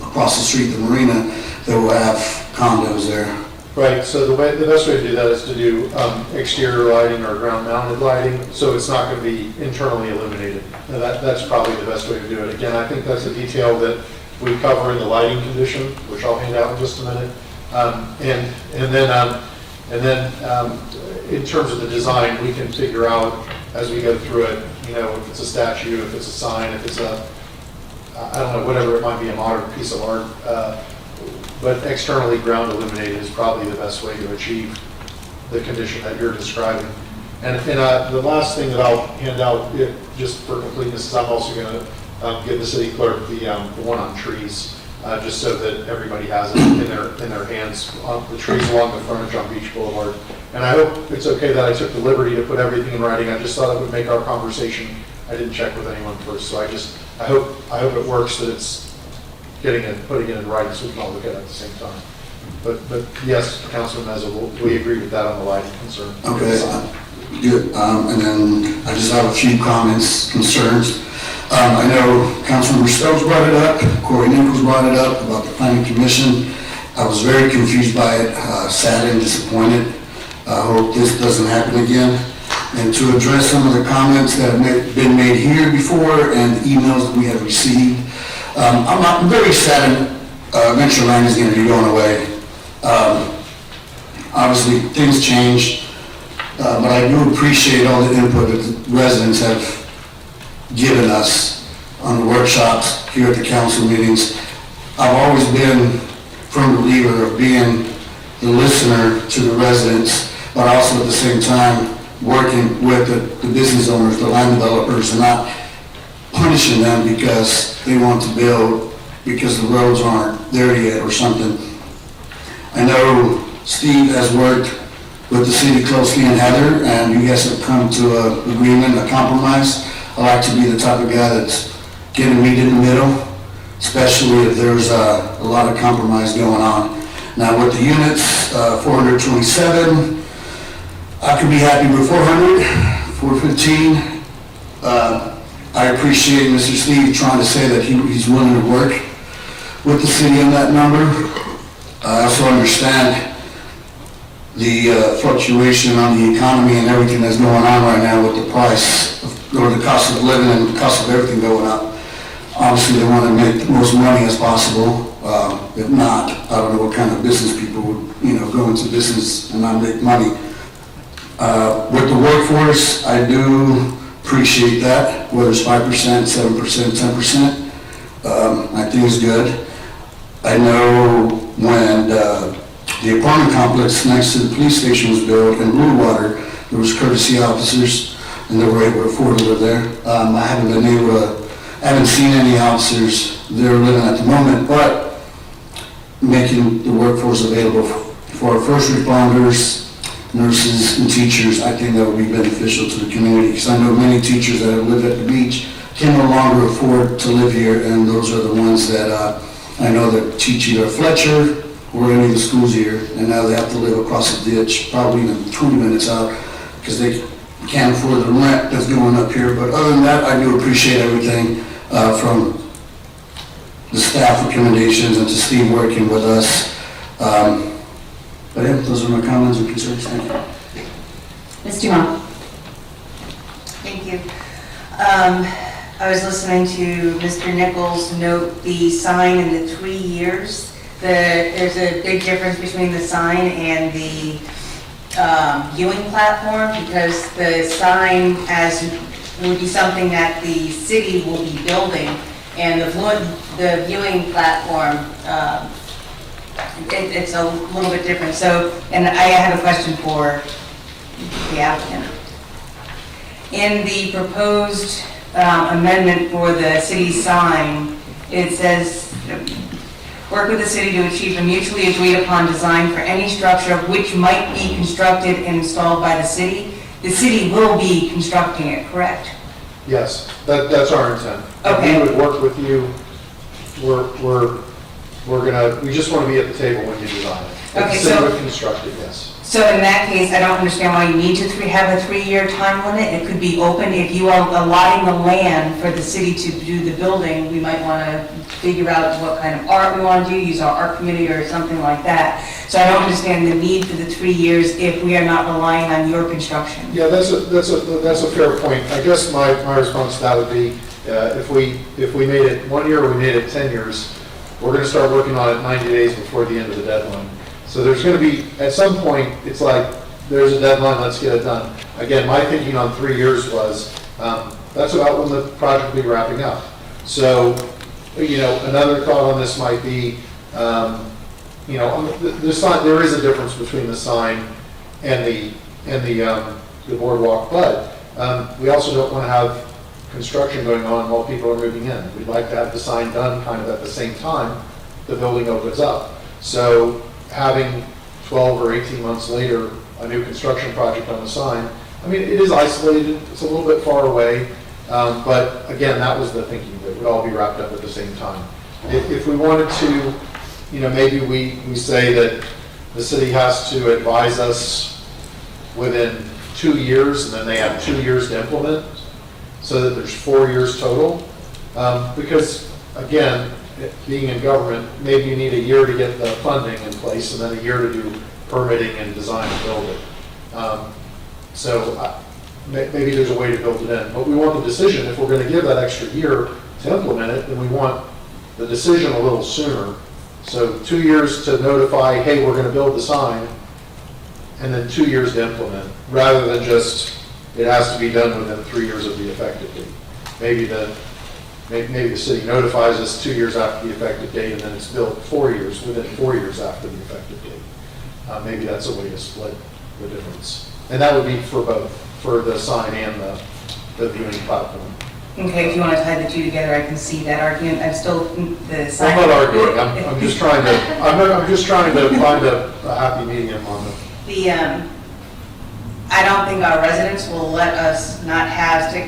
across the street, the marina, that will have condos there. Right, so the best way to do that is to do exterior lighting or ground mounted lighting, so it's not going to be internally illuminated. And that's probably the best way to do it. Again, I think that's a detail that we cover in the lighting condition, which I'll hand out in just a minute. And then in terms of the design, we can figure out as we go through it, you know, if it's a statue, if it's a sign, if it's I don't know, whatever it might be, a modern piece of art. But externally ground illuminated is probably the best way to achieve the condition that you're describing. And the last thing that I'll hand out, just for completeness, is I'm also going to give the city clerk the one on trees, just so that everybody has it in their hands, the trees along the frontage on Beach Boulevard. And I hope it's okay that I took the liberty to put everything in writing. I just thought it would make our conversation. I didn't check with anyone first, so I hope it works that it's putting it in writing so we can all look at it at the same time. But yes, Councilman Meza, we agree with that on the lighting concern. Okay, good. And then I just have a few comments, concerns. I know Councilmember Stokes brought it up, Corey Nichols brought it up about the planning commission. I was very confused by it, sad and disappointed. I hope this doesn't happen again. And to address some of the comments that have been made here before and the emails that we have received, I'm very sad Ventureland is going to be going away. Obviously, things change, but I do appreciate all the input that the residents have given us on the workshops here at the council meetings. I've always been a firm believer of being the listener to the residents, but also at the same time working with the business owners, the land developers, and not punishing them because they want to build because the roads aren't there yet or something. I know Steve has worked with the city closely and Heather, and you guys have come to an agreement, a compromise. I like to be the type of guy that's getting meet in the middle, especially if there's a lot of compromise going on. Now with the units, 427, I could be happy with 400, 415. I appreciate Mr. Steve trying to say that he's willing to work with the city on that number. I also understand the fluctuation on the economy and everything that's going on right now with the price or the cost of living and the cost of everything going up. Obviously, they want to make the most money as possible. If not, I don't know what kind of business people would, go into business and not make money. With the workforce, I do appreciate that, whether it's 5%, 7%, 10%. I think it's good. I know when the apartment complex next to the police station was built in Bluewater, there was courtesy officers, and they were able to afford to live there. I haven't seen any officers there living at the moment, but making the workforce available for our first responders, nurses, and teachers, I think that would be beneficial to the community, because I know many teachers that have lived at the beach can no longer afford to live here, and those are the ones that I know that teach either Fletcher or any of the schools here, and now they have to live across a ditch, probably even 20 minutes out, because they can't afford the rent that's going up here. But other than that, I do appreciate everything from the staff recommendations and to Steve working with us. But yeah, those are my comments and concerns. Thank you. Ms. Dumont. Thank you. I was listening to Mr. Nichols note the sign in the 3 years. There's a big difference between the sign and the viewing platform, because the sign would be something that the city will be building, and the viewing platform, it's a little bit different. So, and I have a question for the applicant. In the proposed amendment for the city sign, it says, work with the city to achieve a mutually agreed upon design for any structure which might be constructed and installed by the city. The city will be constructing it, correct? Yes, that's our intent. Okay. We would work with you. We just want to be at the table when you design it. Okay, The city so- would construct it, yes. So in that case, I don't understand why you need to have a 3-year time limit. It could be open. If you are allotting the land for the city to do the building, we might want to figure out what kind of art we want to do, use our art committee or something like that. So I don't understand the need for the 3 years if we are not relying on your construction. Yeah, that's a fair point. I guess my response to that would be, if we made it 1 year or we made it 10 years, we're going to start working on it 90 days before the end of the deadline. So there's going to be, at some point, it's like, there's a deadline, let's get it done. Again, my thinking on 3 years was, that's about when the project will be wrapping up. So, another thought on this might be, the sign, there is a difference between the sign and the boardwalk, but we also don't want to have construction going on while people are moving in. We'd like to have the sign done kind of at the same time the building opens up. So having 12 or 18 months later, a new construction project on the sign, I mean, it is isolated, it's a little bit far away, but again, that was the thinking, that it would all be wrapped up at the same time. If we wanted to, maybe we say that the city has to advise us within 2 years, and then they have 2 years to implement, so that there's 4 years total. Because, again, being in government, maybe you need a year to get the funding in place, and then a year to do permitting and design and build it. Maybe there's a way to build it in. But we want the decision, if we're going to give that extra year to implement it, then we want the decision a little sooner. So 2 years to notify, hey, we're going to build the sign, and then 2 years to implement, rather than just, it has to be done within 3 years of the effective date. Maybe the city notifies us 2 years after the effective date, and then it's built 4 years, within 4 years after the effective date. Maybe that's a way to split the difference. And that would be for both, for the sign and the viewing platform. Okay, if you want to tie the two together, I can see that argument. I'm still, the sign. I'm not arguing, I'm just trying to find a happy medium on it. I don't think our residents will let us not have to,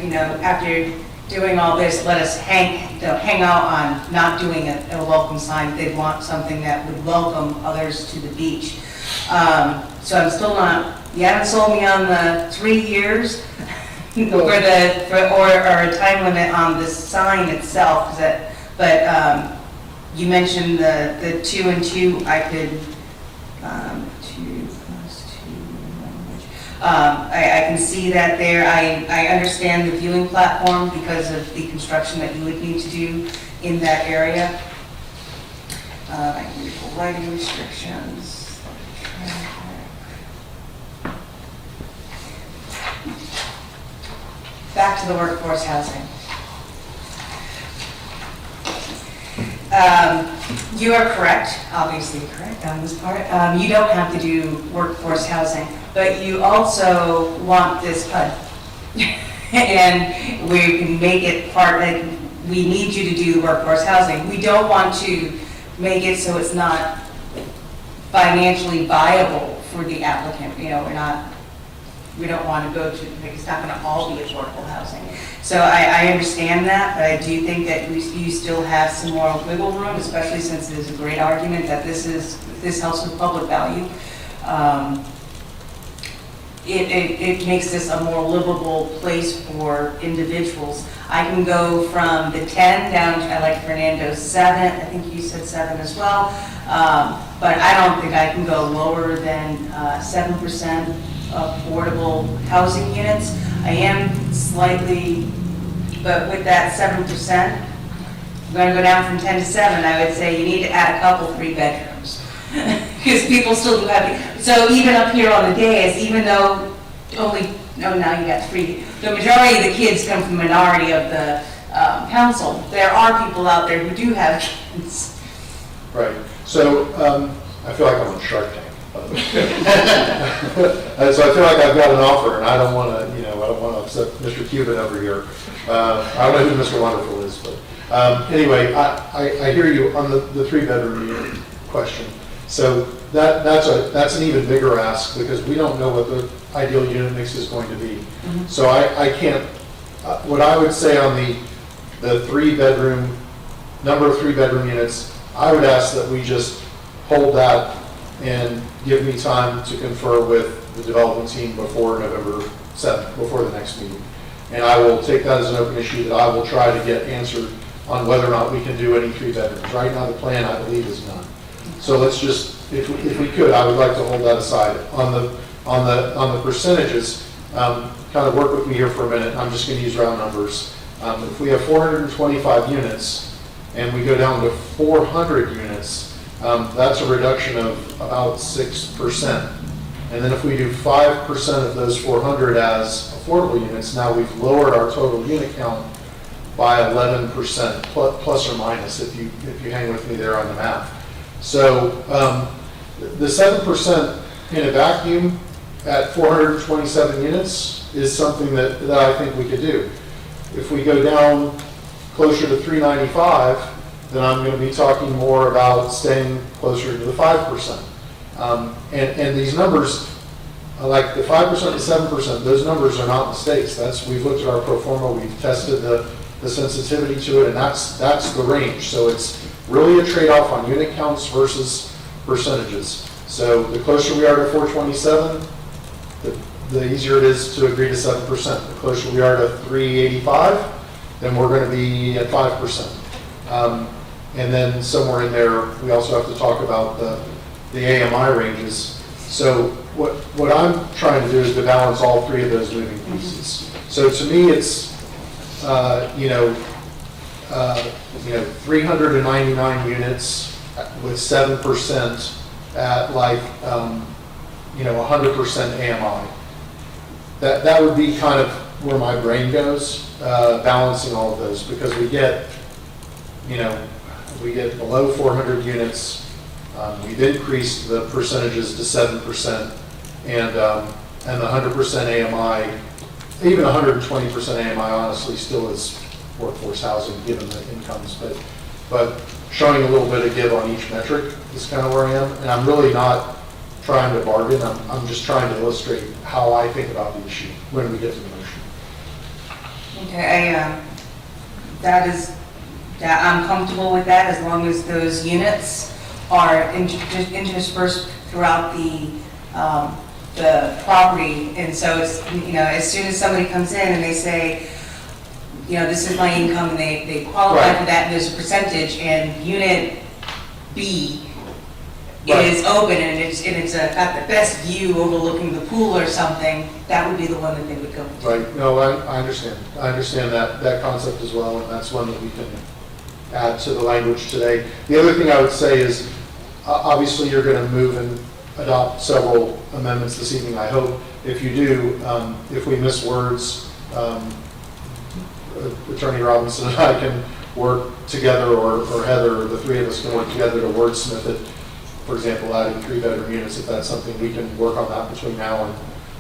after doing all this, let us hang out on not doing a welcome sign. They'd want something that would welcome others to the beach. So I'm still not, you haven't sold me on the 3 years or a time limit on the sign itself, but you mentioned the 2 and 2, I could, 2 plus 2, I can see that there. I understand the viewing platform because of the construction that you would need to do in that area. I can read the lighting restrictions. Back to the workforce housing. You are correct, obviously correct on this part. You don't have to do workforce housing, but you also want this PUD. And we can make it part, like, we need you to do the workforce housing. We don't want to make it so it's not financially viable for the applicant. We don't want to go to, like, it's not going to all be affordable housing. So I understand that, but I do think that you still have some more wiggle room, especially since there's a great argument that this helps with public value. It makes this a more livable place for individuals. I can go from the 10 down to, I like Fernando's 7, I think you said 7 as well, but I don't think I can go lower than 7% affordable housing units. I am slightly, but with that 7%, I'm going to go down from 10 to 7, I would say you need to add a couple 3 bedrooms. Because people still do have it. So even up here on the dais, even though now you got 3, the majority of the kids come from the minority of the council. There are people out there who do have kids. Right. So I feel like I'm on Shark Tank. And so I feel like I've got an offer, and I don't want to, I don't want to upset Mr. Cuban over here. I don't know who Mr. Wonderful is, but anyway, I hear you on the 3-bedroom unit question. So that's an even bigger ask, because we don't know what the ideal unit mix is going to be. So I can't, what I would say on the 3-bedroom, number of 3-bedroom units, I would ask that we just hold that and give me time to confer with the development team before November 7th, before the next meeting. And I will take that as an open issue that I will try to get answered on whether or not we can do any 3-bedrooms. Right now, the plan, I believe, is none. So let's just, if we could, I would like to hold that aside. On the percentages, kind of work with me here for a minute. I'm just going to use round numbers. If we have 425 units and we go down to 400 units, that's a reduction of about 6%. And then if we do 5% of those 400 as affordable units, now we've lowered our total unit count by 11%, plus or minus, if you hang with me there on the math. So the 7% in a vacuum at 427 units is something that I think we could do. If we go down closer to 395, then I'm going to be talking more about staying closer to the 5%. And these numbers, like the 5% and 7%, those numbers are not mistakes. We've looked at our pro forma, we've tested the sensitivity to it, and that's the range. So it's really a trade-off on unit counts versus percentages. So the closer we are to 427, the easier it is to agree to 7%. The closer we are to 385, then we're going to be at 5%. And then somewhere in there, we also have to talk about the AMI ranges. So what I'm trying to do is to balance all three of those moving pieces. So to me, it's 399 units with 7% at 100% AMI. That would be kind of where my brain goes, balancing all of those, because we get below 400 units. We've increased the percentages to 7%, and the 100% AMI, even 120% AMI, honestly, still is workforce housing given the incomes. But showing a little bit of give on each metric is kind of where I am, and I'm really not trying to bargain. I'm just trying to illustrate how I think about the issue when we get to the motion. Okay, I'm comfortable with that as long as those units are interspersed throughout the property. And so it's, as soon as somebody comes in and they say, this is my income, and they qualify for that, and there's a percentage, and unit B is open, and it's got the best view overlooking the pool or something, that would be the one that they would go to. Right, no, I understand. I understand that concept as well, and that's one that we can add to the language today. The other thing I would say is, obviously you're going to move and adopt several amendments this evening, I hope. If you do, if we miss words, Attorney Robinson and I can work together, or Heather, or the three of us can work together to wordsmith it. For example, adding 3-bedroom units, if that's something, we can work on that between now and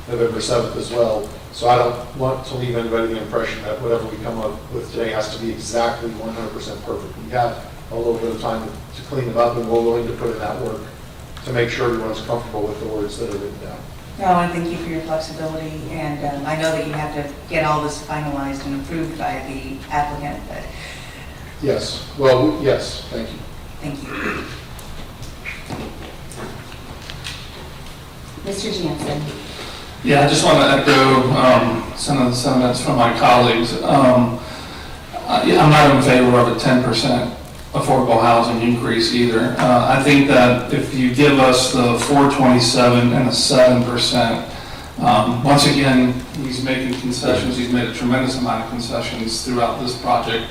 November 7th as well. So I don't want to leave anybody the impression that whatever we come up with today has to be exactly 100% perfect. We have a little bit of time to clean them up, and we're willing to put in that work to make sure everyone's comfortable with the words that are written down. No, I want to thank you for your flexibility, and I know that you have to get all this finalized and approved by the applicant, but... Yes, well, yes, thank you. Thank you. Mr. Jansen. Yeah, I just want to echo some of the sentiments from my colleagues. I'm not in favor of a 10% affordable housing increase either. I think that if you give us the 427 and a 7%, once again, he's making concessions. He's made a tremendous amount of concessions throughout this project,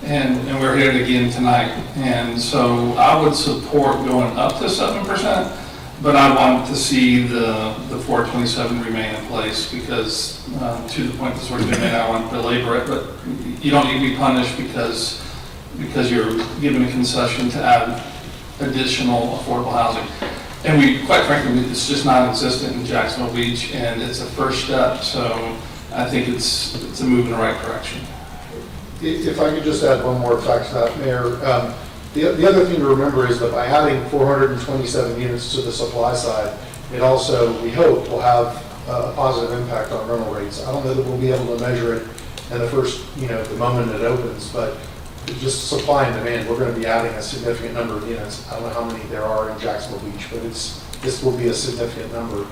and we're here again tonight. And so I would support going up to 7%. But I want to see the 427 remain in place, because to the point that's already been made, I want to belabor it, but you don't need to be punished because you're given a concession to add additional affordable housing. And we, quite frankly, it's just non-existent in Jacksonville Beach, and it's a first step, so I think it's a move in the right direction. If I could just add one more fact to that, Mayor. The other thing to remember is that by adding 427 units to the supply side, it also, we hope, will have a positive impact on rental rates. I don't know that we'll be able to measure it in the first, the moment it opens, but just supply and demand, we're going to be adding a significant number of units. I don't know how many there are in Jacksonville Beach, but this will be a significant number.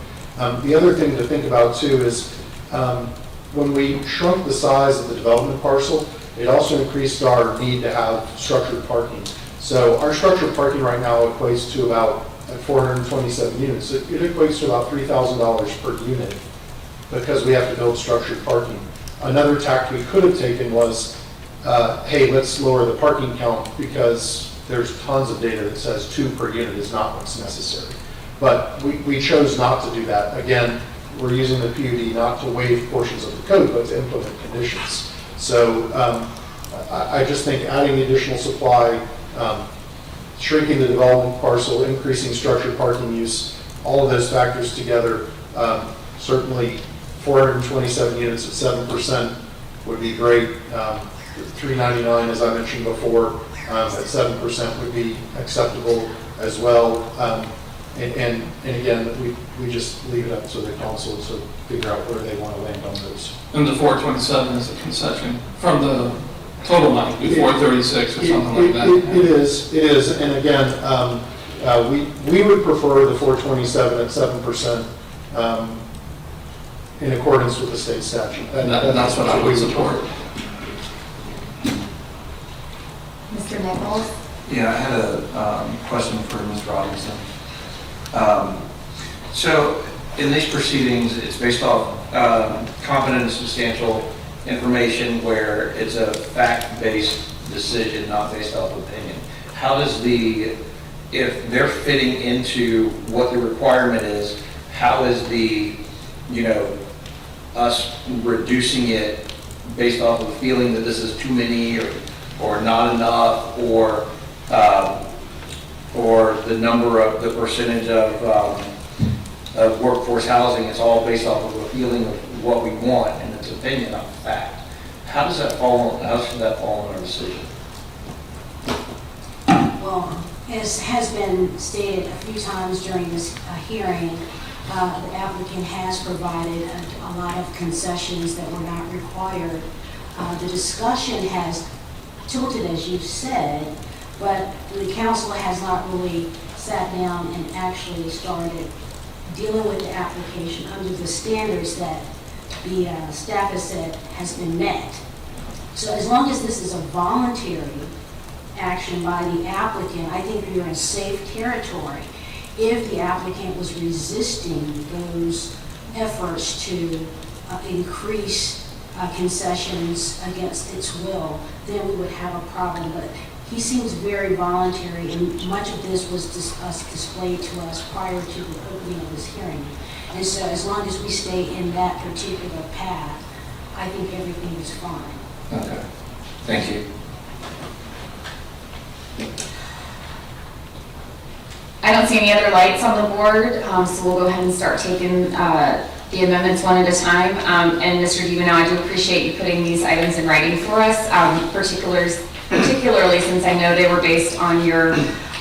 The other thing to think about too is when we shrunk the size of the development parcel, it also increased our need to have structured parking. So our structured parking right now equates to about 427 units. It equates to about $3,000 per unit because we have to build structured parking. Another tack we could have taken was, hey, let's lower the parking count because there's tons of data that says 2 per unit is not what's necessary. But we chose not to do that. Again, we're using the PUD not to waive portions of the code, but to implement conditions. So I just think adding additional supply, shrinking the development parcel, increasing structured parking use, all of those factors together, certainly 427 units at 7% would be great. 399, as I mentioned before, at 7% would be acceptable as well. And again, we just leave it up to the council to figure out where they want to land on those. And the 427 is a concession from the total money, 436 or something like that. It is. And again, we would prefer the 427 at 7% in accordance with the state statute. That's what I would support. Mr. Nichols? Yeah, I had a question for Ms. Robinson. So in these proceedings, it's based off competent and substantial information where it's a fact-based decision, not based off opinion. How does if they're fitting into what the requirement is, how is us reducing it based off of a feeling that this is too many or not enough, or the percentage of workforce housing? It's all based off of a feeling of what we want and its opinion, not fact. How should that fall in our decision? Well, as has been stated a few times during this hearing, the applicant has provided a lot of concessions that were not required. The discussion has tilted, as you've said, but the council has not really sat down and actually started dealing with the application under the standards that the staff has said has been met. So as long as this is a voluntary action by the applicant, I think we are in safe territory. If the applicant was resisting those efforts to increase concessions against its will, then we would have a problem. But he seems very voluntary, and much of this was displayed to us prior to the opening of this hearing. And so as long as we stay in that particular path, I think everything is fine. Okay, thank you. I don't see any other lights on the board, so we'll go ahead and start taking the amendments one at a time. And Mr. DiVino, I do appreciate you putting these items in writing for us, particularly since I know they were based on your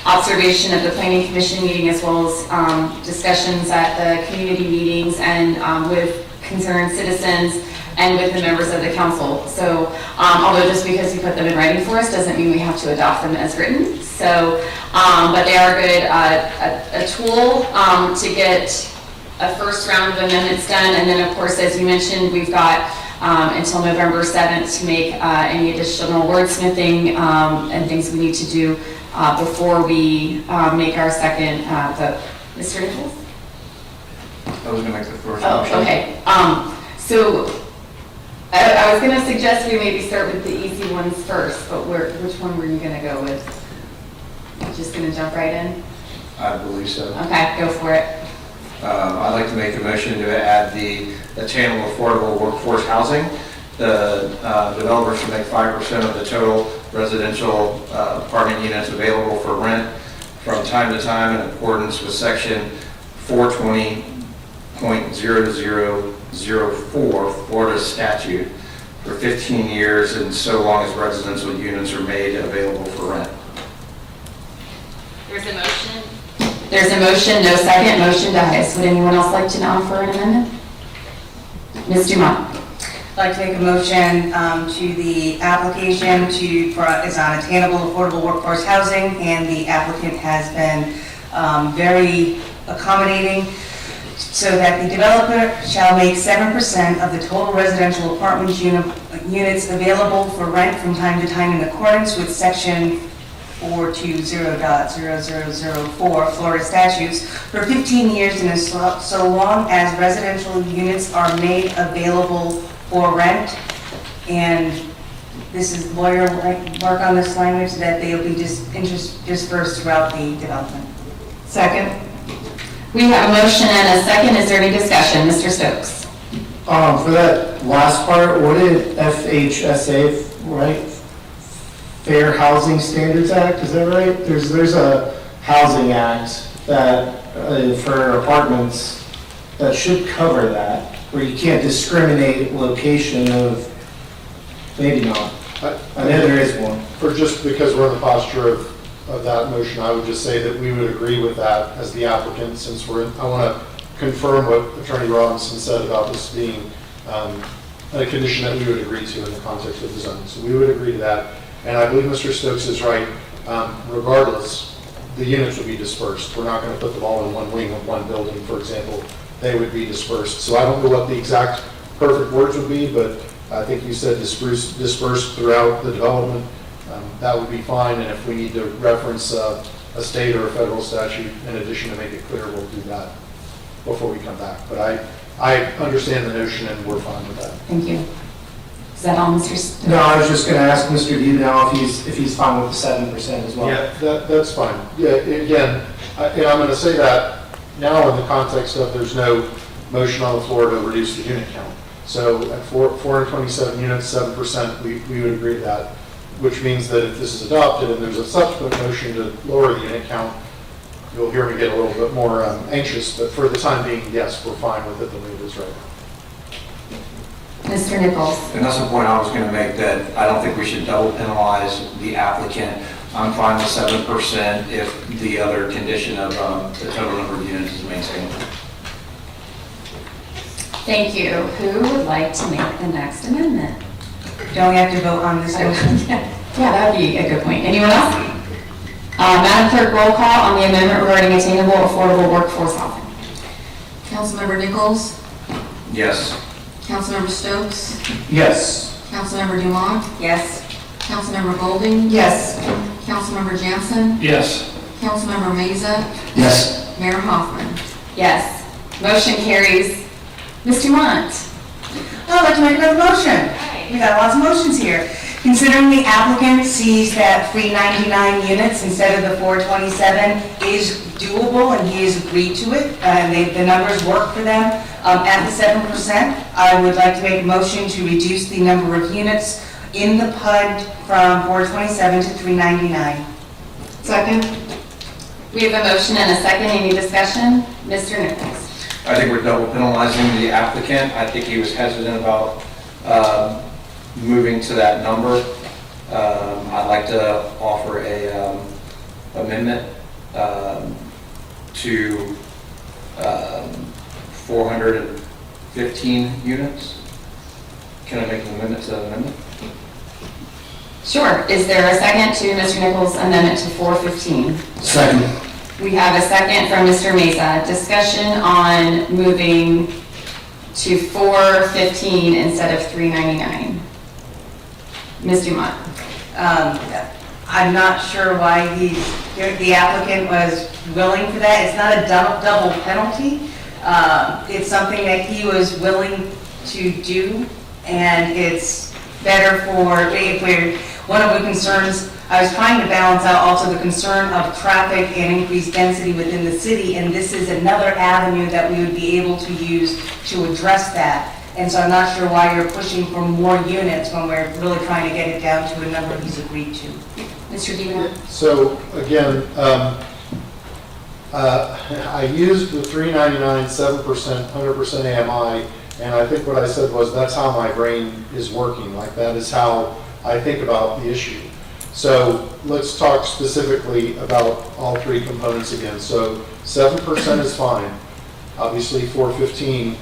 observation of the Planning Commission meeting, as well as discussions at the community meetings and with concerned citizens and with the members of the council. So although just because you put them in writing for us doesn't mean we have to adopt them as written. So, but they are good, a tool to get a first round of amendments done. And then of course, as you mentioned, we've got until November 7th to make any additional wordsmithing and things we need to do before we make our second vote. Mr. Nichols? I was going to make the first motion. Okay. So I was going to suggest we maybe start with the easy ones first, but which one were you going to go with? You're just going to jump right in? I believe so. Okay, go for it. I'd like to make a motion to add the attainable affordable workforce housing. The developers should make 5% of the total residential apartment units available for rent from time to time in accordance with section 420.0004 Florida statute for 15 years and so long as residential units are made available for rent. There's a motion. There's a motion, no second, motion dies. Would anyone else like to offer an amendment? Ms. Dumont. I'd like to make a motion to the application is on attainable, affordable workforce housing, and the applicant has been very accommodating, so that the developer shall make 7% of the total residential apartment units available for rent from time to time in accordance with section 420.0004 Florida statutes for 15 years and so long as residential units are made available for rent. And this is lawyer work on this language, that they will be dispersed throughout the development. Second. We have a motion and a second. Is there any discussion? Mr. Stokes. For that last part, what did FHSA, right? Fair Housing Standards Act, is that right? There's a housing act that, for apartments, that should cover that, where you can't discriminate location of, maybe not. I know there is one. For just because we're in the posture of that motion, I would just say that we would agree with that as the applicant, since I want to confirm what Attorney Robinson said about this being a condition that we would agree to in the context of the zoning. So we would agree to that. And I believe Mr. Stokes is right. Regardless, the units would be dispersed. We're not going to put them all in one wing of one building, for example. They would be dispersed. So I don't know what the exact perfect words would be, but I think you said dispersed throughout the development. That would be fine. And if we need to reference a state or a federal statute in addition to make it clear, we'll do that before we come back. But I understand the notion and we're fine with that. Thank you. Is that all, Mr. Stokes? No, I was just going to ask Mr. Dudenow if he's fine with the 7% as well. Yeah, that's fine. Yeah, again, and I'm going to say that now in the context of there's no motion on the floor to reduce the unit count. So at 427 units, 7%, we would agree to that, which means that if this is adopted and there's a subsequent motion to lower the unit count, you'll hear me get a little bit more anxious, but for the time being, yes, we're fine with it the way it is right now. Mr. Nichols. And that's the point I was going to make, that I don't think we should double penalize the applicant. I'm fine with 7% if the other condition of the total number of units is maintained. Thank you. Who would like to make the next amendment? Don't we have to vote on this motion? Yeah, that would be a good point. Anyone else? Madam Clerk, roll call on the amendment regarding attainable, affordable workforce housing. Councilmember Nichols? Yes. Councilmember Stokes? Yes. Councilmember Dumont? Yes. Councilmember Golding? Yes. Councilmember Jansen? Yes. Councilmember Meza? Yes. Mayor Hoffman? Yes. Motion carries. Ms. Dumont. I'd like to make another motion. We got lots of motions here. Considering the applicant sees that 399 units instead of the 427 is doable and he has agreed to it, and the numbers work for them at the 7%, I would like to make a motion to reduce the number of units in the PUD from 427 to 399. Second. We have a motion and a second. Any discussion? Mr. Nichols. I think we're double penalizing the applicant. I think he was hesitant about moving to that number. I'd like to offer a amendment to 415 units. Can I make an amendment to that amendment? Sure. Is there a second to Mr. Nichols' amendment to 415? Second. We have a second from Mr. Meza. Discussion on moving to 415 instead of 399. Ms. Dumont. I'm not sure why the applicant was willing for that. It's not a double penalty. It's something that he was willing to do, and it's better for, one of the concerns, I was trying to balance out also the concern of traffic and increased density within the city, and this is another avenue that we would be able to use to address that. And so I'm not sure why you're pushing for more units when we're really trying to get it down to a number he's agreed to. Mr. Dino. So again, I used the 399, 7%, 100% AMI, and I think what I said was that's how my brain is working. Like that is how I think about the issue. So let's talk specifically about all three components again. So 7% is fine. Obviously 415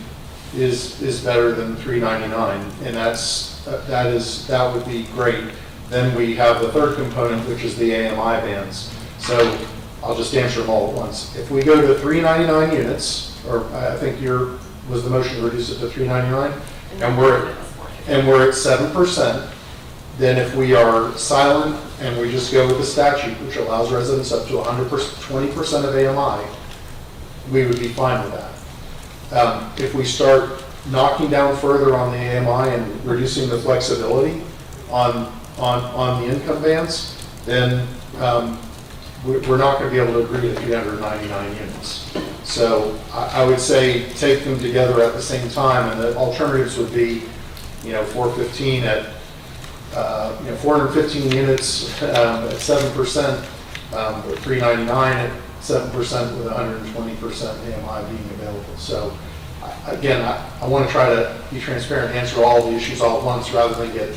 is better than 399, and that would be great. Then we have the third component, which is the AMI bands. So I'll just answer them all at once. If we go to 399 units, or I think was the motion to reduce it to 399, and we're at 7%, then if we are silent and we just go with the statute, which allows residents up to 100%, 20% of AMI, we would be fine with that. If we start knocking down further on the AMI and reducing the flexibility on the income bands, then we're not going to be able to agree to 399 units. So I would say take them together at the same time, and the alternatives would be, 415 at 415 units at 7%, or 399 at 7% with 120% AMI being available. So again, I want to try to be transparent and answer all the issues all at once rather than get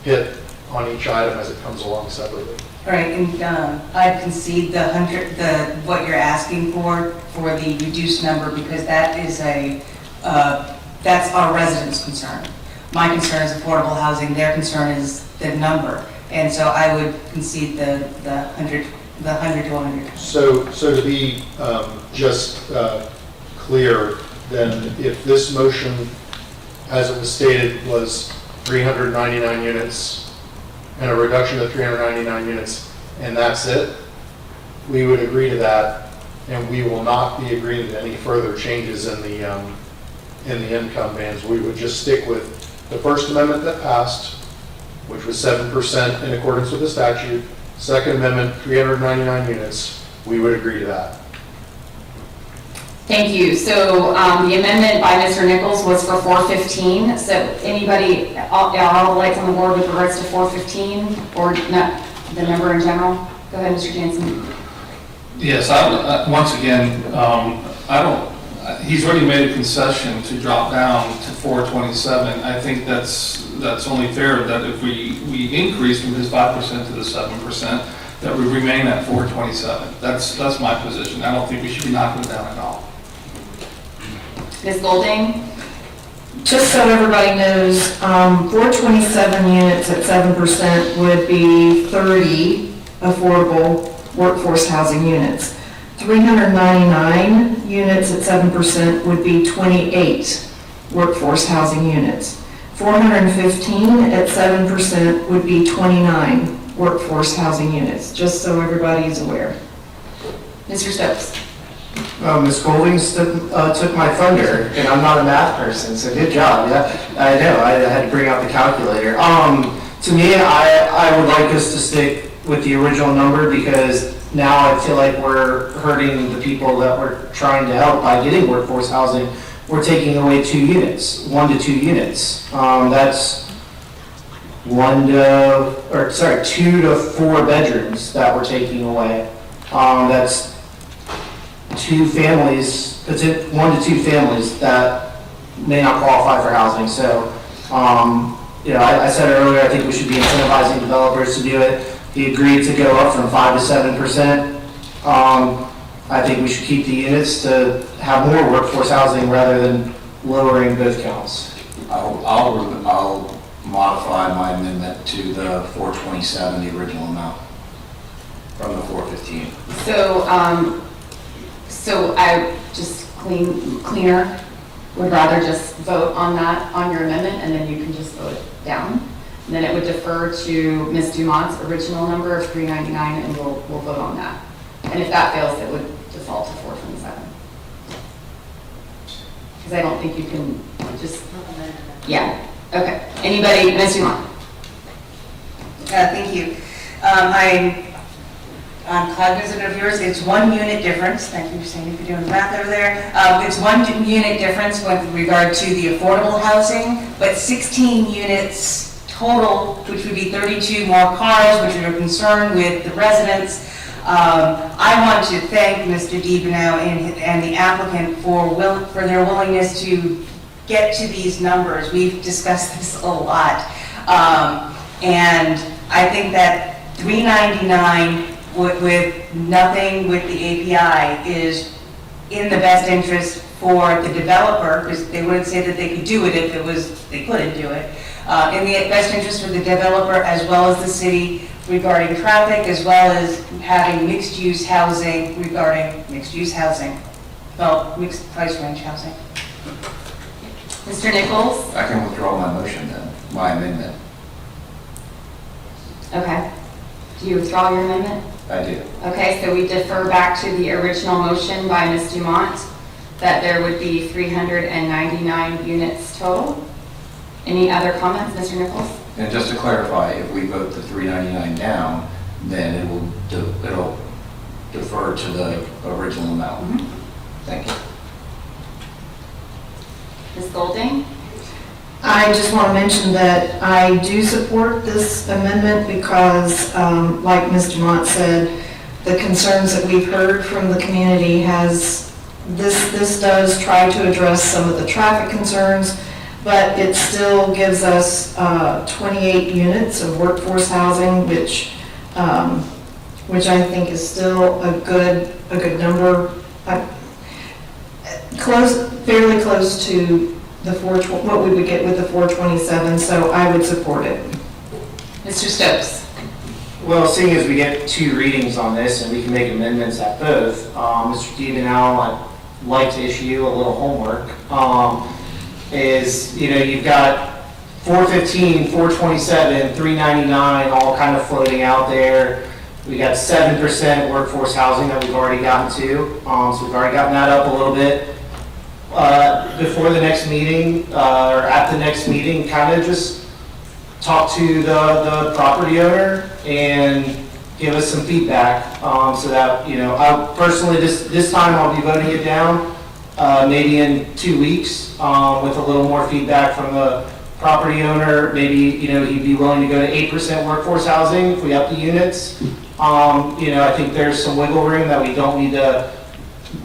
hit on each item as it comes along separately. All right, and I concede what you're asking for the reduced number, because that is that's our residents' concern. My concern is affordable housing, their concern is the number. And so I would concede the 100 to 100. So to be just clear, then if this motion, as it was stated, was 399 units and a reduction to 399 units, and that's it, we would agree to that, and we will not be agreeing to any further changes in the income bands. We would just stick with the First Amendment that passed, which was 7% in accordance with the statute. Second Amendment, 399 units, we would agree to that. Thank you. So the amendment by Mr. Nichols was for 415. So anybody, all the lights on the board with regards to 415 or not, the number in general? Go ahead, Mr. Jansen. Yes, once again, he's already made a concession to drop down to 427. I think that's only fair that if we increase from his 5% to the 7%, that we remain at 427. That's my position. I don't think we should be knocking it down at all. Ms. Golding? Just so everybody knows, 427 units at 7% would be 30 affordable workforce housing units. 399 units at 7% would be 28 workforce housing units. 415 at 7% would be 29 workforce housing units, just so everybody is aware. Mr. Stokes? Ms. Golding took my thunder, and I'm not a math person, so good job. Yeah, I know, I had to bring out the calculator. To me, I would like us to stick with the original number, because now I feel like we're hurting the people that we're trying to help by getting workforce housing. We're taking away 2 units, 1 to 2 units. That's 2 to 4 bedrooms that we're taking away. That's 2 families, 1 to 2 families that may not qualify for housing. So, I said earlier, I think we should be incentivizing developers to do it. He agreed to go up from 5 to 7%. I think we should keep the units to have more workforce housing rather than lowering both counts. I'll modify my amendment to the 427, the original amount, from the 415. So I just cleaner, would rather just vote on that, on your amendment, and then you can just vote it down. And then it would defer to Ms. Dumont's original number of 399, and we'll vote on that. And if that fails, it would default to 427. Because I don't think you can just, yeah, okay. Anybody, Ms. Dumont? Thank you. I'm cognizant of yours. It's 1 unit difference. Thank you, Sandy, for doing the math over there. It's 1 unit difference with regard to the affordable housing, but 16 units total, which would be 32 more cars, which are a concern with the residents. I want to thank Mr. DiBenau and the applicant for their willingness to get to these numbers. We've discussed this a lot. And I think that $399 with nothing with the API is in the best interest for the developer, because they wouldn't say that they could do it if they couldn't do it. In the best interest for the developer as well as the city regarding traffic, as well as having mixed-use housing regarding mixed-use housing. Well, mixed price range housing. Mr. Nichols? I can withdraw my motion then, my amendment. Okay. Do you withdraw your amendment? I do. Okay, so we defer back to the original motion by Ms. Dumont that there would be 399 units total. Any other comments, Mr. Nichols? And just to clarify, if we vote the 399 down, then it'll defer to the original amount. Thank you. Ms. Golding? I just want to mention that I do support this amendment because, like Ms. Dumont said, the concerns that we've heard from the community this does try to address some of the traffic concerns, but it still gives us 28 units of workforce housing, which I think is still a good number. Fairly close to what we would get with the 427, so I would support it. Mr. Stokes? Well, seeing as we get 2 readings on this and we can make amendments at both, Mr. DiBenau, I'd like to issue you a little homework. You've got 415, 427, 399 all kind of floating out there. We got 7% workforce housing that we've already gotten to, so we've already gotten that up a little bit. Before the next meeting, or at the next meeting, kind of just talk to the property owner and give us some feedback, so that, I personally, this time I'll be voting it down, maybe in 2 weeks, with a little more feedback from the property owner. Maybe, he'd be willing to go to 8% workforce housing if we up the units. I think there's some wiggle room that we don't need to,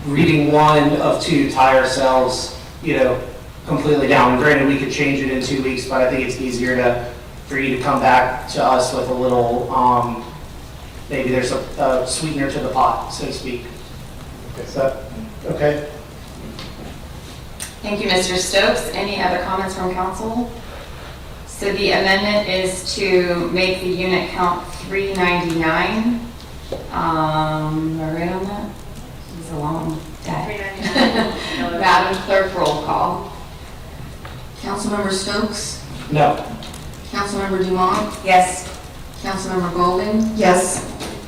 reading 1 of 2, tie ourselves, completely down. And granted, we could change it in 2 weeks, but I think it's easier for you to come back to us with a little, maybe there's a sweetener to the pot, so to speak. Is that okay? Thank you, Mr. Stokes. Any other comments from council? So the amendment is to make the unit count 399. Am I right on that? It's a long day. 399. Madam Clerk, roll call. Councilmember Stokes? No. Councilmember Dumont? Yes. Councilmember Golding? Yes.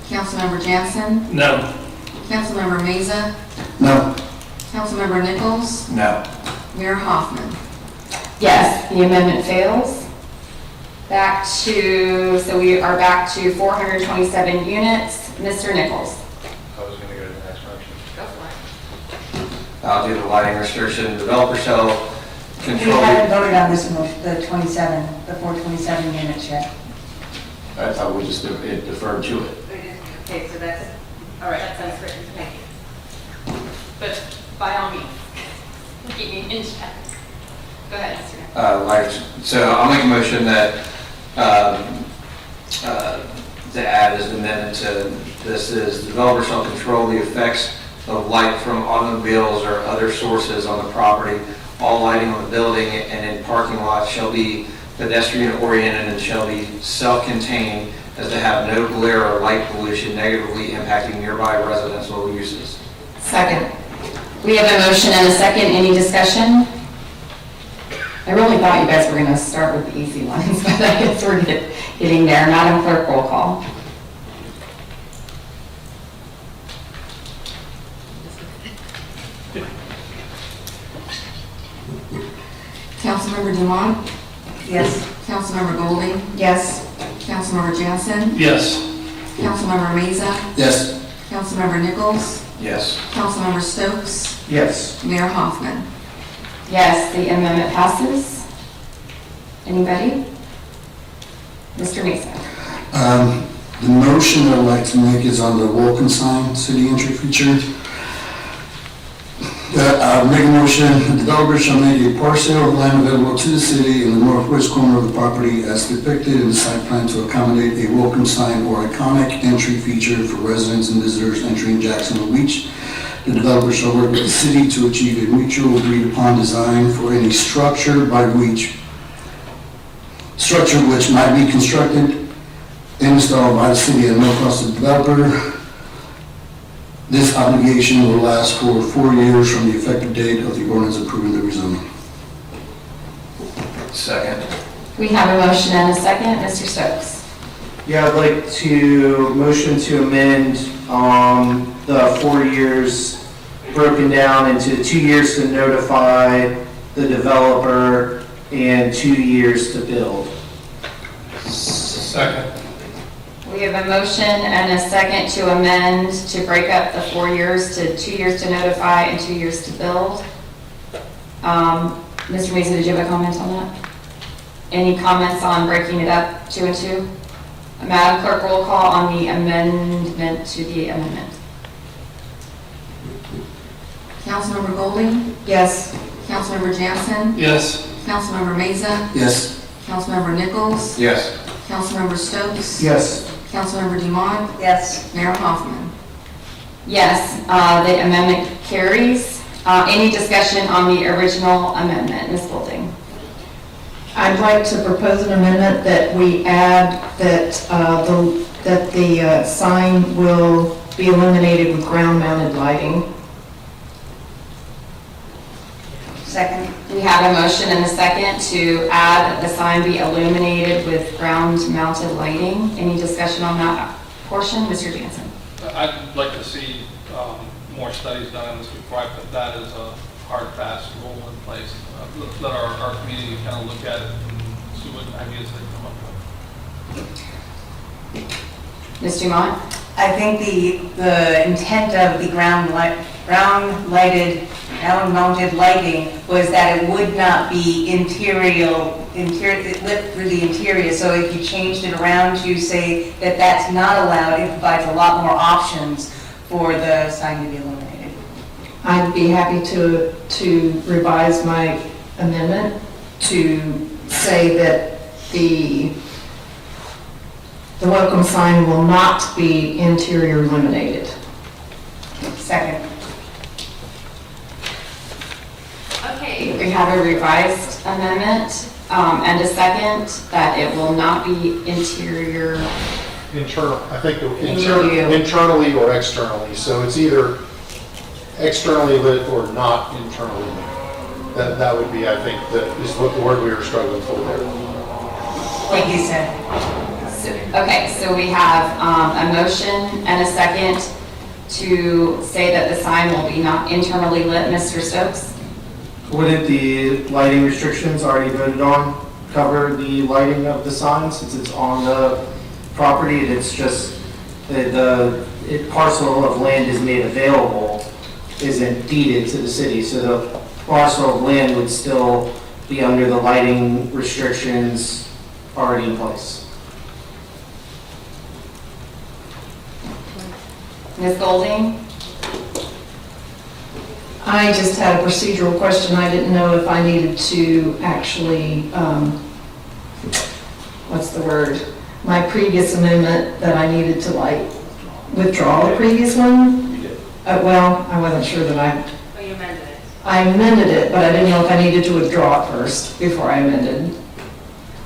Councilmember Jansen? No. Councilmember Meza? No. Councilmember Nichols? No. Mayor Hoffman? Yes, the amendment fails. So we are back to 427 units. Mr. Nichols? I was going to go to the next motion. Go for it. I'll do the lighting restriction. Developer shall We control. haven't voted on this motion, the 427 units yet. I thought we just deferred to it. Okay, so that's, all right, that sounds great, thank you. But by all means, keep me in check. Go ahead, Mr. Nichols. So I'll make a motion that to add as an amendment to this is developer shall control the effects of light from automobiles or other sources on the property. All lighting on the building and in parking lots shall be pedestrian oriented and shall be self-contained as to have no glare or light pollution negatively impacting nearby residential uses. Second. We have a motion and a second. Any discussion? I really thought you guys were going to start with the easy ones, but I guess we're getting there. Madam Clerk, roll call. Councilmember Dumont? Yes. Councilmember Golding? Yes. Councilmember Jansen? Yes. Councilmember Meza? Yes. Councilmember Nichols? Yes. Councilmember Stokes? Yes. Mayor Hoffman? Yes, the amendment passes. Anybody? Mr. Mesa? The motion that I'd like to make is on the welcome sign, city entry feature. Make a motion, the developer shall make a parcel of land available to the city in the northwest corner of the property as depicted in the site plan to accommodate a welcome sign or iconic entry feature for residents and visitors entering Jacksonville Beach. The developer shall work with the city to achieve a mutual agreed upon design for any structure which might be constructed and installed by the city at no cost to the developer. This obligation will last for 4 years from the effective date of the ordinance approving the rezoning. Second. We have a motion and a second. Mr. Stokes. Yeah, I'd like to motion to amend the 4 years broken down into 2 years to notify the developer and 2 years to build. Second. We have a motion and a second to amend, to break up the 4 years to 2 years to notify and 2 years to build. Mr. Mason, did you have a comment on that? Any comments on breaking it up 2 and 2? Madam Clerk, roll call on the amendment to the amendment. Councilmember Golding? Yes. Councilmember Jansen? Yes. Councilmember Meza? Yes. Councilmember Nichols? Yes. Councilmember Stokes? Yes. Councilmember Dumont? Yes. Mayor Hoffman? Yes, the amendment carries. Any discussion on the original amendment, Ms. Golding? I'd like to propose an amendment that we add that the sign will be illuminated with ground-mounted lighting. Second. We have a motion and a second to add the sign be illuminated with ground-mounted lighting. Any discussion on that portion? Mr. Jansen? I'd like to see more studies done on this before I put that as a hard, fast rule in place. Let our community kind of look at it and see what ideas they come up with. Ms. Dumont? I think the intent of the ground-mounted lighting was that it would not be lit through the interior. So if you changed it around to say that that's not allowed, it provides a lot more options for the sign to be illuminated. I'd be happy to revise my amendment to say that the welcome sign will not be interior illuminated. Second. Okay, we have a revised amendment and a second that it will not be interior. Internal, I think Interior. internally or externally, so it's either externally lit or not internally lit. That would be, I think, is what the word we were struggling for there. Like you said. Okay, so we have a motion and a second to say that the sign will be not internally lit. Mr. Stokes? Wouldn't the lighting restrictions already voted on cover the lighting of the sign since it's on the property? It's just the parcel of land is made available, isn't deeded to the city, so the parcel of land would still be under the lighting restrictions already in place. Ms. Golding? I just had a procedural question. I didn't know if I needed to actually, what's the word? My previous amendment that I needed to withdraw the previous one? You did. Well, I wasn't sure that Oh, you amended it. I amended it, but I didn't know if I needed to withdraw it first before I amended.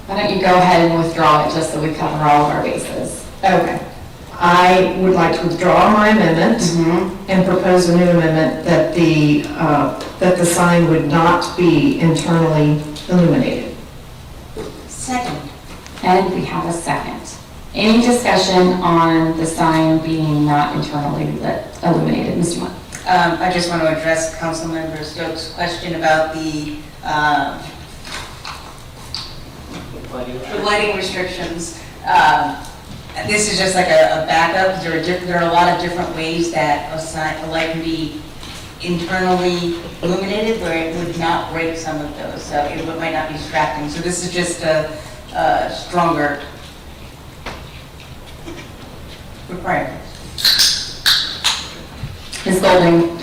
Why don't you go ahead and withdraw it just so we cover all of our bases? Okay. I would like to withdraw my amendment and propose a new amendment that the sign would not be internally illuminated. Second. And we have a second. Any discussion on the sign being not internally lit, illuminated? Mr. Munt? I just want to address Councilmember Stokes' question about the lighting restrictions. This is just like a backup. There are a lot of different ways that a light can be internally illuminated where it would not break some of those, so it might not be distracting. So this is just a stronger proprietors. Ms. Golding?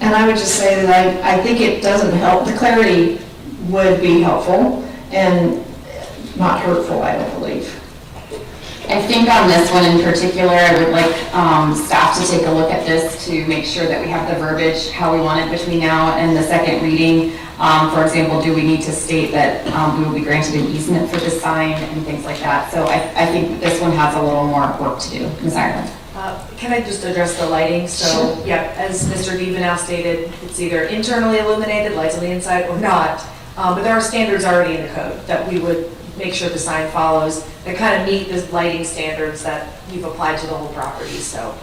And I would just say that I think it doesn't help, the clarity would be helpful and not hurtful, I don't believe. I think on this one in particular, I would like staff to take a look at this to make sure that we have the verbiage, how we want it between now and the second reading. For example, do we need to state that we will be granted an easement for this sign and things like that? So I think this one has a little more work to do. Ms. Ireland? Can I just address the lighting? So, yeah, as Mr. Devenow stated, it's either internally illuminated, lights on the inside, or not. But there are standards already in the code that we would make sure the sign follows that kind of meet the lighting standards that you've applied to the whole property. So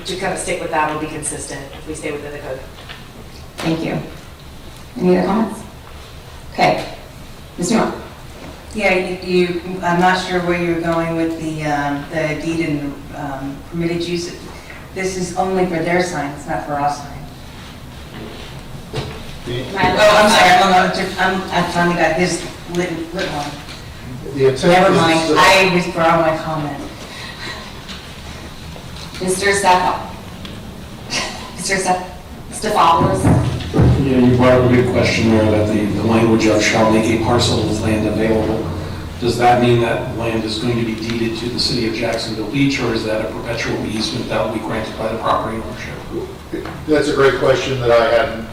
to kind of stick with that will be consistent if we stay within the code. Thank you. Any other comments? Okay. Ms. Newman? Yeah, I'm not sure where you're going with the deed and permitted use. This is only for their sign, it's not for our sign. I'm sorry, I finally got his lit one. Never mind, I withdraw my comment. Mr. Stephanopoulos? Yeah, you brought up a good question there, that the language of shall make a parcel of land available. Does that mean that land is going to be deeded to the city of Jacksonville Beach, or is that a perpetual easement that will be granted by the property ownership? That's a great question that I hadn't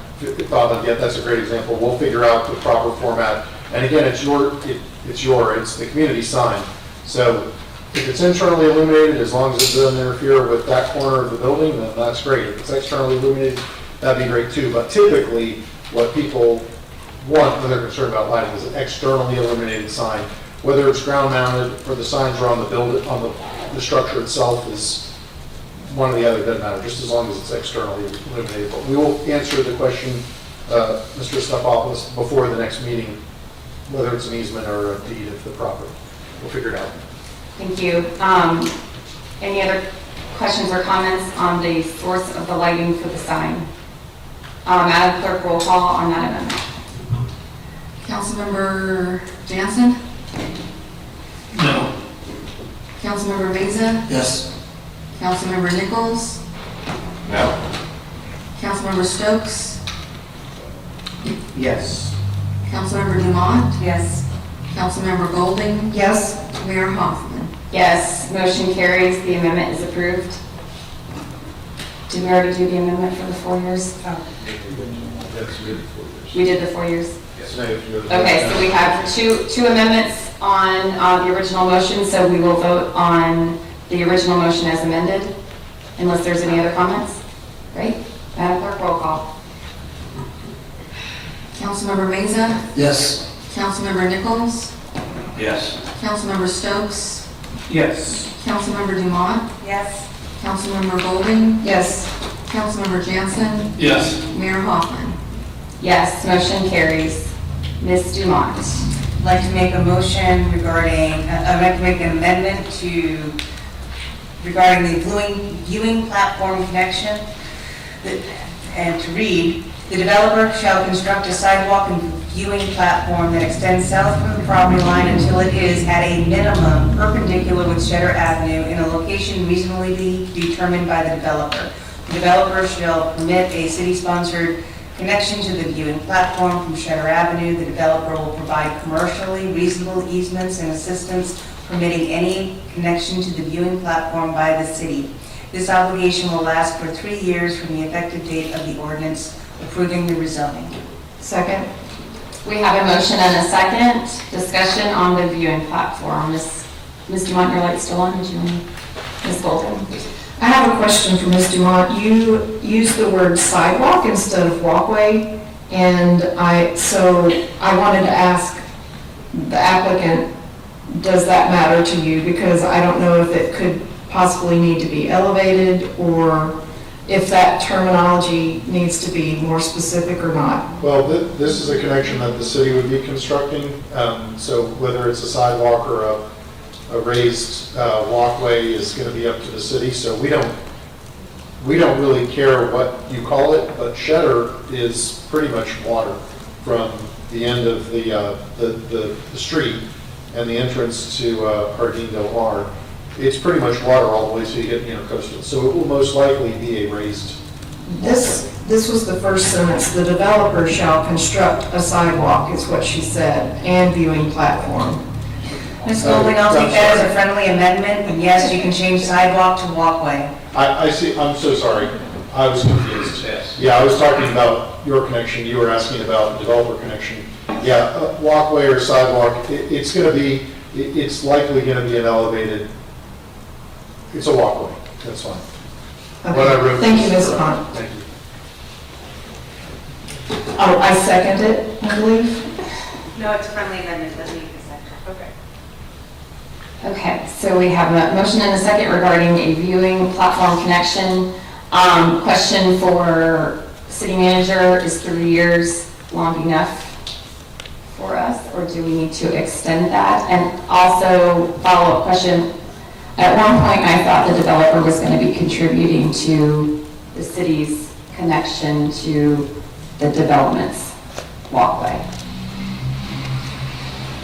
thought of yet. That's a great example. We'll figure out the proper format. And again, it's the community sign. So if it's internally illuminated, as long as it doesn't interfere with that corner of the building, then that's great. If it's externally illuminated, that'd be great too. But typically, what people want when they're concerned about lighting is an externally illuminated sign. Whether it's ground mounted or the signs are on the building, on the structure itself, is one or the other, doesn't matter, just as long as it's externally illuminated. But we will answer the question, Mr. Stephanopoulos, before the next meeting, whether it's an easement or a deed of the property. We'll figure it out. Thank you. Any other questions or comments on the source of the lighting for the sign? Madam Clerk, roll call on that amendment. Councilmember Jansen? No. Councilmember Meza? Yes. Councilmember Nichols? No. Councilmember Stokes? Yes. Councilmember Dumont? Yes. Councilmember Golding? Yes. Mayor Hoffman? Yes, motion carries. The amendment is approved. Did we already do the amendment for the 4 years? Oh. We did the 4 years? Yes. Okay, so we have two amendments on the original motion, so we will vote on the original motion as amended, unless there's any other comments. Right? Madam Clerk, roll call. Councilmember Meza? Yes. Councilmember Nichols? Yes. Councilmember Stokes? Yes. Councilmember Dumont? Yes. Councilmember Golding? Yes. Councilmember Jansen? Yes. Mayor Hoffman? Yes, motion carries. Ms. Dumont? I'd like to make a motion regarding, I'd like to make an amendment regarding the viewing platform connection, and to read, the developer shall construct a sidewalk and viewing platform that extends south from the property line until it is at a minimum perpendicular with Cheddar Avenue in a location reasonably determined by the developer. The developer shall permit a city-sponsored connection to the viewing platform from Cheddar Avenue. The developer will provide commercially reasonable easements and assistance permitting any connection to the viewing platform by the city. This obligation will last for 3 years from the effective date of the ordinance approving the rezoning. Second. We have a motion and a second. Discussion on the viewing platform. Ms. Dumont, your light's still on. Did you want Ms. Golding? I have a question for Ms. Dumont. You used the word sidewalk instead of walkway, and so I wanted to ask the applicant, does that matter to you? Because I don't know if it could possibly need to be elevated, or if that terminology needs to be more specific or not. Well, this is a connection that the city would be constructing, so whether it's a sidewalk or a raised walkway is going to be up to the city. So we don't really care what you call it, but Cheddar is pretty much water from the end of the street and the entrance to Jardín del Mar. it's pretty much water all the way, so you get, coastal. So it will most likely be a raised This was the first sentence, the developer shall construct a sidewalk, is what she said, and viewing platform. Ms. Golding, I'll take that as a friendly amendment, and yes, you can change sidewalk to walkway. I see, I'm so sorry, I was confused. Yes. Yeah, I was talking about your connection, you were asking about developer connection. Yeah, walkway or sidewalk, it's likely gonna be an elevated, it's a walkway, that's fine. What I wrote Thank you, was- Ms. Pond. Thank you. Oh, I second it, I believe. No, it's a friendly amendment, doesn't need a second. Okay. Okay, so we have a motion and a second regarding a viewing platform connection. Question for city manager, is 3 years long enough for us, or do we need to extend that? And also, follow-up question, at one point I thought the developer was going to be contributing to the city's connection to the development's walkway.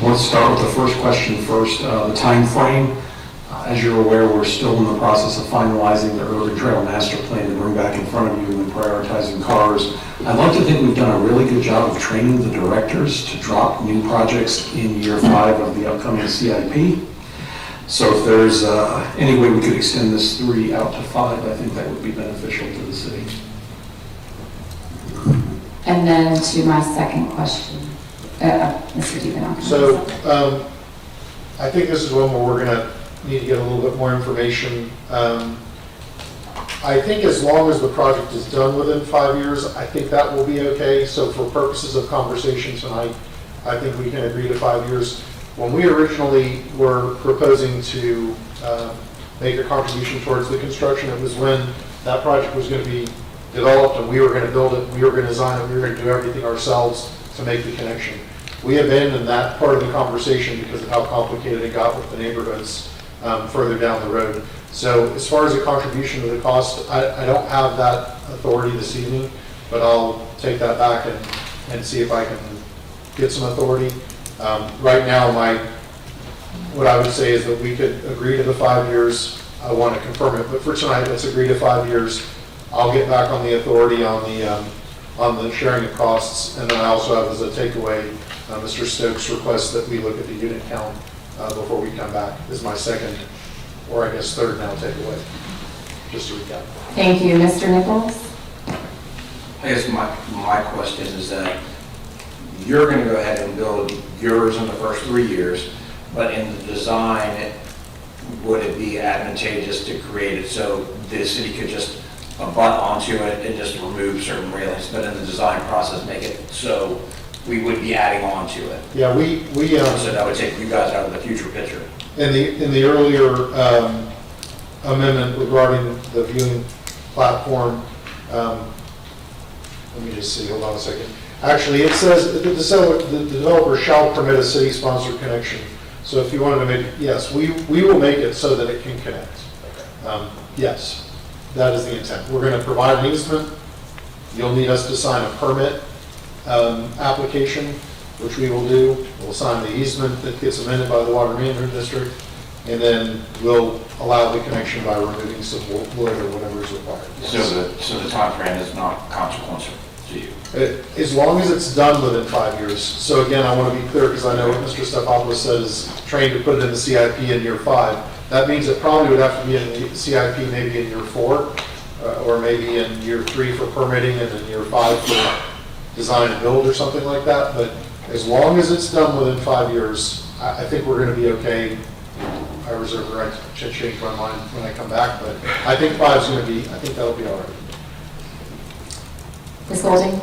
Let's start with the first question first, the time frame. As you're aware, we're still in the process of finalizing the urban trail master plan to bring back in front of you and prioritizing cars. I'd like to think we've done a really good job of training the directors to drop new projects in year 5 of the upcoming CIP. So if there's any way we could extend this 3 out to 5, I think that would be beneficial to the city. And then to my second question, Mr. DiBenacco. So, I think this is one where we're gonna need to get a little bit more information. I think as long as the project is done within 5 years, I think that will be okay. So for purposes of conversation tonight, I think we can agree to 5 years. When we originally were proposing to make a contribution towards the construction, it was when that project was gonna be developed and we were gonna build it, we were gonna design it, we were gonna do everything ourselves to make the connection. We abandoned that part of the conversation because of how complicated it got with the neighborhoods further down the road. So as far as a contribution to the cost, I don't have that authority this evening, but I'll take that back and see if I can get some authority. Right now, what I would say is that we could agree to the 5 years. I want to confirm it, but for tonight, let's agree to 5 years. I'll get back on the authority on the sharing of costs, and then I also have as a takeaway, Mr. Stokes' request that we look at the unit count before we come back, is my second, or I guess third now takeaway, just to recap. Thank you. Mr. Nichols? I guess my question is that you're going to go ahead and build yours in the first 3 years, but in the design, would it be advantageous to create it so the city could just abut onto it and just remove certain railings, but in the design process, make it so we would be adding on to it? Yeah, so that would take you guys out of the future picture. In the earlier amendment regarding the viewing platform, let me just see, hold on a second. Actually, it says that the developer shall permit a city-sponsored connection. So if you wanted to make, yes, we will make it so that it can connect. Yes, that is the intent. We're going to provide an easement. You'll need us to sign a permit application, which we will do. We'll sign the easement that gets amended by the Water Management District, and then we'll allow the connection by removing some wood or whatever is required. So the time frame is not consequential to you? As long as it's done within 5 years. So again, I want to be clear, because I know what Mr. Stefopoulos said is trained to put it in the CIP in year 5. That means it probably would have to be in the CIP maybe in year 4, or maybe in year 3 for permitting, and in year 5 for design and build or something like that. But as long as it's done within 5 years, I think we're going to be okay. I reserve the right to change my mind when I come back, but I think 5 is going to be, I think that'll be all right. Ms. Golding?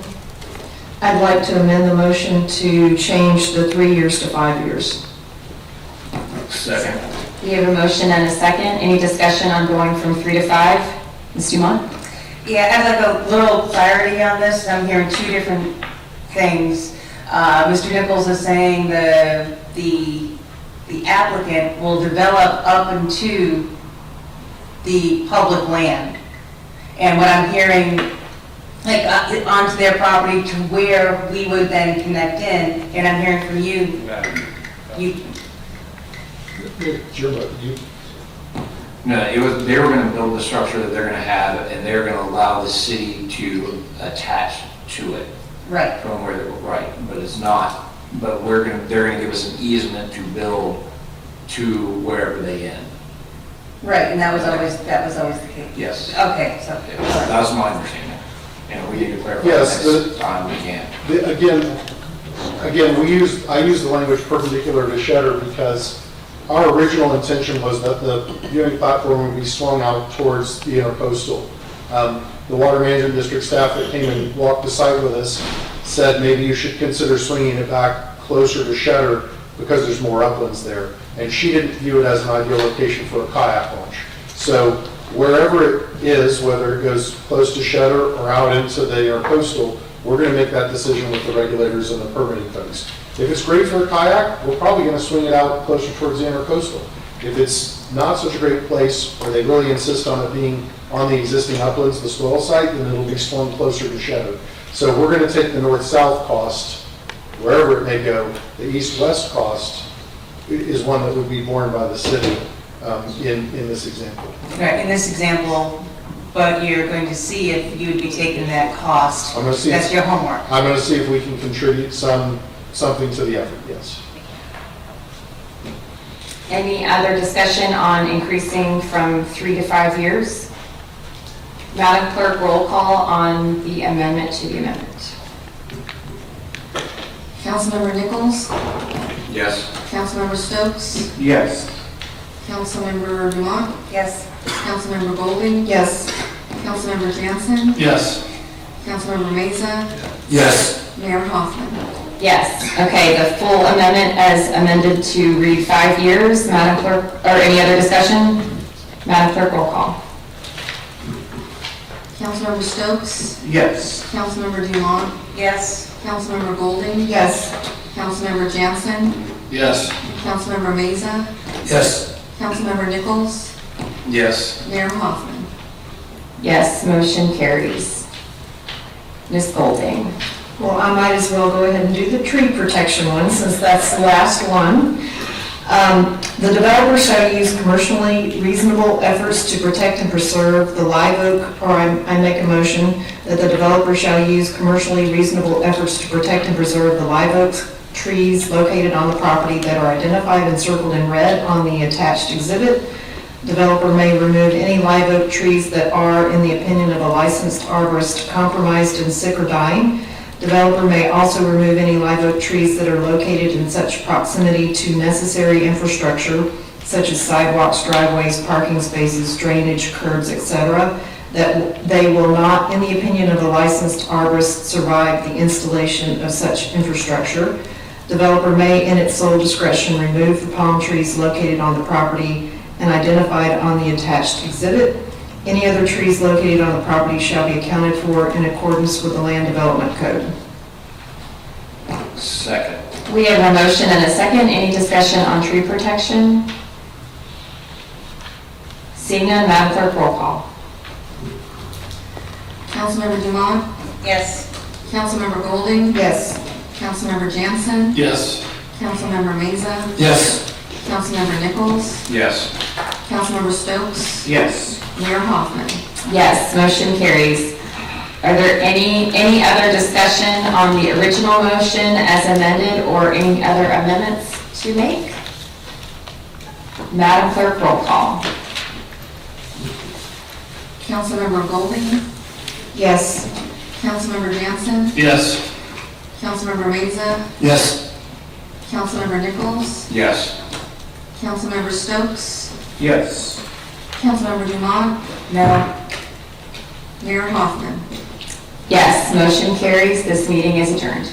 I'd like to amend the motion to change the 3 years to 5 years. Second. We have a motion and a second. Any discussion on going from 3 to 5? Ms. Dumont? Yeah, I'd like a little clarity on this. I'm hearing two different things. Mr. Nichols is saying the applicant will develop up into the public land. And what I'm hearing, like onto their property to where we would then connect in, and I'm hearing from you, It's your vote. No, they were gonna build the structure that they're gonna have, and they're gonna allow the city to attach to it. Right. From where they're, right, but it's not, but they're gonna give us an easement to build to wherever they end. Right, and that was always the case? Yes. Okay, so. That was my understanding. And we need to clarify Yes, next time we can. Again, I use the language perpendicular to Shutter because our original intention was that the viewing platform would be swung out towards the intercoastal. The Water Management District staff that came and walked the site with us said maybe you should consider swinging it back closer to Shutter because there's more uplands there. And she didn't view it as an ideal location for a kayak launch. So wherever it is, whether it goes close to Shutter or out into the intercoastal, we're going to make that decision with the regulators and the permitting folks. If it's great for a kayak, we're probably going to swing it out closer towards the intercoastal. If it's not such a great place, or they really insist on it being on the existing uplands, the soil site, then it'll be swung closer to Shutter. So we're going to take the north-south cost, wherever it may go. The east-west cost is one that would be borne by the city in this example. Right, in this example, but you're going to see if you would be taking that cost. I'm going to see. That's your homework. I'm going to see if we can contribute something to the effort, yes. Any other discussion on increasing from 3 to 5 years? Madam Clerk, roll call on the amendment to the amendment. Councilmember Nichols? Yes. Councilmember Stokes? Yes. Councilmember Dumont? Yes. Councilmember Golding? Yes. Councilmember Jansen? Yes. Councilmember Meza? Yes. Mayor Hoffman? Yes, okay, the full amendment as amended to read 5 years. Madam Clerk, or any other discussion? Madam Clerk, roll call. Councilmember Stokes? Yes. Councilmember Dumont? Yes. Councilmember Golding? Yes. Councilmember Jansen? Yes. Councilmember Meza? Yes. Councilmember Nichols? Yes. Mayor Hoffman? Yes, motion carries. Ms. Golding. Well, I might as well go ahead and do the tree protection one, since that's the last one. The developer shall use commercially reasonable efforts to protect and preserve the live oak, or I make a motion that the developer shall use commercially reasonable efforts to protect and preserve the live oak trees located on the property that are identified and circled in red on the attached exhibit. Developer may remove any live oak trees that are, in the opinion of a licensed arborist, compromised and sick or dying. Developer may also remove any live oak trees that are located in such proximity to necessary infrastructure, such as sidewalks, driveways, parking spaces, drainage, curbs, etc., that they will not, in the opinion of a licensed arborist, survive the installation of such infrastructure. Developer may, in its sole discretion, remove the palm trees located on the property and identified on the attached exhibit. Any other trees located on the property shall be accounted for in accordance with the Land Development Code. Second. We have a motion and a second. Any discussion on tree protection? Seeing none, Madam Clerk, roll call. Councilmember Dumont? Yes. Councilmember Golding? Yes. Councilmember Jansen? Yes. Councilmember Meza? Yes. Councilmember Nichols? Yes. Councilmember Stokes? Yes. Mayor Hoffman? Yes, motion carries. Are there any other discussion on the original motion as amended or any other amendments to make? Madam Clerk, roll call. Councilmember Golding? Yes. Councilmember Jansen? Yes. Councilmember Meza? Yes. Councilmember Nichols? Yes. Councilmember Stokes? Yes. Councilmember Dumont? No. Mayor Hoffman? Yes, motion carries. This meeting is adjourned.